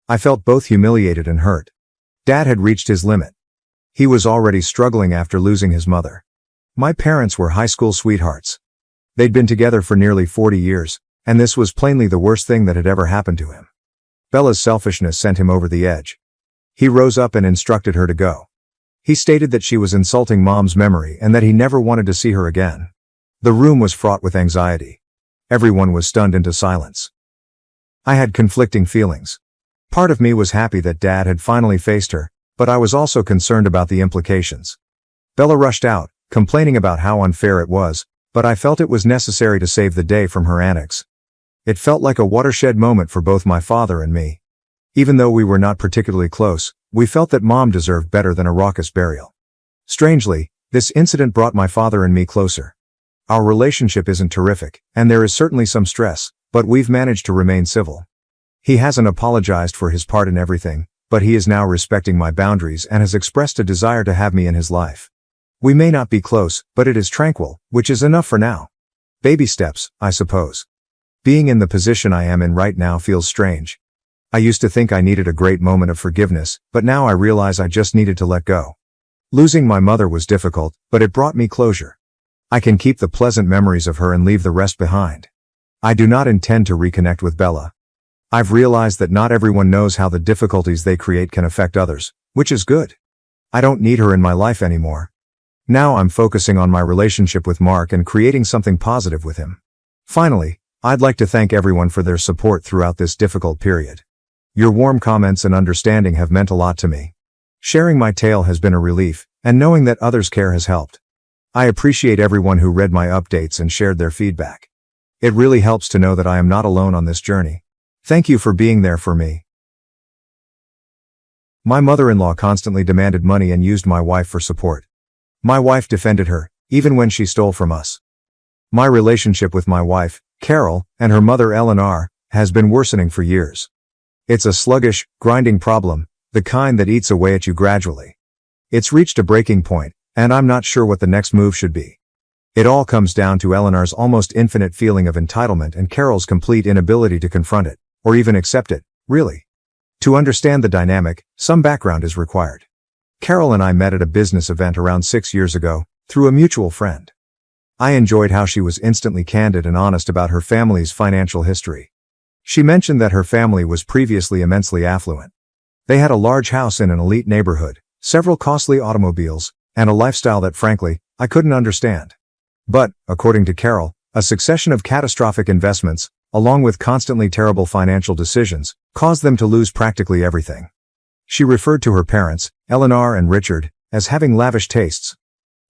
I felt both humiliated and hurt. Dad had reached his limit. He was already struggling after losing his mother. My parents were high school sweethearts. They'd been together for nearly 40 years, and this was plainly the worst thing that had ever happened to him. Bella's selfishness sent him over the edge. He rose up and instructed her to go. He stated that she was insulting Mom's memory and that he never wanted to see her again. The room was fraught with anxiety. Everyone was stunned into silence. I had conflicting feelings. Part of me was happy that Dad had finally faced her, but I was also concerned about the implications. Bella rushed out, complaining about how unfair it was, but I felt it was necessary to save the day from her antics. It felt like a watershed moment for both my father and me. Even though we were not particularly close, we felt that Mom deserved better than a raucous burial. Strangely, this incident brought my father and me closer. Our relationship isn't terrific, and there is certainly some stress, but we've managed to remain civil. He hasn't apologized for his part in everything, but he is now respecting my boundaries and has expressed a desire to have me in his life. We may not be close, but it is tranquil, which is enough for now. Baby steps, I suppose. Being in the position I am in right now feels strange. I used to think I needed a great moment of forgiveness, but now I realize I just needed to let go. Losing my mother was difficult, but it brought me closure. I can keep the pleasant memories of her and leave the rest behind. I do not intend to reconnect with Bella. I've realized that not everyone knows how the difficulties they create can affect others, which is good. I don't need her in my life anymore. Now I'm focusing on my relationship with Mark and creating something positive with him. Finally, I'd like to thank everyone for their support throughout this difficult period. Your warm comments and understanding have meant a lot to me. Sharing my tale has been a relief, and knowing that others care has helped. I appreciate everyone who read my updates and shared their feedback. It really helps to know that I am not alone on this journey. Thank you for being there for me. My mother-in-law constantly demanded money and used my wife for support. My wife defended her, even when she stole from us. My relationship with my wife, Carol, and her mother Eleanor, has been worsening for years. It's a sluggish, grinding problem, the kind that eats away at you gradually. It's reached a breaking point, and I'm not sure what the next move should be. It all comes down to Eleanor's almost infinite feeling of entitlement and Carol's complete inability to confront it, or even accept it, really. To understand the dynamic, some background is required. Carol and I met at a business event around 6 years ago, through a mutual friend. I enjoyed how she was instantly candid and honest about her family's financial history. She mentioned that her family was previously immensely affluent. They had a large house in an elite neighborhood, several costly automobiles, and a lifestyle that frankly, I couldn't understand. But, according to Carol, a succession of catastrophic investments, along with constantly terrible financial decisions, caused them to lose practically everything. She referred to her parents, Eleanor and Richard, as having lavish tastes.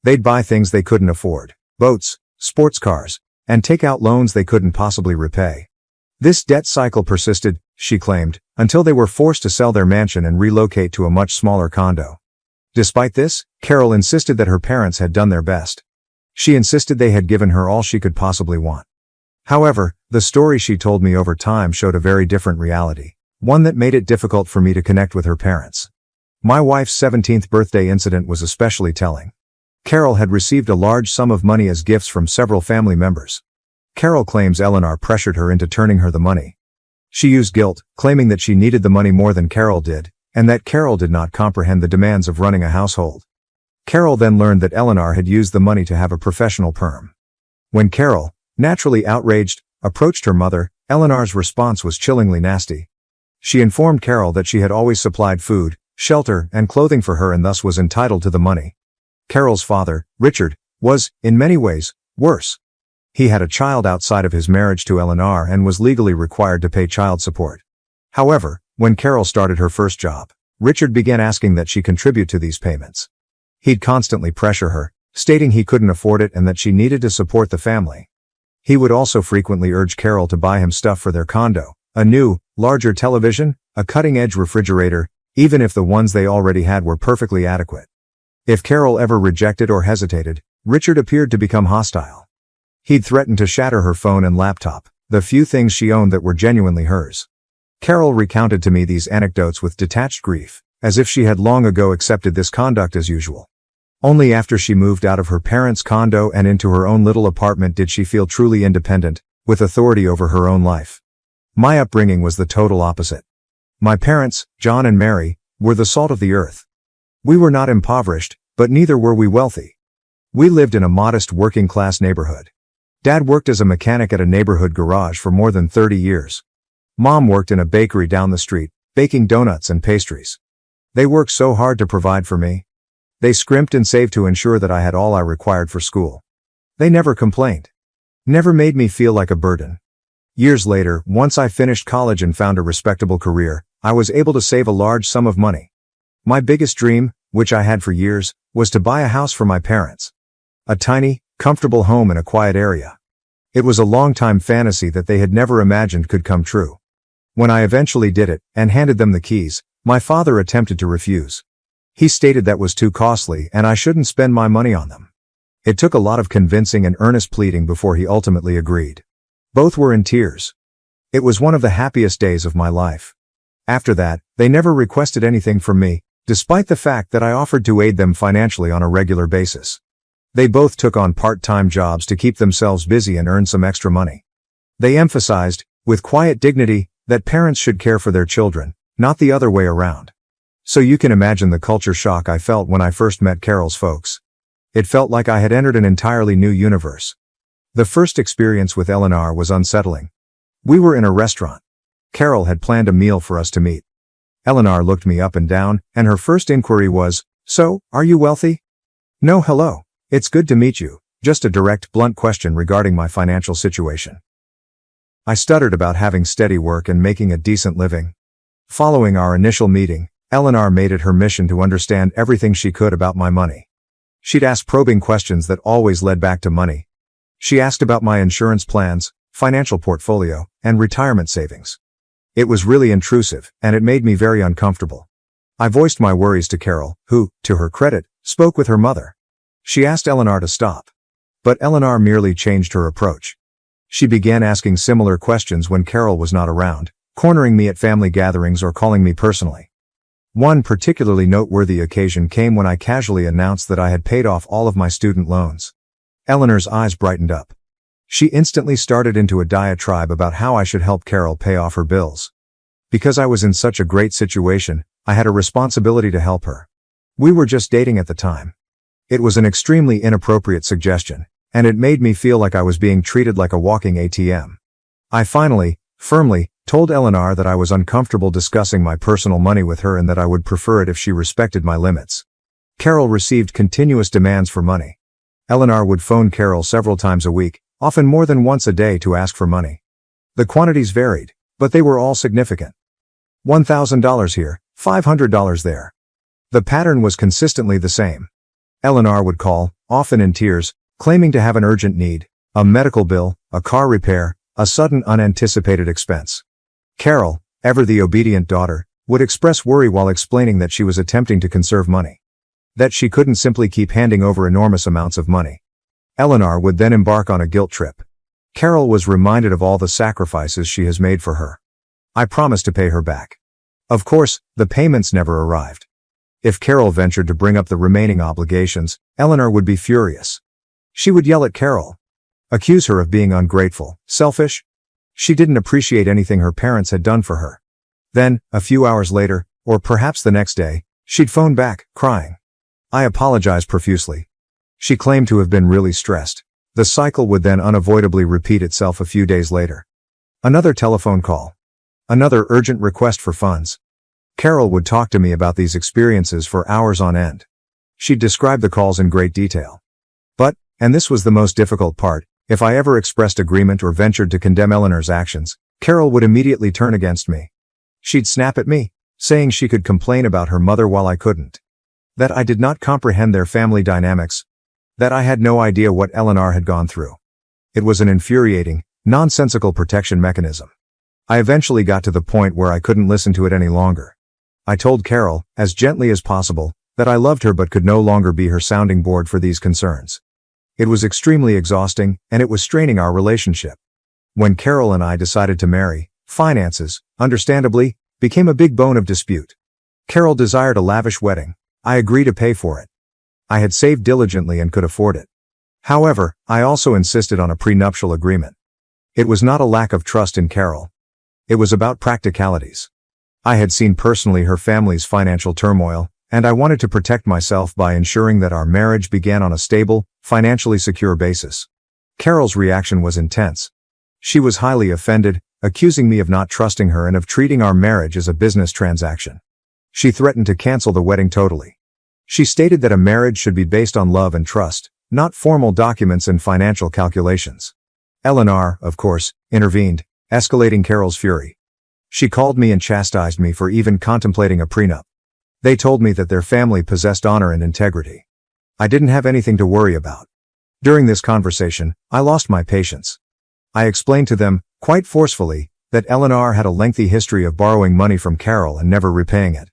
They'd buy things they couldn't afford, boats, sports cars, and take out loans they couldn't possibly repay. This debt cycle persisted, she claimed, until they were forced to sell their mansion and relocate to a much smaller condo. Despite this, Carol insisted that her parents had done their best. She insisted they had given her all she could possibly want. However, the story she told me over time showed a very different reality, one that made it difficult for me to connect with her parents. My wife's 17th birthday incident was especially telling. Carol had received a large sum of money as gifts from several family members. Carol claims Eleanor pressured her into turning her the money. She used guilt, claiming that she needed the money more than Carol did, and that Carol did not comprehend the demands of running a household. Carol then learned that Eleanor had used the money to have a professional perm. When Carol, naturally outraged, approached her mother, Eleanor's response was chillingly nasty. She informed Carol that she had always supplied food, shelter, and clothing for her and thus was entitled to the money. Carol's father, Richard, was, in many ways, worse. He had a child outside of his marriage to Eleanor and was legally required to pay child support. However, when Carol started her first job, Richard began asking that she contribute to these payments. He'd constantly pressure her, stating he couldn't afford it and that she needed to support the family. He would also frequently urge Carol to buy him stuff for their condo, a new, larger television, a cutting-edge refrigerator, even if the ones they already had were perfectly adequate. If Carol ever rejected or hesitated, Richard appeared to become hostile. He'd threatened to shatter her phone and laptop, the few things she owned that were genuinely hers. Carol recounted to me these anecdotes with detached grief, as if she had long ago accepted this conduct as usual. Only after she moved out of her parents' condo and into her own little apartment did she feel truly independent, with authority over her own life. My upbringing was the total opposite. My parents, John and Mary, were the salt of the earth. We were not impoverished, but neither were we wealthy. We lived in a modest working-class neighborhood. Dad worked as a mechanic at a neighborhood garage for more than 30 years. Mom worked in a bakery down the street, baking donuts and pastries. They worked so hard to provide for me. They scrimped and saved to ensure that I had all I required for school. They never complained. Never made me feel like a burden. Years later, once I finished college and found a respectable career, I was able to save a large sum of money. My biggest dream, which I had for years, was to buy a house for my parents. A tiny, comfortable home in a quiet area. It was a long-time fantasy that they had never imagined could come true. When I eventually did it, and handed them the keys, my father attempted to refuse. He stated that was too costly and I shouldn't spend my money on them. It took a lot of convincing and earnest pleading before he ultimately agreed. Both were in tears. It was one of the happiest days of my life. After that, they never requested anything from me, despite the fact that I offered to aid them financially on a regular basis. They both took on part-time jobs to keep themselves busy and earn some extra money. They emphasized, with quiet dignity, that parents should care for their children, not the other way around. So you can imagine the culture shock I felt when I first met Carol's folks. It felt like I had entered an entirely new universe. The first experience with Eleanor was unsettling. We were in a restaurant. Carol had planned a meal for us to meet. Eleanor looked me up and down, and her first inquiry was, "So, are you wealthy?" "No, hello. It's good to meet you." Just a direct, blunt question regarding my financial situation. I stuttered about having steady work and making a decent living. Following our initial meeting, Eleanor made it her mission to understand everything she could about my money. She'd ask probing questions that always led back to money. She asked about my insurance plans, financial portfolio, and retirement savings. It was really intrusive, and it made me very uncomfortable. I voiced my worries to Carol, who, to her credit, spoke with her mother. She asked Eleanor to stop. But Eleanor merely changed her approach. She began asking similar questions when Carol was not around, cornering me at family gatherings or calling me personally. One particularly noteworthy occasion came when I casually announced that I had paid off all of my student loans. Eleanor's eyes brightened up. She instantly started into a diatribe about how I should help Carol pay off her bills. Because I was in such a great situation, I had a responsibility to help her. We were just dating at the time. It was an extremely inappropriate suggestion, and it made me feel like I was being treated like a walking ATM. I finally, firmly, told Eleanor that I was uncomfortable discussing my personal money with her and that I would prefer it if she respected my limits. Carol received continuous demands for money. Eleanor would phone Carol several times a week, often more than once a day, to ask for money. The quantities varied, but they were all significant. $1,000 here, $500 there. The pattern was consistently the same. Eleanor would call, often in tears, claiming to have an urgent need, a medical bill, a car repair, a sudden unanticipated expense. Carol, ever the obedient daughter, would express worry while explaining that she was attempting to conserve money. That she couldn't simply keep handing over enormous amounts of money. Eleanor would then embark on a guilt trip. Carol was reminded of all the sacrifices she has made for her. I promised to pay her back. Of course, the payments never arrived. If Carol ventured to bring up the remaining obligations, Eleanor would be furious. She would yell at Carol. Accuse her of being ungrateful, selfish. She didn't appreciate anything her parents had done for her. Then, a few hours later, or perhaps the next day, she'd phone back, crying. I apologized profusely. She claimed to have been really stressed. The cycle would then unavoidably repeat itself a few days later. Another telephone call. Another urgent request for funds. Carol would talk to me about these experiences for hours on end. She'd describe the calls in great detail. But, and this was the most difficult part, if I ever expressed agreement or ventured to condemn Eleanor's actions, Carol would immediately turn against me. She'd snap at me, saying she could complain about her mother while I couldn't. That I did not comprehend their family dynamics. That I had no idea what Eleanor had gone through. It was an infuriating, nonsensical protection mechanism. I eventually got to the point where I couldn't listen to it any longer. I told Carol, as gently as possible, that I loved her but could no longer be her sounding board for these concerns. It was extremely exhausting, and it was straining our relationship. When Carol and I decided to marry, finances, understandably, became a big bone of dispute. Carol desired a lavish wedding. I agreed to pay for it. I had saved diligently and could afford it. However, I also insisted on a prenuptial agreement. It was not a lack of trust in Carol. It was about practicalities. I had seen personally her family's financial turmoil, and I wanted to protect myself by ensuring that our marriage began on a stable, financially secure basis. Carol's reaction was intense. She was highly offended, accusing me of not trusting her and of treating our marriage as a business transaction. She threatened to cancel the wedding totally. She stated that a marriage should be based on love and trust, not formal documents and financial calculations. Eleanor, of course, intervened, escalating Carol's fury. She called me and chastised me for even contemplating a prenup. They told me that their family possessed honor and integrity. I didn't have anything to worry about. During this conversation, I lost my patience. I explained to them, quite forcefully, that Eleanor had a lengthy history of borrowing money from Carol and never repaying it.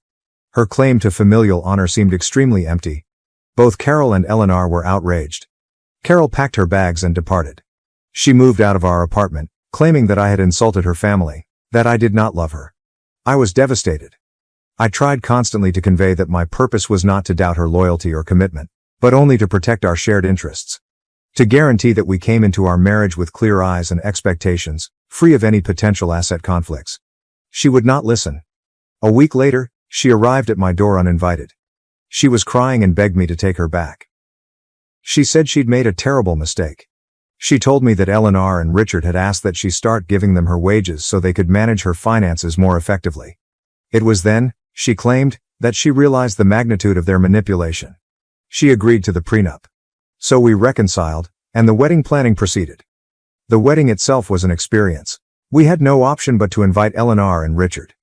Her claim to familial honor seemed extremely empty. Both Carol and Eleanor were outraged. Carol packed her bags and departed. She moved out of our apartment, claiming that I had insulted her family, that I did not love her. I was devastated. I tried constantly to convey that my purpose was not to doubt her loyalty or commitment, but only to protect our shared interests. To guarantee that we came into our marriage with clear eyes and expectations, free of any potential asset conflicts. She would not listen. A week later, she arrived at my door uninvited. She was crying and begged me to take her back. She said she'd made a terrible mistake. She told me that Eleanor and Richard had asked that she start giving them her wages so they could manage her finances more effectively. It was then, she claimed, that she realized the magnitude of their manipulation. She agreed to the prenup. So we reconciled, and the wedding planning proceeded. The wedding itself was an experience. We had no option but to invite Eleanor and Richard.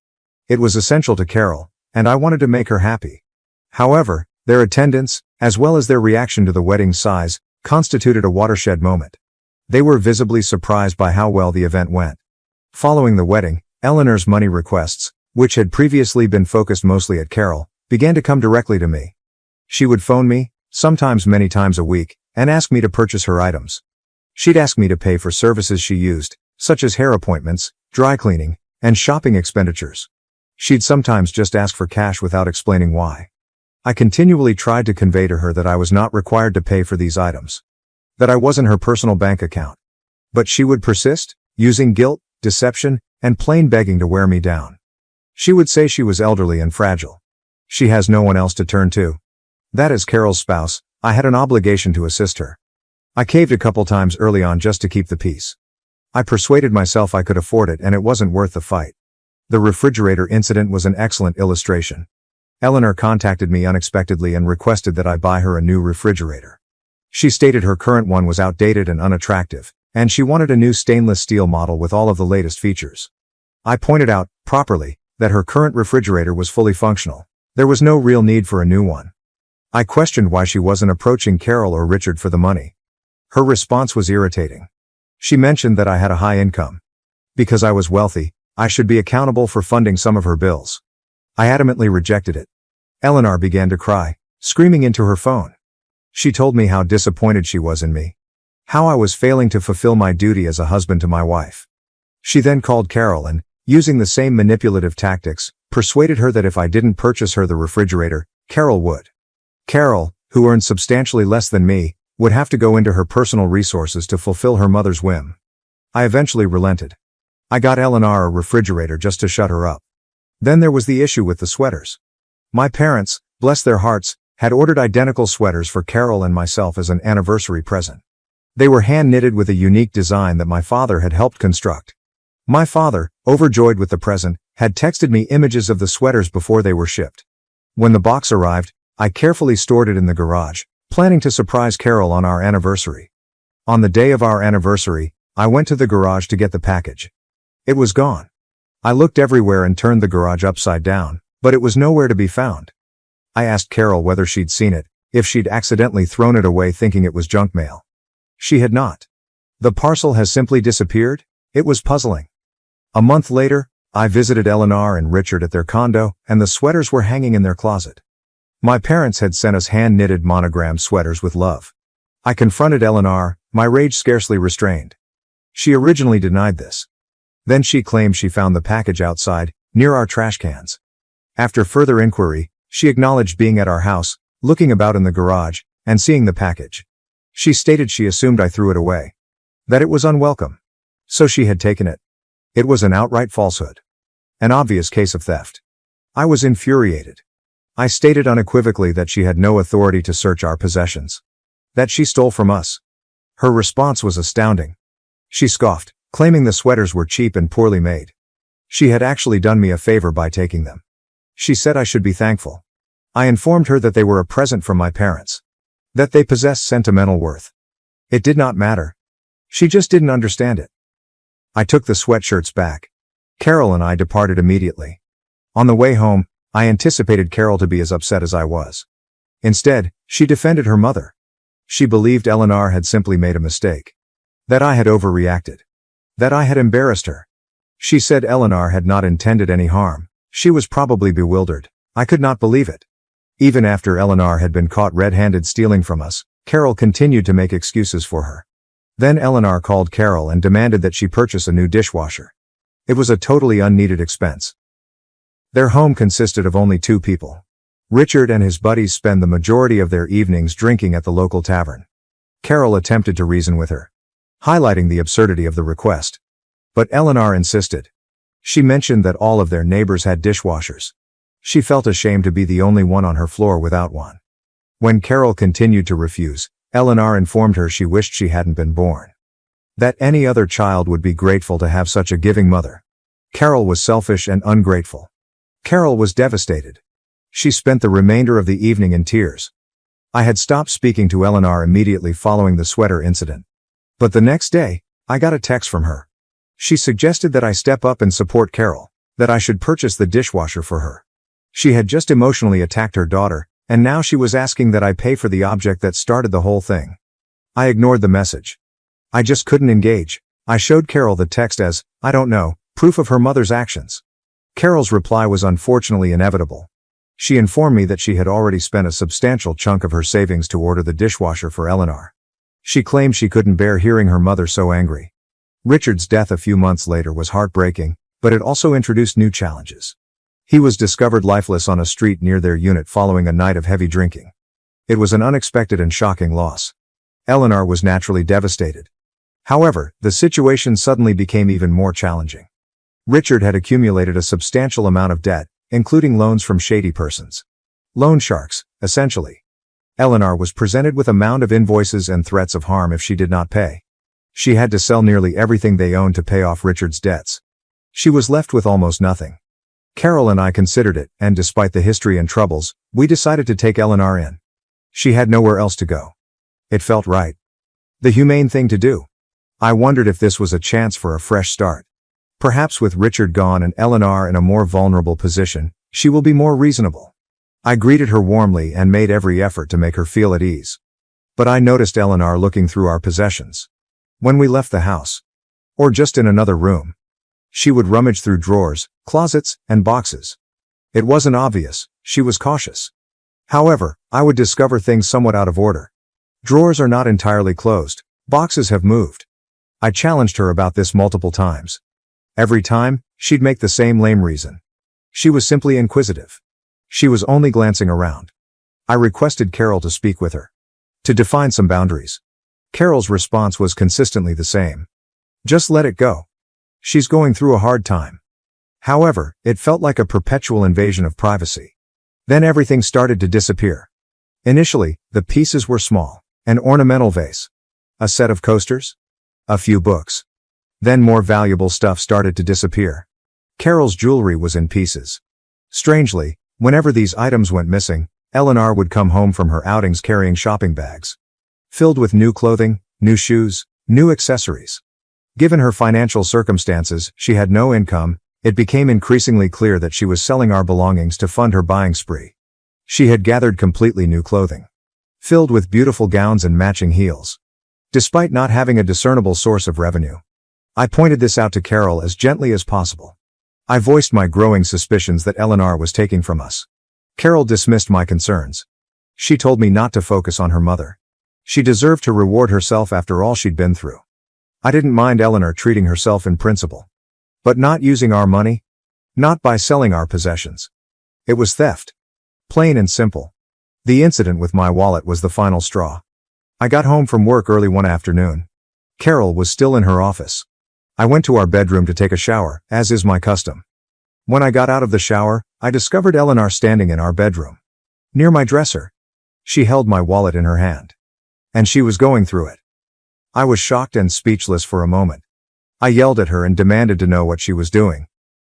It was essential to Carol, and I wanted to make her happy. However, their attendance, as well as their reaction to the wedding's size, constituted a watershed moment. They were visibly surprised by how well the event went. Following the wedding, Eleanor's money requests, which had previously been focused mostly at Carol, began to come directly to me. She would phone me, sometimes many times a week, and ask me to purchase her items. She'd ask me to pay for services she used, such as hair appointments, dry cleaning, and shopping expenditures. She'd sometimes just ask for cash without explaining why. I continually tried to convey to her that I was not required to pay for these items. That I wasn't her personal bank account. But she would persist, using guilt, deception, and plain begging to wear me down. She would say she was elderly and fragile. She has no one else to turn to. That as Carol's spouse, I had an obligation to assist her. I caved a couple times early on just to keep the peace. I persuaded myself I could afford it and it wasn't worth the fight. The refrigerator incident was an excellent illustration. Eleanor contacted me unexpectedly and requested that I buy her a new refrigerator. She stated her current one was outdated and unattractive, and she wanted a new stainless steel model with all of the latest features. I pointed out, properly, that her current refrigerator was fully functional. There was no real need for a new one. I questioned why she wasn't approaching Carol or Richard for the money. Her response was irritating. She mentioned that I had a high income. Because I was wealthy, I should be accountable for funding some of her bills. I adamantly rejected it. Eleanor began to cry, screaming into her phone. She told me how disappointed she was in me. How I was failing to fulfill my duty as a husband to my wife. She then called Carol and, using the same manipulative tactics, persuaded her that if I didn't purchase her the refrigerator, Carol would. Carol, who earned substantially less than me, would have to go into her personal resources to fulfill her mother's whim. I eventually relented. I got Eleanor a refrigerator just to shut her up. Then there was the issue with the sweaters. My parents, bless their hearts, had ordered identical sweaters for Carol and myself as an anniversary present. They were hand-knitted with a unique design that my father had helped construct. My father, overjoyed with the present, had texted me images of the sweaters before they were shipped. When the box arrived, I carefully stored it in the garage, planning to surprise Carol on our anniversary. On the day of our anniversary, I went to the garage to get the package. It was gone. I looked everywhere and turned the garage upside down, but it was nowhere to be found. I asked Carol whether she'd seen it, if she'd accidentally thrown it away thinking it was junk mail. She had not. The parcel has simply disappeared? It was puzzling. A month later, I visited Eleanor and Richard at their condo, and the sweaters were hanging in their closet. My parents had sent us hand-knitted monogrammed sweaters with love. I confronted Eleanor, my rage scarcely restrained. She originally denied this. Then she claimed she found the package outside, near our trash cans. After further inquiry, she acknowledged being at our house, looking about in the garage, and seeing the package. She stated she assumed I threw it away. That it was unwelcome. So she had taken it. It was an outright falsehood. An obvious case of theft. I was infuriated. I stated unequivocally that she had no authority to search our possessions. That she stole from us. Her response was astounding. She scoffed, claiming the sweaters were cheap and poorly made. She had actually done me a favor by taking them. She said I should be thankful. I informed her that they were a present from my parents. That they possessed sentimental worth. It did not matter. She just didn't understand it. I took the sweatshirts back. Carol and I departed immediately. On the way home, I anticipated Carol to be as upset as I was. Instead, she defended her mother. She believed Eleanor had simply made a mistake. That I had overreacted. That I had embarrassed her. She said Eleanor had not intended any harm. She was probably bewildered. I could not believe it. Even after Eleanor had been caught red-handed stealing from us, Carol continued to make excuses for her. Then Eleanor called Carol and demanded that she purchase a new dishwasher. It was a totally unneeded expense. Their home consisted of only 2 people. Richard and his buddies spend the majority of their evenings drinking at the local tavern. Carol attempted to reason with her, highlighting the absurdity of the request. But Eleanor insisted. She mentioned that all of their neighbors had dishwashers. She felt ashamed to be the only one on her floor without one. When Carol continued to refuse, Eleanor informed her she wished she hadn't been born. That any other child would be grateful to have such a giving mother. Carol was selfish and ungrateful. Carol was devastated. She spent the remainder of the evening in tears. I had stopped speaking to Eleanor immediately following the sweater incident. But the next day, I got a text from her. She suggested that I step up and support Carol, that I should purchase the dishwasher for her. She had just emotionally attacked her daughter, and now she was asking that I pay for the object that started the whole thing. I ignored the message. I just couldn't engage. I showed Carol the text as, I don't know, proof of her mother's actions. Carol's reply was unfortunately inevitable. She informed me that she had already spent a substantial chunk of her savings to order the dishwasher for Eleanor. She claimed she couldn't bear hearing her mother so angry. Richard's death a few months later was heartbreaking, but it also introduced new challenges. He was discovered lifeless on a street near their unit following a night of heavy drinking. It was an unexpected and shocking loss. Eleanor was naturally devastated. However, the situation suddenly became even more challenging. Richard had accumulated a substantial amount of debt, including loans from shady persons. Loan sharks, essentially. Eleanor was presented with a mound of invoices and threats of harm if she did not pay. She had to sell nearly everything they owned to pay off Richard's debts. She was left with almost nothing. Carol and I considered it, and despite the history and troubles, we decided to take Eleanor in. She had nowhere else to go. It felt right. The humane thing to do. I wondered if this was a chance for a fresh start. Perhaps with Richard gone and Eleanor in a more vulnerable position, she will be more reasonable. I greeted her warmly and made every effort to make her feel at ease. But I noticed Eleanor looking through our possessions. When we left the house, or just in another room, she would rummage through drawers, closets, and boxes. It wasn't obvious, she was cautious. However, I would discover things somewhat out of order. Drawers are not entirely closed, boxes have moved. I challenged her about this multiple times. Every time, she'd make the same lame reason. She was simply inquisitive. She was only glancing around. I requested Carol to speak with her, to define some boundaries. Carol's response was consistently the same. Just let it go. She's going through a hard time. However, it felt like a perpetual invasion of privacy. Then everything started to disappear. Initially, the pieces were small. An ornamental vase. A set of coasters. A few books. Then more valuable stuff started to disappear. Carol's jewelry was in pieces. Strangely, whenever these items went missing, Eleanor would come home from her outings carrying shopping bags, filled with new clothing, new shoes, new accessories. Given her financial circumstances, she had no income. It became increasingly clear that she was selling our belongings to fund her buying spree. She had gathered completely new clothing, filled with beautiful gowns and matching heels, despite not having a discernible source of revenue. I pointed this out to Carol as gently as possible. I voiced my growing suspicions that Eleanor was taking from us. Carol dismissed my concerns. She told me not to focus on her mother. She deserved to reward herself after all she'd been through. I didn't mind Eleanor treating herself in principle. But not using our money? Not by selling our possessions. It was theft. Plain and simple. The incident with my wallet was the final straw. I got home from work early one afternoon. Carol was still in her office. I went to our bedroom to take a shower, as is my custom. When I got out of the shower, I discovered Eleanor standing in our bedroom, near my dresser. She held my wallet in her hand. And she was going through it. I was shocked and speechless for a moment. I yelled at her and demanded to know what she was doing.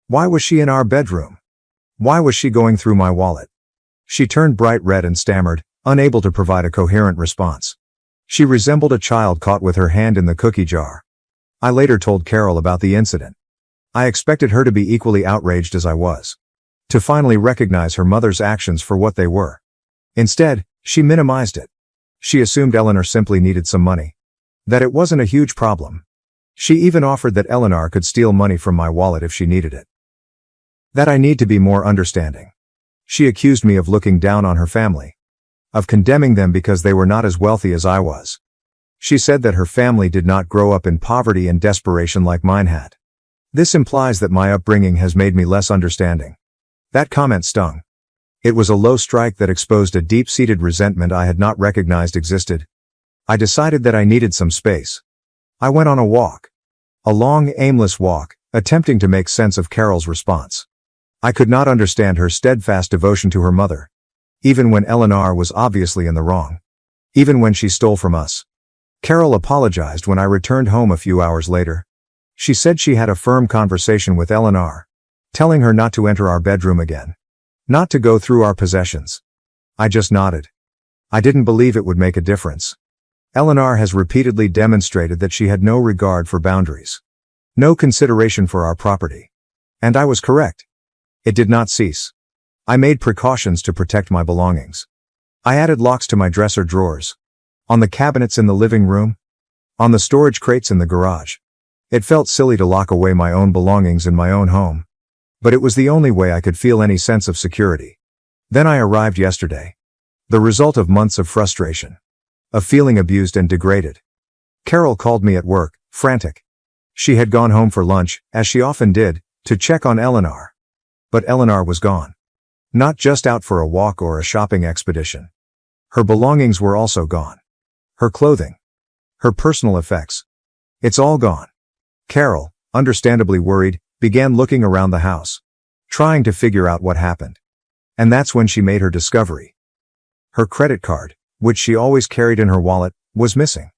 Why was she in our bedroom? Why was she going through my wallet? She turned bright red and stammered, unable to provide a coherent response. She resembled a child caught with her hand in the cookie jar. I later told Carol about the incident. I expected her to be equally outraged as I was, to finally recognize her mother's actions for what they were. Instead, she minimized it. She assumed Eleanor simply needed some money, that it wasn't a huge problem. She even offered that Eleanor could steal money from my wallet if she needed it. That I need to be more understanding. She accused me of looking down on her family, of condemning them because they were not as wealthy as I was. She said that her family did not grow up in poverty and desperation like mine had. This implies that my upbringing has made me less understanding. That comment stung. It was a low strike that exposed a deep-seated resentment I had not recognized existed. I decided that I needed some space. I went on a walk. A long, aimless walk, attempting to make sense of Carol's response. I could not understand her steadfast devotion to her mother. Even when Eleanor was obviously in the wrong. Even when she stole from us. Carol apologized when I returned home a few hours later. She said she had a firm conversation with Eleanor, telling her not to enter our bedroom again. Not to go through our possessions. I just nodded. I didn't believe it would make a difference. Eleanor has repeatedly demonstrated that she had no regard for boundaries. No consideration for our property. And I was correct. It did not cease. I made precautions to protect my belongings. I added locks to my dresser drawers. On the cabinets in the living room. On the storage crates in the garage. It felt silly to lock away my own belongings in my own home. But it was the only way I could feel any sense of security. Then I arrived yesterday. The result of months of frustration. Of feeling abused and degraded. Carol called me at work, frantic. She had gone home for lunch, as she often did, to check on Eleanor. But Eleanor was gone. Not just out for a walk or a shopping expedition. Her belongings were also gone. Her clothing. Her personal effects. It's all gone. Carol, understandably worried, began looking around the house. Trying to figure out what happened. And that's when she made her discovery. Her credit card, which she always carried in her wallet, was missing.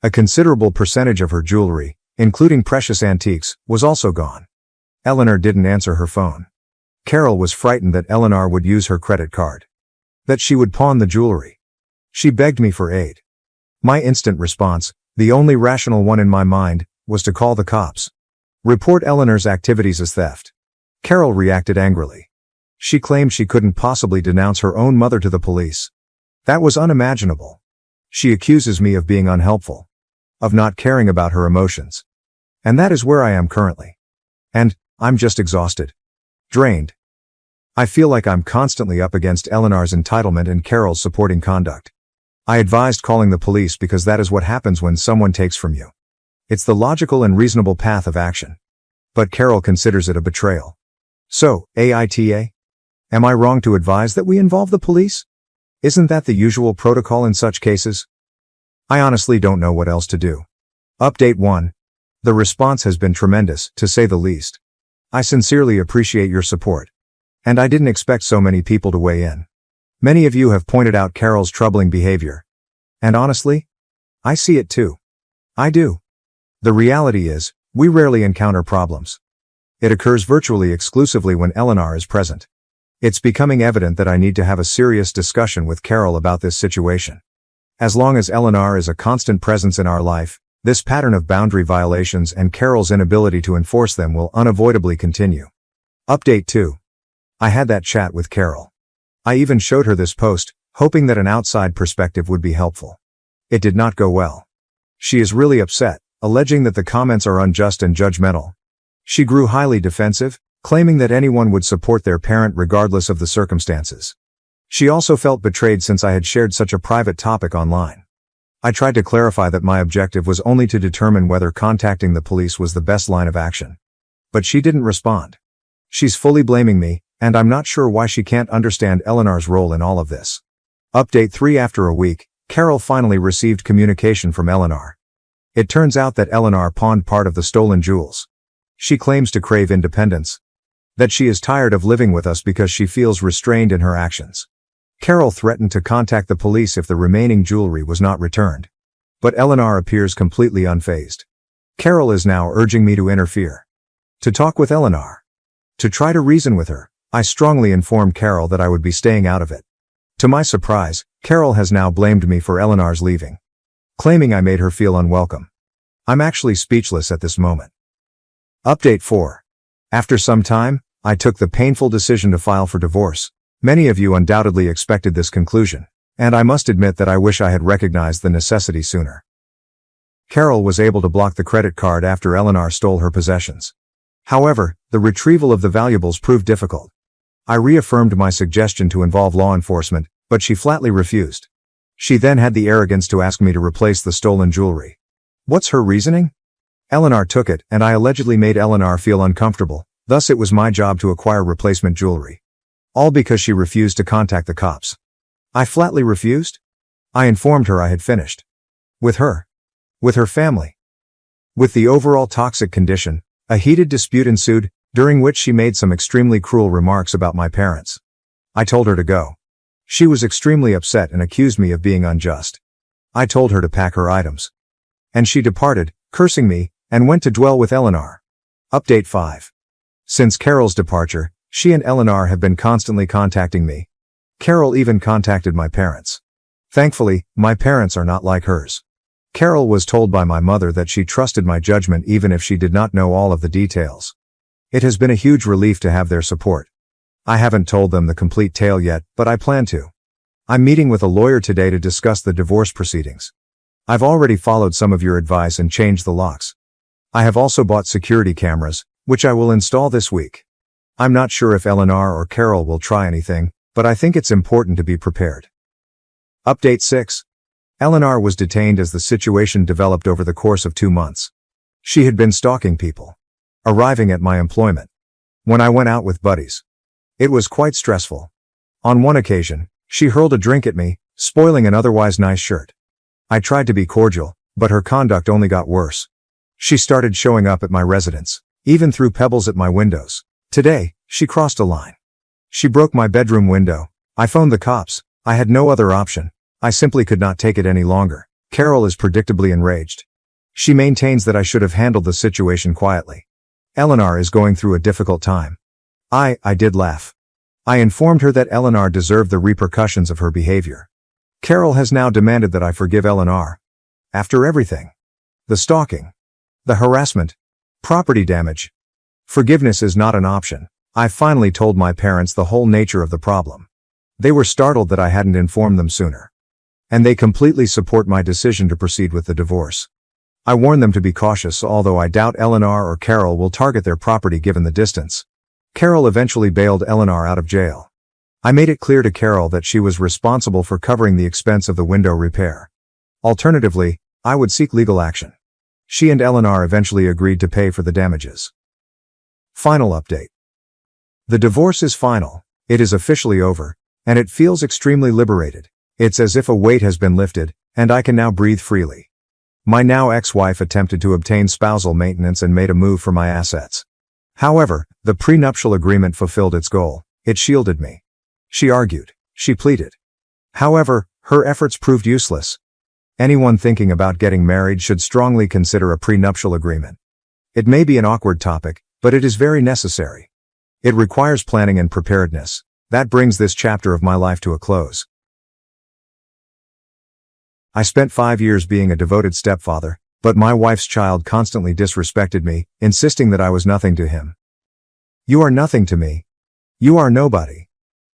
A considerable percentage of her jewelry, including precious antiques, was also gone. Eleanor didn't answer her phone. Carol was frightened that Eleanor would use her credit card. That she would pawn the jewelry. She begged me for aid. My instant response, the only rational one in my mind, was to call the cops. Report Eleanor's activities as theft. Carol reacted angrily. She claimed she couldn't possibly denounce her own mother to the police. That was unimaginable. She accuses me of being unhelpful. Of not caring about her emotions. And that is where I am currently. And, I'm just exhausted. Drained. I feel like I'm constantly up against Eleanor's entitlement and Carol's supporting conduct. I advised calling the police because that is what happens when someone takes from you. It's the logical and reasonable path of action. But Carol considers it a betrayal. So, AITA? Am I wrong to advise that we involve the police? Isn't that the usual protocol in such cases? I honestly don't know what else to do. Update 1. The response has been tremendous, to say the least. I sincerely appreciate your support. And I didn't expect so many people to weigh in. Many of you have pointed out Carol's troubling behavior. And honestly, I see it too. I do. The reality is, we rarely encounter problems. It occurs virtually exclusively when Eleanor is present. It's becoming evident that I need to have a serious discussion with Carol about this situation. As long as Eleanor is a constant presence in our life, this pattern of boundary violations and Carol's inability to enforce them will unavoidably continue. Update 2. I had that chat with Carol. I even showed her this post, hoping that an outside perspective would be helpful. It did not go well. She is really upset, alleging that the comments are unjust and judgmental. She grew highly defensive, claiming that anyone would support their parent regardless of the circumstances. She also felt betrayed since I had shared such a private topic online. I tried to clarify that my objective was only to determine whether contacting the police was the best line of action. But she didn't respond. She's fully blaming me, and I'm not sure why she can't understand Eleanor's role in all of this. Update 3. After a week, Carol finally received communication from Eleanor. It turns out that Eleanor pawned part of the stolen jewels. She claims to crave independence. That she is tired of living with us because she feels restrained in her actions. Carol threatened to contact the police if the remaining jewelry was not returned. But Eleanor appears completely unfazed. Carol is now urging me to interfere. To talk with Eleanor. To try to reason with her. I strongly informed Carol that I would be staying out of it. To my surprise, Carol has now blamed me for Eleanor's leaving. Claiming I made her feel unwelcome. I'm actually speechless at this moment. Update 4. After some time, I took the painful decision to file for divorce. Many of you undoubtedly expected this conclusion, and I must admit that I wish I had recognized the necessity sooner. Carol was able to block the credit card after Eleanor stole her possessions. However, the retrieval of the valuables proved difficult. I reaffirmed my suggestion to involve law enforcement, but she flatly refused. She then had the arrogance to ask me to replace the stolen jewelry. What's her reasoning? Eleanor took it, and I allegedly made Eleanor feel uncomfortable, thus it was my job to acquire replacement jewelry. All because she refused to contact the cops. I flatly refused? I informed her I had finished. With her. With her family. With the overall toxic condition, a heated dispute ensued, during which she made some extremely cruel remarks about my parents. I told her to go. She was extremely upset and accused me of being unjust. I told her to pack her items. And she departed, cursing me, and went to dwell with Eleanor. Update 5. Since Carol's departure, she and Eleanor have been constantly contacting me. Carol even contacted my parents. Thankfully, my parents are not like hers. Carol was told by my mother that she trusted my judgment even if she did not know all of the details. It has been a huge relief to have their support. I haven't told them the complete tale yet, but I plan to. I'm meeting with a lawyer today to discuss the divorce proceedings. I've already followed some of your advice and changed the locks. I have also bought security cameras, which I will install this week. I'm not sure if Eleanor or Carol will try anything, but I think it's important to be prepared. Update 6. Eleanor was detained as the situation developed over the course of 2 months. She had been stalking people. Arriving at my employment. When I went out with buddies. It was quite stressful. On one occasion, she hurled a drink at me, spoiling an otherwise nice shirt. I tried to be cordial, but her conduct only got worse. She started showing up at my residence, even threw pebbles at my windows. Today, she crossed a line. She broke my bedroom window. I phoned the cops. I had no other option. I simply could not take it any longer. Carol is predictably enraged. She maintains that I should have handled the situation quietly. Eleanor is going through a difficult time. I did laugh. I informed her that Eleanor deserved the repercussions of her behavior. Carol has now demanded that I forgive Eleanor. After everything. The stalking. The harassment. Property damage. Forgiveness is not an option. I finally told my parents the whole nature of the problem. They were startled that I hadn't informed them sooner. And they completely support my decision to proceed with the divorce. I warned them to be cautious, although I doubt Eleanor or Carol will target their property given the distance. Carol eventually bailed Eleanor out of jail. I made it clear to Carol that she was responsible for covering the expense of the window repair. Alternatively, I would seek legal action. She and Eleanor eventually agreed to pay for the damages. Final update. The divorce is final. It is officially over, and it feels extremely liberated. It's as if a weight has been lifted, and I can now breathe freely. My now ex-wife attempted to obtain spousal maintenance and made a move for my assets. However, the prenuptial agreement fulfilled its goal. It shielded me. She argued. She pleaded. However, her efforts proved useless. Anyone thinking about getting married should strongly consider a prenuptial agreement. It may be an awkward topic, but it is very necessary. It requires planning and preparedness. That brings this chapter of my life to a close. I spent 5 years being a devoted stepfather, but my wife's child constantly disrespected me, insisting that I was nothing to him. You are nothing to me. You are nobody.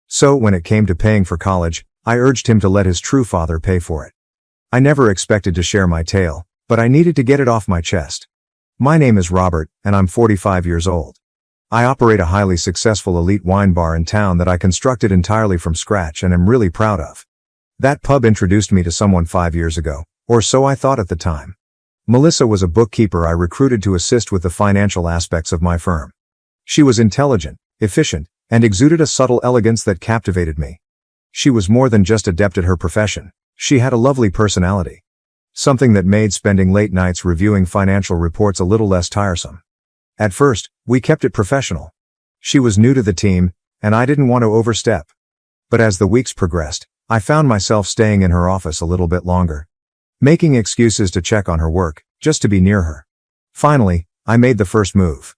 So when it came to paying for college, I urged him to let his true father pay for it. I never expected to share my tale, but I needed to get it off my chest. My name is Robert, and I'm 45 years old. I operate a highly successful elite wine bar in town that I constructed entirely from scratch and am really proud of. That pub introduced me to someone 5 years ago, or so I thought at the time. Melissa was a bookkeeper I recruited to assist with the financial aspects of my firm. She was intelligent, efficient, and exuded a subtle elegance that captivated me. She was more than just adept at her profession. She had a lovely personality. Something that made spending late nights reviewing financial reports a little less tiresome. At first, we kept it professional. She was new to the team, and I didn't want to overstep. But as the weeks progressed, I found myself staying in her office a little bit longer. Making excuses to check on her work, just to be near her. Finally, I made the first move.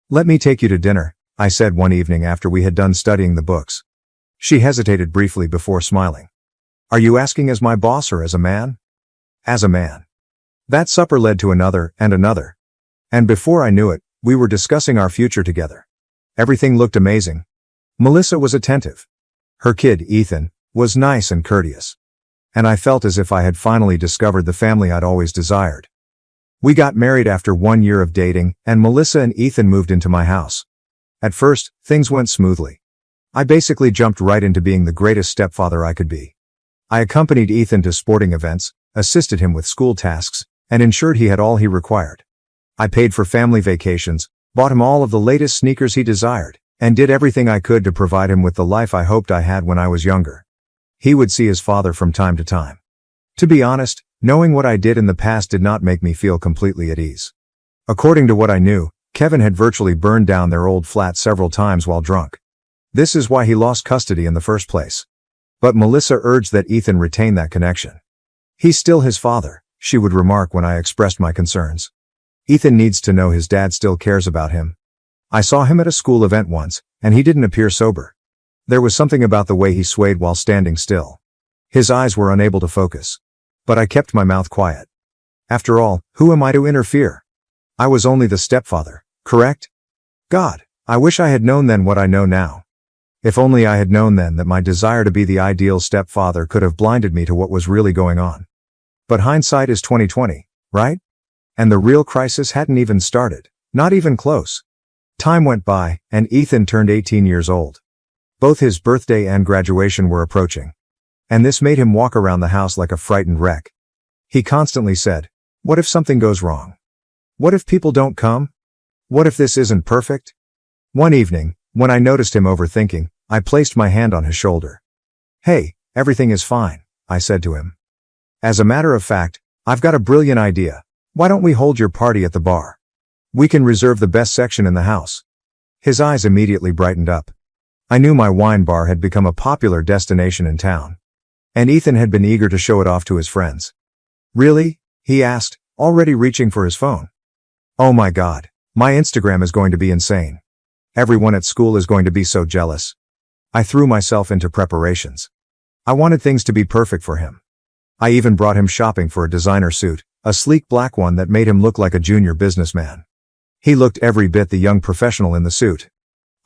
"Let me take you to dinner," I said one evening after we had done studying the books. She hesitated briefly before smiling. "Are you asking as my boss or as a man?" "As a man." That supper led to another and another. And before I knew it, we were discussing our future together. Everything looked amazing. Melissa was attentive. Her kid, Ethan, was nice and courteous. And I felt as if I had finally discovered the family I'd always desired. We got married after 1 year of dating, and Melissa and Ethan moved into my house. At first, things went smoothly. I basically jumped right into being the greatest stepfather I could be. I accompanied Ethan to sporting events, assisted him with school tasks, and ensured he had all he required. I paid for family vacations, bought him all of the latest sneakers he desired, and did everything I could to provide him with the life I hoped I had when I was younger. He would see his father from time to time. To be honest, Knowing what I did in the past did not make me feel completely at ease. According to what I knew, Kevin had virtually burned down their old flat several times while drunk. This is why he lost custody in the first place. But Melissa urged that Ethan retain that connection. He's still his father, she would remark when I expressed my concerns. Ethan needs to know his dad still cares about him. I saw him at a school event once, and he didn't appear sober. There was something about the way he swayed while standing still. His eyes were unable to focus. But I kept my mouth quiet. After all, who am I to interfere? I was only the stepfather, correct? God, I wish I had known then what I know now. If only I had known then that my desire to be the ideal stepfather could have blinded me to what was really going on. But hindsight is 20/20, right? And the real crisis hadn't even started, not even close. Time went by, and Ethan turned 18 years old. Both his birthday and graduation were approaching. And this made him walk around the house like a frightened wreck. He constantly said, "What if something goes wrong? What if people don't come? What if this isn't perfect?" One evening, when I noticed him overthinking, I placed my hand on his shoulder. "Hey, everything is fine," I said to him. "As a matter of fact, I've got a brilliant idea. Why don't we hold your party at the bar? We can reserve the best section in the house." His eyes immediately brightened up. I knew my wine bar had become a popular destination in town. And Ethan had been eager to show it off to his friends. "Really?" he asked, already reaching for his phone. "Oh my God, my Instagram is going to be insane. Everyone at school is going to be so jealous." I threw myself into preparations. I wanted things to be perfect for him. I even brought him shopping for a designer suit, a sleek black one that made him look like a junior businessman. He looked every bit the young professional in the suit.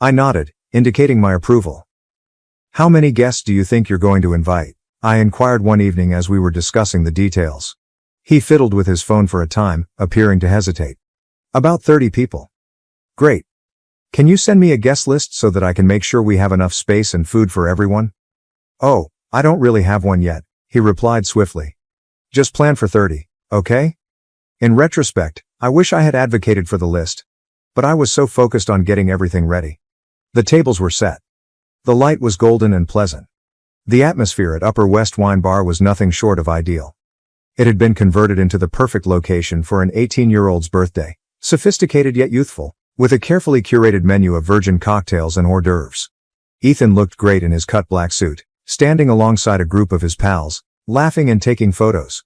I nodded, indicating my approval. "How many guests do you think you're going to invite?" I inquired one evening as we were discussing the details. He fiddled with his phone for a time, appearing to hesitate. "About 30 people." "Great. Can you send me a guest list so that I can make sure we have enough space and food for everyone?" "Oh, I don't really have one yet," he replied swiftly. "Just plan for 30, okay?" In retrospect, I wish I had advocated for the list. But I was so focused on getting everything ready. The tables were set. The light was golden and pleasant. The atmosphere at Upper West Wine Bar was nothing short of ideal. It had been converted into the perfect location for an 18-year-old's birthday, sophisticated yet youthful, with a carefully curated menu of virgin cocktails and hors d'oeuvres. Ethan looked great in his cut black suit, standing alongside a group of his pals, laughing and taking photos.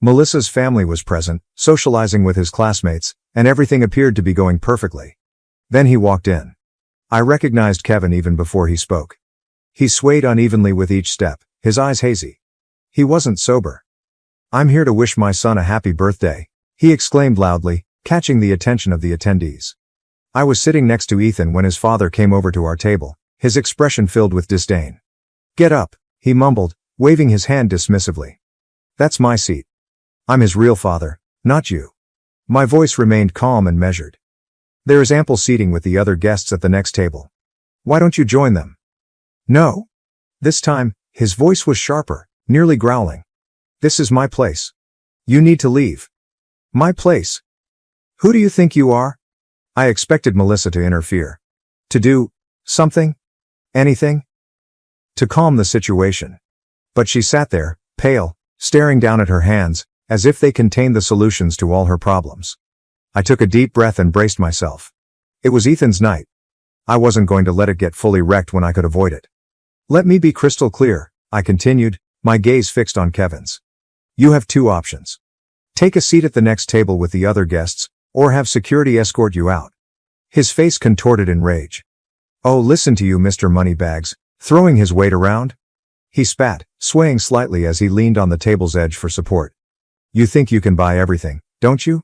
Melissa's family was present, socializing with his classmates, and everything appeared to be going perfectly. Then he walked in. I recognized Kevin even before he spoke. He swayed unevenly with each step, his eyes hazy. He wasn't sober. "I'm here to wish my son a happy birthday," he exclaimed loudly, catching the attention of the attendees. I was sitting next to Ethan when his father came over to our table, his expression filled with disdain. "Get up," he mumbled, waving his hand dismissively. "That's my seat. I'm his real father, not you." My voice remained calm and measured. "There is ample seating with the other guests at the next table. Why don't you join them?" "No." This time, his voice was sharper, nearly growling. "This is my place. You need to leave." "My place? Who do you think you are?" I expected Melissa to interfere. To do something? Anything? To calm the situation. But she sat there, pale, staring down at her hands, as if they contained the solutions to all her problems. I took a deep breath and braced myself. It was Ethan's night. I wasn't going to let it get fully wrecked when I could avoid it. "Let me be crystal clear," I continued, my gaze fixed on Kevin's. "You have two options. Take a seat at the next table with the other guests, or have security escort you out." His face contorted in rage. "Oh, listen to you, Mr. Moneybags, throwing his weight around?" He spat, swaying slightly as he leaned on the table's edge for support. "You think you can buy everything, don't you?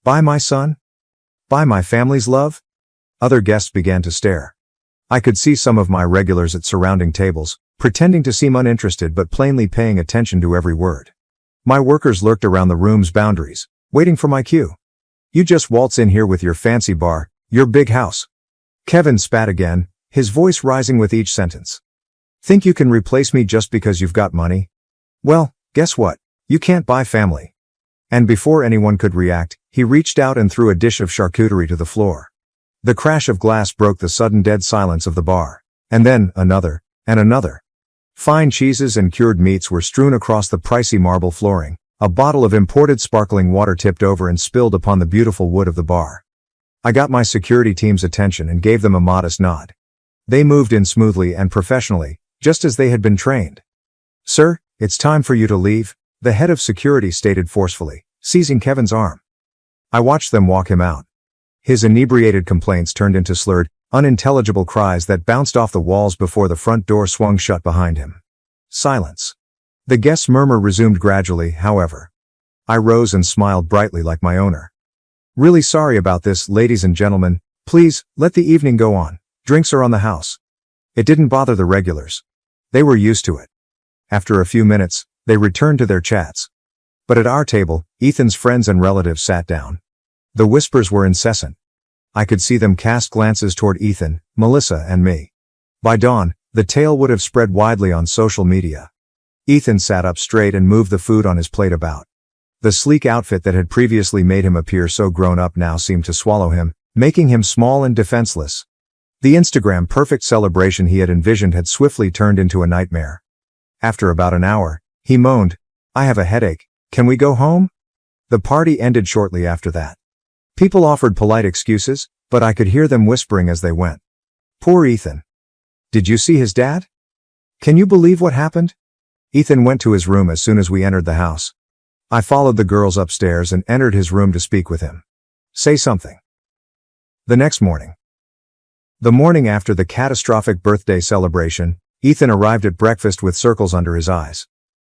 Buy my son? Buy my family's love?" Other guests began to stare. I could see some of my regulars at surrounding tables, pretending to seem uninterested but plainly paying attention to every word. My workers lurked around the room's boundaries, waiting for my cue. "You just waltz in here with your fancy bar, your big house." Kevin spat again, his voice rising with each sentence. "Think you can replace me just because you've got money? Well, guess what? You can't buy family." And before anyone could react, he reached out and threw a dish of charcuterie to the floor. The crash of glass broke the sudden dead silence of the bar. And then, another, and another. Fine cheeses and cured meats were strewn across the pricey marble flooring, A bottle of imported sparkling water tipped over and spilled upon the beautiful wood of the bar. I got my security team's attention and gave them a modest nod. They moved in smoothly and professionally, just as they had been trained. "Sir, it's time for you to leave," the head of security stated forcefully, seizing Kevin's arm. I watched them walk him out. His inebriated complaints turned into slurred, unintelligible cries that bounced off the walls before the front door swung shut behind him. Silence. The guest's murmur resumed gradually, however. I rose and smiled brightly like my owner. "Really sorry about this, ladies and gentlemen. Please, let the evening go on. Drinks are on the house." It didn't bother the regulars. They were used to it. After a few minutes, they returned to their chats. But at our table, Ethan's friends and relatives sat down. The whispers were incessant. I could see them cast glances toward Ethan, Melissa, and me. By dawn, the tale would have spread widely on social media. Ethan sat up straight and moved the food on his plate about. The sleek outfit that had previously made him appear so grown up now seemed to swallow him, making him small and defenseless. The Instagram-perfect celebration he had envisioned had swiftly turned into a nightmare. After about an hour, he moaned, "I have a headache. Can we go home?" The party ended shortly after that. People offered polite excuses, but I could hear them whispering as they went. "Poor Ethan. Did you see his dad? Can you believe what happened?" Ethan went to his room as soon as we entered the house. I followed the girls upstairs and entered his room to speak with him. "Say something." The next morning. The morning after the catastrophic birthday celebration, Ethan arrived at breakfast with circles under his eyes.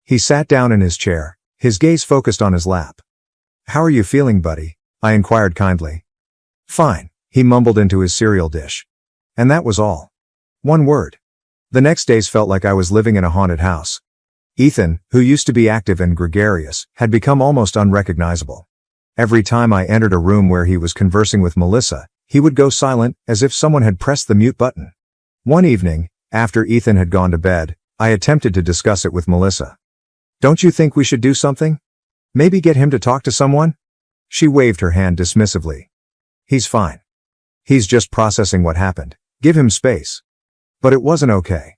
He sat down in his chair, his gaze focused on his lap. "How are you feeling, buddy?" I inquired kindly. "Fine," he mumbled into his cereal dish. And that was all. One word. The next days felt like I was living in a haunted house. Ethan, who used to be active and gregarious, had become almost unrecognizable. Every time I entered a room where he was conversing with Melissa, he would go silent, as if someone had pressed the mute button. One evening, after Ethan had gone to bed, I attempted to discuss it with Melissa. "Don't you think we should do something? Maybe get him to talk to someone?" She waved her hand dismissively. "He's fine. He's just processing what happened. Give him space." But it wasn't okay.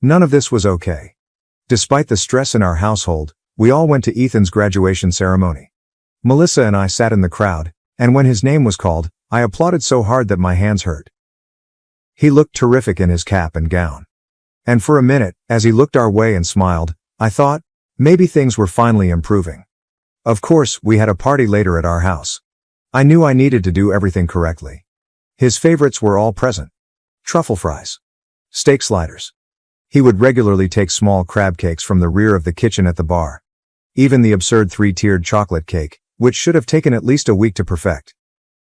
None of this was okay. Despite the stress in our household, we all went to Ethan's graduation ceremony. Melissa and I sat in the crowd, and when his name was called, I applauded so hard that my hands hurt. He looked terrific in his cap and gown. And for a minute, as he looked our way and smiled, I thought, maybe things were finally improving. Of course, we had a party later at our house. I knew I needed to do everything correctly. His favorites were all present. Truffle fries. Steak sliders. He would regularly take small crab cakes from the rear of the kitchen at the bar. Even the absurd 3-tiered chocolate cake, which should have taken at least a week to perfect.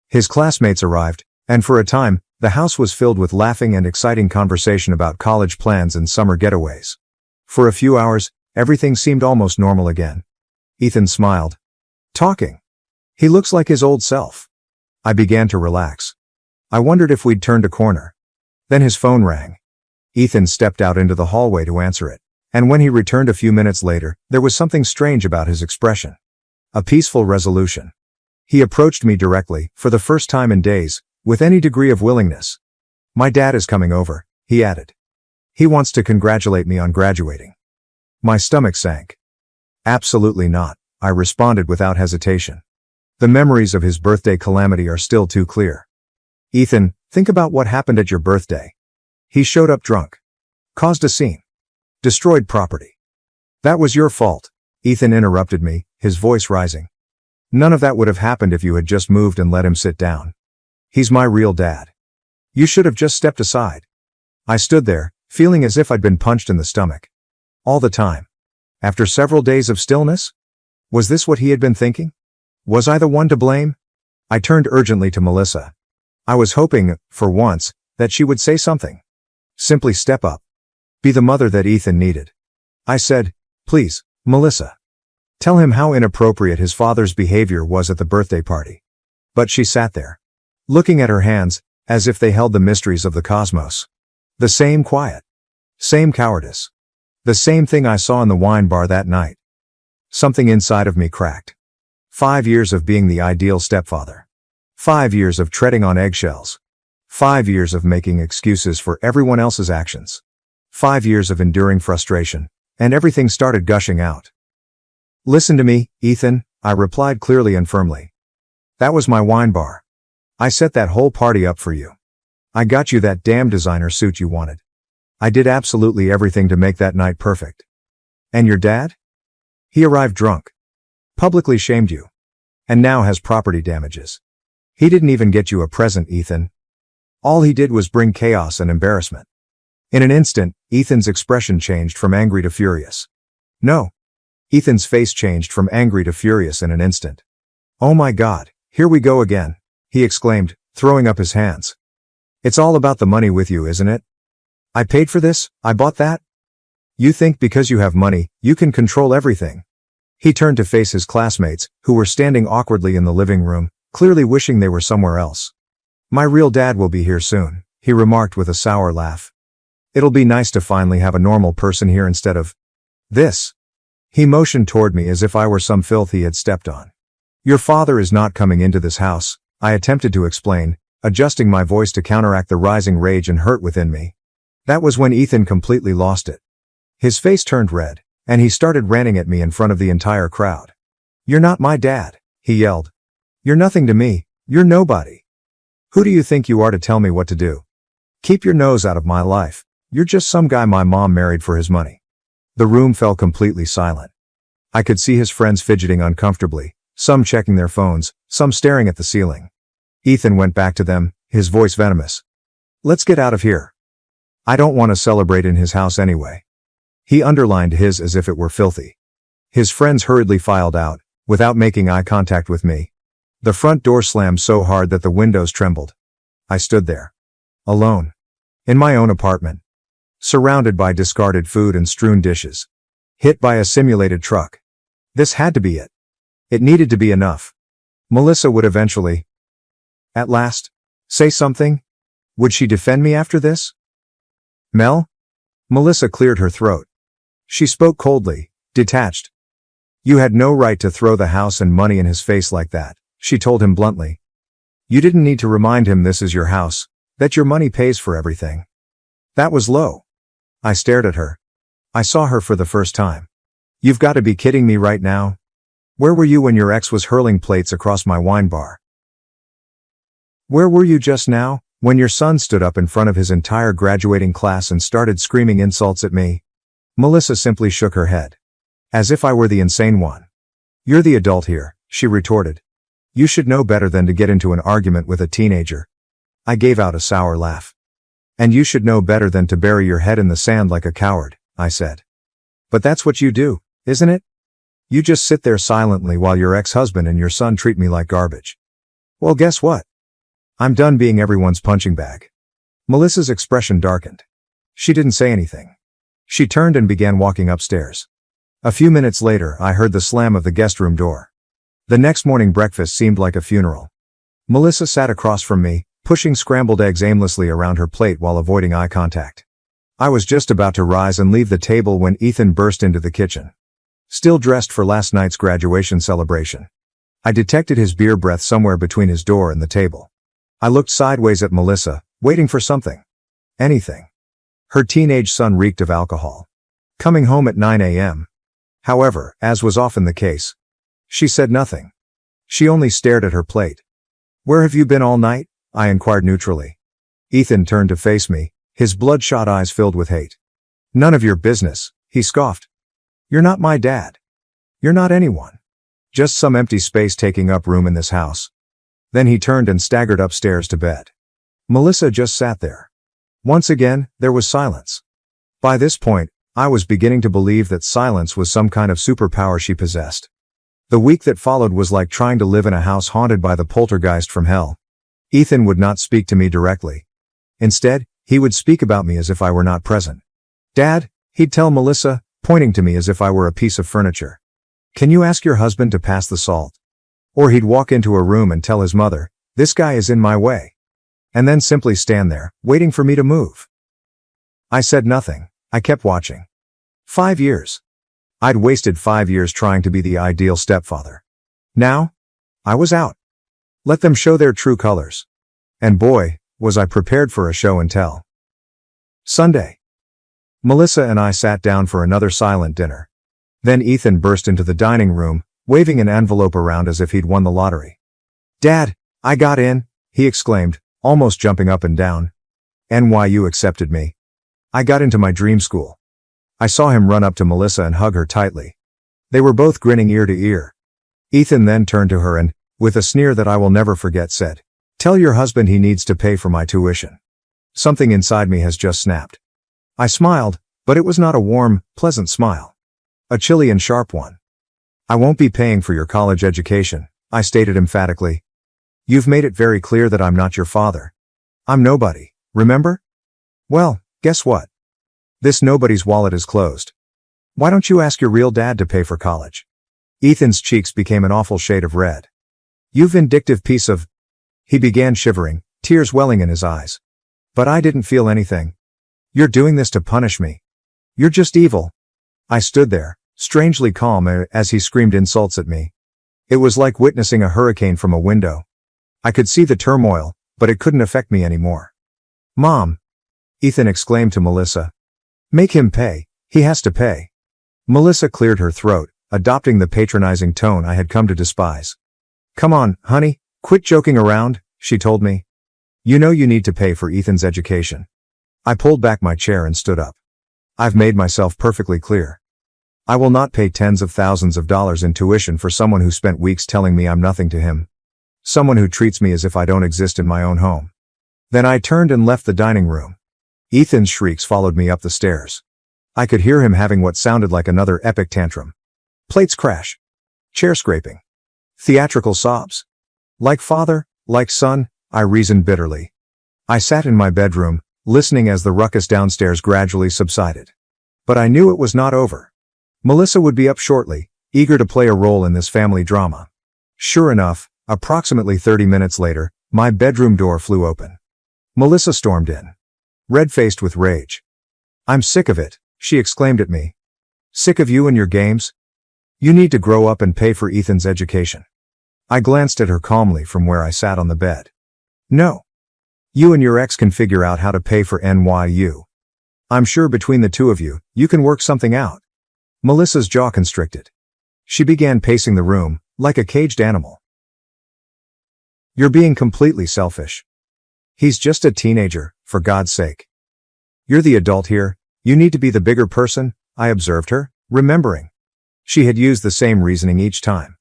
His classmates arrived, and for a time, the house was filled with laughing and exciting conversation about college plans and summer getaways. For a few hours, everything seemed almost normal again. Ethan smiled. "Talking. He looks like his old self." I began to relax. I wondered if we'd turned a corner. Then his phone rang. Ethan stepped out into the hallway to answer it, and when he returned a few minutes later, there was something strange about his expression. A peaceful resolution. He approached me directly, for the first time in days, with any degree of willingness. "My dad is coming over," he added. "He wants to congratulate me on graduating." My stomach sank. "Absolutely not," I responded without hesitation. The memories of his birthday calamity are still too clear. "Ethan, think about what happened at your birthday. He showed up drunk. Caused a scene. Destroyed property. That was your fault," Ethan interrupted me, his voice rising. "None of that would have happened if you had just moved and let him sit down. He's my real dad. You should have just stepped aside." I stood there, feeling as if I'd been punched in the stomach. All the time. After several days of stillness? Was this what he had been thinking? Was I the one to blame? I turned urgently to Melissa. I was hoping, for once, that she would say something. Simply step up. Be the mother that Ethan needed. I said, "Please, Melissa. Tell him how inappropriate his father's behavior was at the birthday party." But she sat there, looking at her hands, as if they held the mysteries of the cosmos. The same quiet. Same cowardice. The same thing I saw in the wine bar that night. Something inside of me cracked. 5 years of being the ideal stepfather. 5 years of treading on eggshells. 5 years of making excuses for everyone else's actions. 5 years of enduring frustration, and everything started gushing out. Listen to me, Ethan, I replied clearly and firmly. That was my wine bar. I set that whole party up for you. I got you that damn designer suit you wanted. I did absolutely everything to make that night perfect. And your dad? He arrived drunk. Publicly shamed you. And now has property damages. He didn't even get you a present, Ethan. All he did was bring chaos and embarrassment. In an instant, Ethan's expression changed from angry to furious. No. Ethan's face changed from angry to furious in an instant. Oh my God, here we go again, he exclaimed, throwing up his hands. It's all about the money with you, isn't it? I paid for this, I bought that? You think because you have money, you can control everything. He turned to face his classmates, who were standing awkwardly in the living room, clearly wishing they were somewhere else. My real dad will be here soon, he remarked with a sour laugh. It'll be nice to finally have a normal person here instead of this. He motioned toward me as if I were some filth he had stepped on. Your father is not coming into this house, I attempted to explain, adjusting my voice to counteract the rising rage and hurt within me. That was when Ethan completely lost it. His face turned red, and he started ranting at me in front of the entire crowd. You're not my dad, he yelled. You're nothing to me, you're nobody. Who do you think you are to tell me what to do? Keep your nose out of my life, you're just some guy my mom married for his money. The room fell completely silent. I could see his friends fidgeting uncomfortably, some checking their phones, some staring at the ceiling. Ethan went back to them, his voice venomous. Let's get out of here. I don't want to celebrate in his house anyway. He underlined his as if it were filthy. His friends hurriedly filed out, without making eye contact with me. The front door slammed so hard that the windows trembled. I stood there. Alone. In my own apartment. Surrounded by discarded food and strewn dishes. Hit by a simulated truck. This had to be it. It needed to be enough. Melissa would eventually, at last, say something? Would she defend me after this? Mel? Melissa cleared her throat. She spoke coldly, detached. You had no right to throw the house and money in his face like that, she told him bluntly. You didn't need to remind him this is your house, that your money pays for everything. That was low. I stared at her. I saw her for the first time. You've got to be kidding me right now. Where were you when your ex was hurling plates across my wine bar? Where were you just now, when your son stood up in front of his entire graduating class and started screaming insults at me? Melissa simply shook her head. As if I were the insane one. You're the adult here, she retorted. You should know better than to get into an argument with a teenager. I gave out a sour laugh. And you should know better than to bury your head in the sand like a coward, I said. But that's what you do, isn't it? You just sit there silently while your ex-husband and your son treat me like garbage. Well, guess what? I'm done being everyone's punching bag. Melissa's expression darkened. She didn't say anything. She turned and began walking upstairs. A few minutes later, I heard the slam of the guest room door. The next morning breakfast seemed like a funeral. Melissa sat across from me, pushing scrambled eggs aimlessly around her plate while avoiding eye contact. I was just about to rise and leave the table when Ethan burst into the kitchen. Still dressed for last night's graduation celebration. I detected his beer breath somewhere between his door and the table. I looked sideways at Melissa, waiting for something. Anything. Her teenage son reeked of alcohol. Coming home at 9 a.m. However, as was often the case, she said nothing. She only stared at her plate. Where have you been all night? I inquired neutrally. Ethan turned to face me, his bloodshot eyes filled with hate. None of your business, he scoffed. You're not my dad. You're not anyone. Just some empty space taking up room in this house. Then he turned and staggered upstairs to bed. Melissa just sat there. Once again, there was silence. By this point, I was beginning to believe that silence was some kind of superpower she possessed. The week that followed was like trying to live in a house haunted by the poltergeist from hell. Ethan would not speak to me directly. Instead, he would speak about me as if I were not present. Dad, he'd tell Melissa, pointing to me as if I were a piece of furniture. Can you ask your husband to pass the salt? Or he'd walk into a room and tell his mother, this guy is in my way. And then simply stand there, waiting for me to move. I said nothing. I kept watching. 5 years. I'd wasted 5 years trying to be the ideal stepfather. Now, I was out. Let them show their true colors. And boy, was I prepared for a show and tell. Sunday. Melissa and I sat down for another silent dinner. Then Ethan burst into the dining room, waving an envelope around as if he'd won the lottery. "Dad, I got in," he exclaimed, almost jumping up and down. "NYU accepted me. I got into my dream school." I saw him run up to Melissa and hug her tightly. They were both grinning ear to ear. Ethan then turned to her and, with a sneer that I will never forget, said, "Tell your husband he needs to pay for my tuition." Something inside me has just snapped. I smiled, but it was not a warm, pleasant smile. A chilly and sharp one. "I won't be paying for your college education," I stated emphatically. "You've made it very clear that I'm not your father. I'm nobody, remember? Well, guess what? This nobody's wallet is closed. Why don't you ask your real dad to pay for college?" Ethan's cheeks became an awful shade of red. "You vindictive piece of—" He began shivering, tears welling in his eyes. But I didn't feel anything. "You're doing this to punish me. You're just evil." I stood there, strangely calm as he screamed insults at me. It was like witnessing a hurricane from a window. I could see the turmoil, but it couldn't affect me anymore. "Mom!" Ethan exclaimed to Melissa. "Make him pay. He has to pay." Melissa cleared her throat, adopting the patronizing tone I had come to despise. "Come on, honey, quit joking around," she told me. "You know you need to pay for Ethan's education." I pulled back my chair and stood up. I've made myself perfectly clear. I will not pay tens of thousands of dollars in tuition for someone who spent weeks telling me I'm nothing to him. Someone who treats me as if I don't exist in my own home. Then I turned and left the dining room. Ethan's shrieks followed me up the stairs. I could hear him having what sounded like another epic tantrum. Plates crash. Chair scraping. Theatrical sobs. Like father, like son, I reasoned bitterly. I sat in my bedroom, listening as the ruckus downstairs gradually subsided. But I knew it was not over. Melissa would be up shortly, eager to play a role in this family drama. Sure enough, approximately 30 minutes later, my bedroom door flew open. Melissa stormed in. Red-faced with rage. "I'm sick of it," she exclaimed at me. "Sick of you and your games? You need to grow up and pay for Ethan's education." I glanced at her calmly from where I sat on the bed. "No. You and your ex can figure out how to pay for NYU. I'm sure between the two of you, you can work something out." Melissa's jaw constricted. She began pacing the room, like a caged animal. "You're being completely selfish. He's just a teenager, for God's sake. You're the adult here, you need to be the bigger person," I observed her, remembering. She had used the same reasoning each time.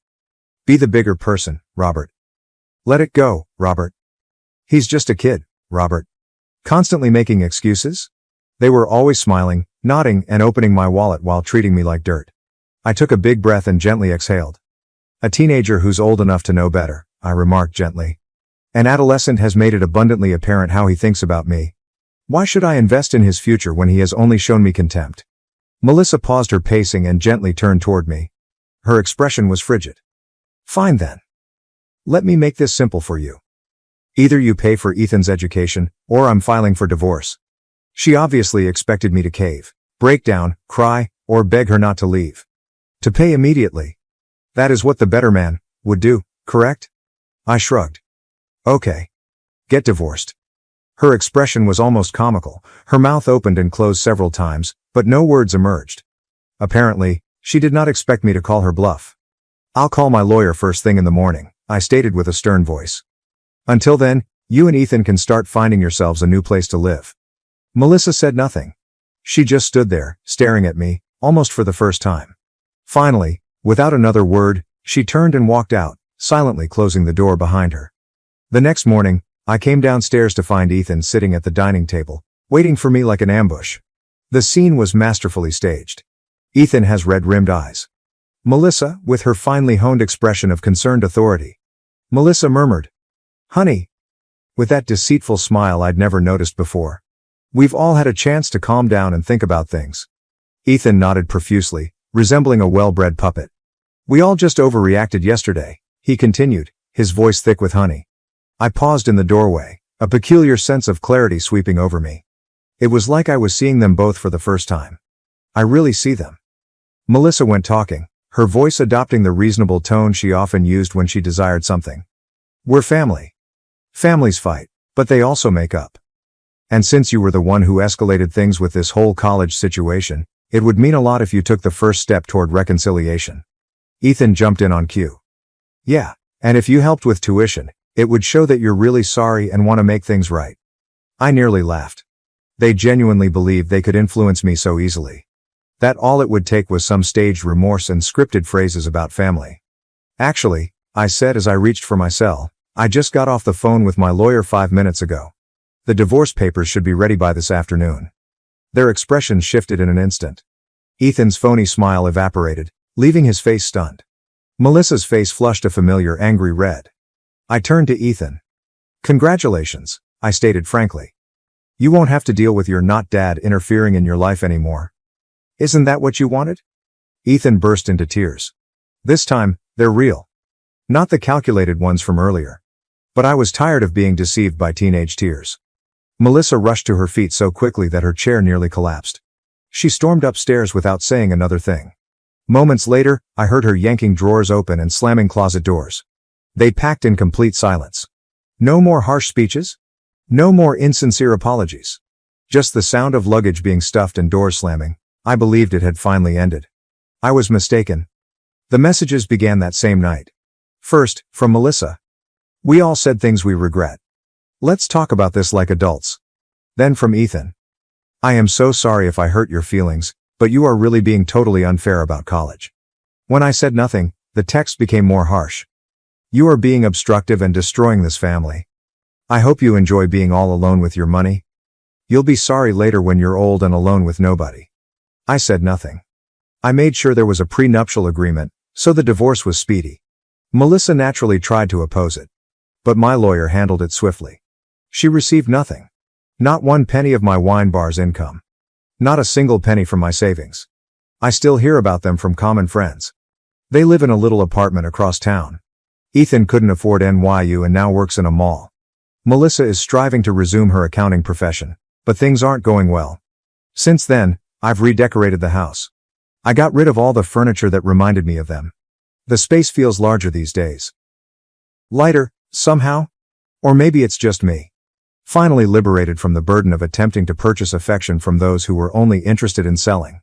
"Be the bigger person, Robert. Let it go, Robert. He's just a kid, Robert." Constantly making excuses? They were always smiling, nodding, and opening my wallet while treating me like dirt. I took a big breath and gently exhaled. "A teenager who's old enough to know better," I remarked gently. "An adolescent has made it abundantly apparent how he thinks about me. Why should I invest in his future when he has only shown me contempt?" Melissa paused her pacing and gently turned toward me. Her expression was frigid. "Fine then. Let me make this simple for you. Either you pay for Ethan's education, or I'm filing for divorce." She obviously expected me to cave, break down, cry, or beg her not to leave. To pay immediately. That is what the better man would do, correct? I shrugged. "Okay. Get divorced." Her expression was almost comical. Her mouth opened and closed several times, but no words emerged. Apparently, she did not expect me to call her bluff. "I'll call my lawyer first thing in the morning," I stated with a stern voice. "Until then, you and Ethan can start finding yourselves a new place to live." Melissa said nothing. She just stood there, staring at me, almost for the first time. Finally, without another word, she turned and walked out, silently closing the door behind her. The next morning, I came downstairs to find Ethan sitting at the dining table, waiting for me like an ambush. The scene was masterfully staged. Ethan has red-rimmed eyes. Melissa, with her finely honed expression of concerned authority. Melissa murmured, "Honey," with that deceitful smile I'd never noticed before. "We've all had a chance to calm down and think about things." Ethan nodded profusely, resembling a well-bred puppet. "We all just overreacted yesterday," he continued, his voice thick with honey. I paused in the doorway, a peculiar sense of clarity sweeping over me. It was like I was seeing them both for the first time. I really see them. Melissa went talking, her voice adopting the reasonable tone she often used when she desired something. "We're family. Families fight, but they also make up. And since you were the one who escalated things with this whole college situation, It would mean a lot if you took the first step toward reconciliation. Ethan jumped in on cue. Yeah, and if you helped with tuition, it would show that you're really sorry and want to make things right. I nearly laughed. They genuinely believed they could influence me so easily. That all it would take was some staged remorse and scripted phrases about family. Actually, I said as I reached for my cell, I just got off the phone with my lawyer 5 minutes ago. The divorce papers should be ready by this afternoon. Their expressions shifted in an instant. Ethan's phony smile evaporated, leaving his face stunned. Melissa's face flushed a familiar angry red. I turned to Ethan. Congratulations, I stated frankly. You won't have to deal with your not dad interfering in your life anymore. Isn't that what you wanted? Ethan burst into tears. This time, they're real. Not the calculated ones from earlier. But I was tired of being deceived by teenage tears. Melissa rushed to her feet so quickly that her chair nearly collapsed. She stormed upstairs without saying another thing. Moments later, I heard her yanking drawers open and slamming closet doors. They packed in complete silence. No more harsh speeches? No more insincere apologies. Just the sound of luggage being stuffed and doors slamming. I believed it had finally ended. I was mistaken. The messages began that same night. First, from Melissa. We all said things we regret. Let's talk about this like adults. Then from Ethan. I am so sorry if I hurt your feelings, but you are really being totally unfair about college. When I said nothing, the text became more harsh. You are being obstructive and destroying this family. I hope you enjoy being all alone with your money. You'll be sorry later when you're old and alone with nobody. I said nothing. I made sure there was a prenuptial agreement, so the divorce was speedy. Melissa naturally tried to oppose it. But my lawyer handled it swiftly. She received nothing. Not 1 penny of my wine bar's income. Not a single penny from my savings. I still hear about them from common friends. They live in a little apartment across town. Ethan couldn't afford NYU and now works in a mall. Melissa is striving to resume her accounting profession, but things aren't going well. Since then, I've redecorated the house. I got rid of all the furniture that reminded me of them. The space feels larger these days. Lighter, somehow? Or maybe it's just me. Finally liberated from the burden of attempting to purchase affection from those who were only interested in selling.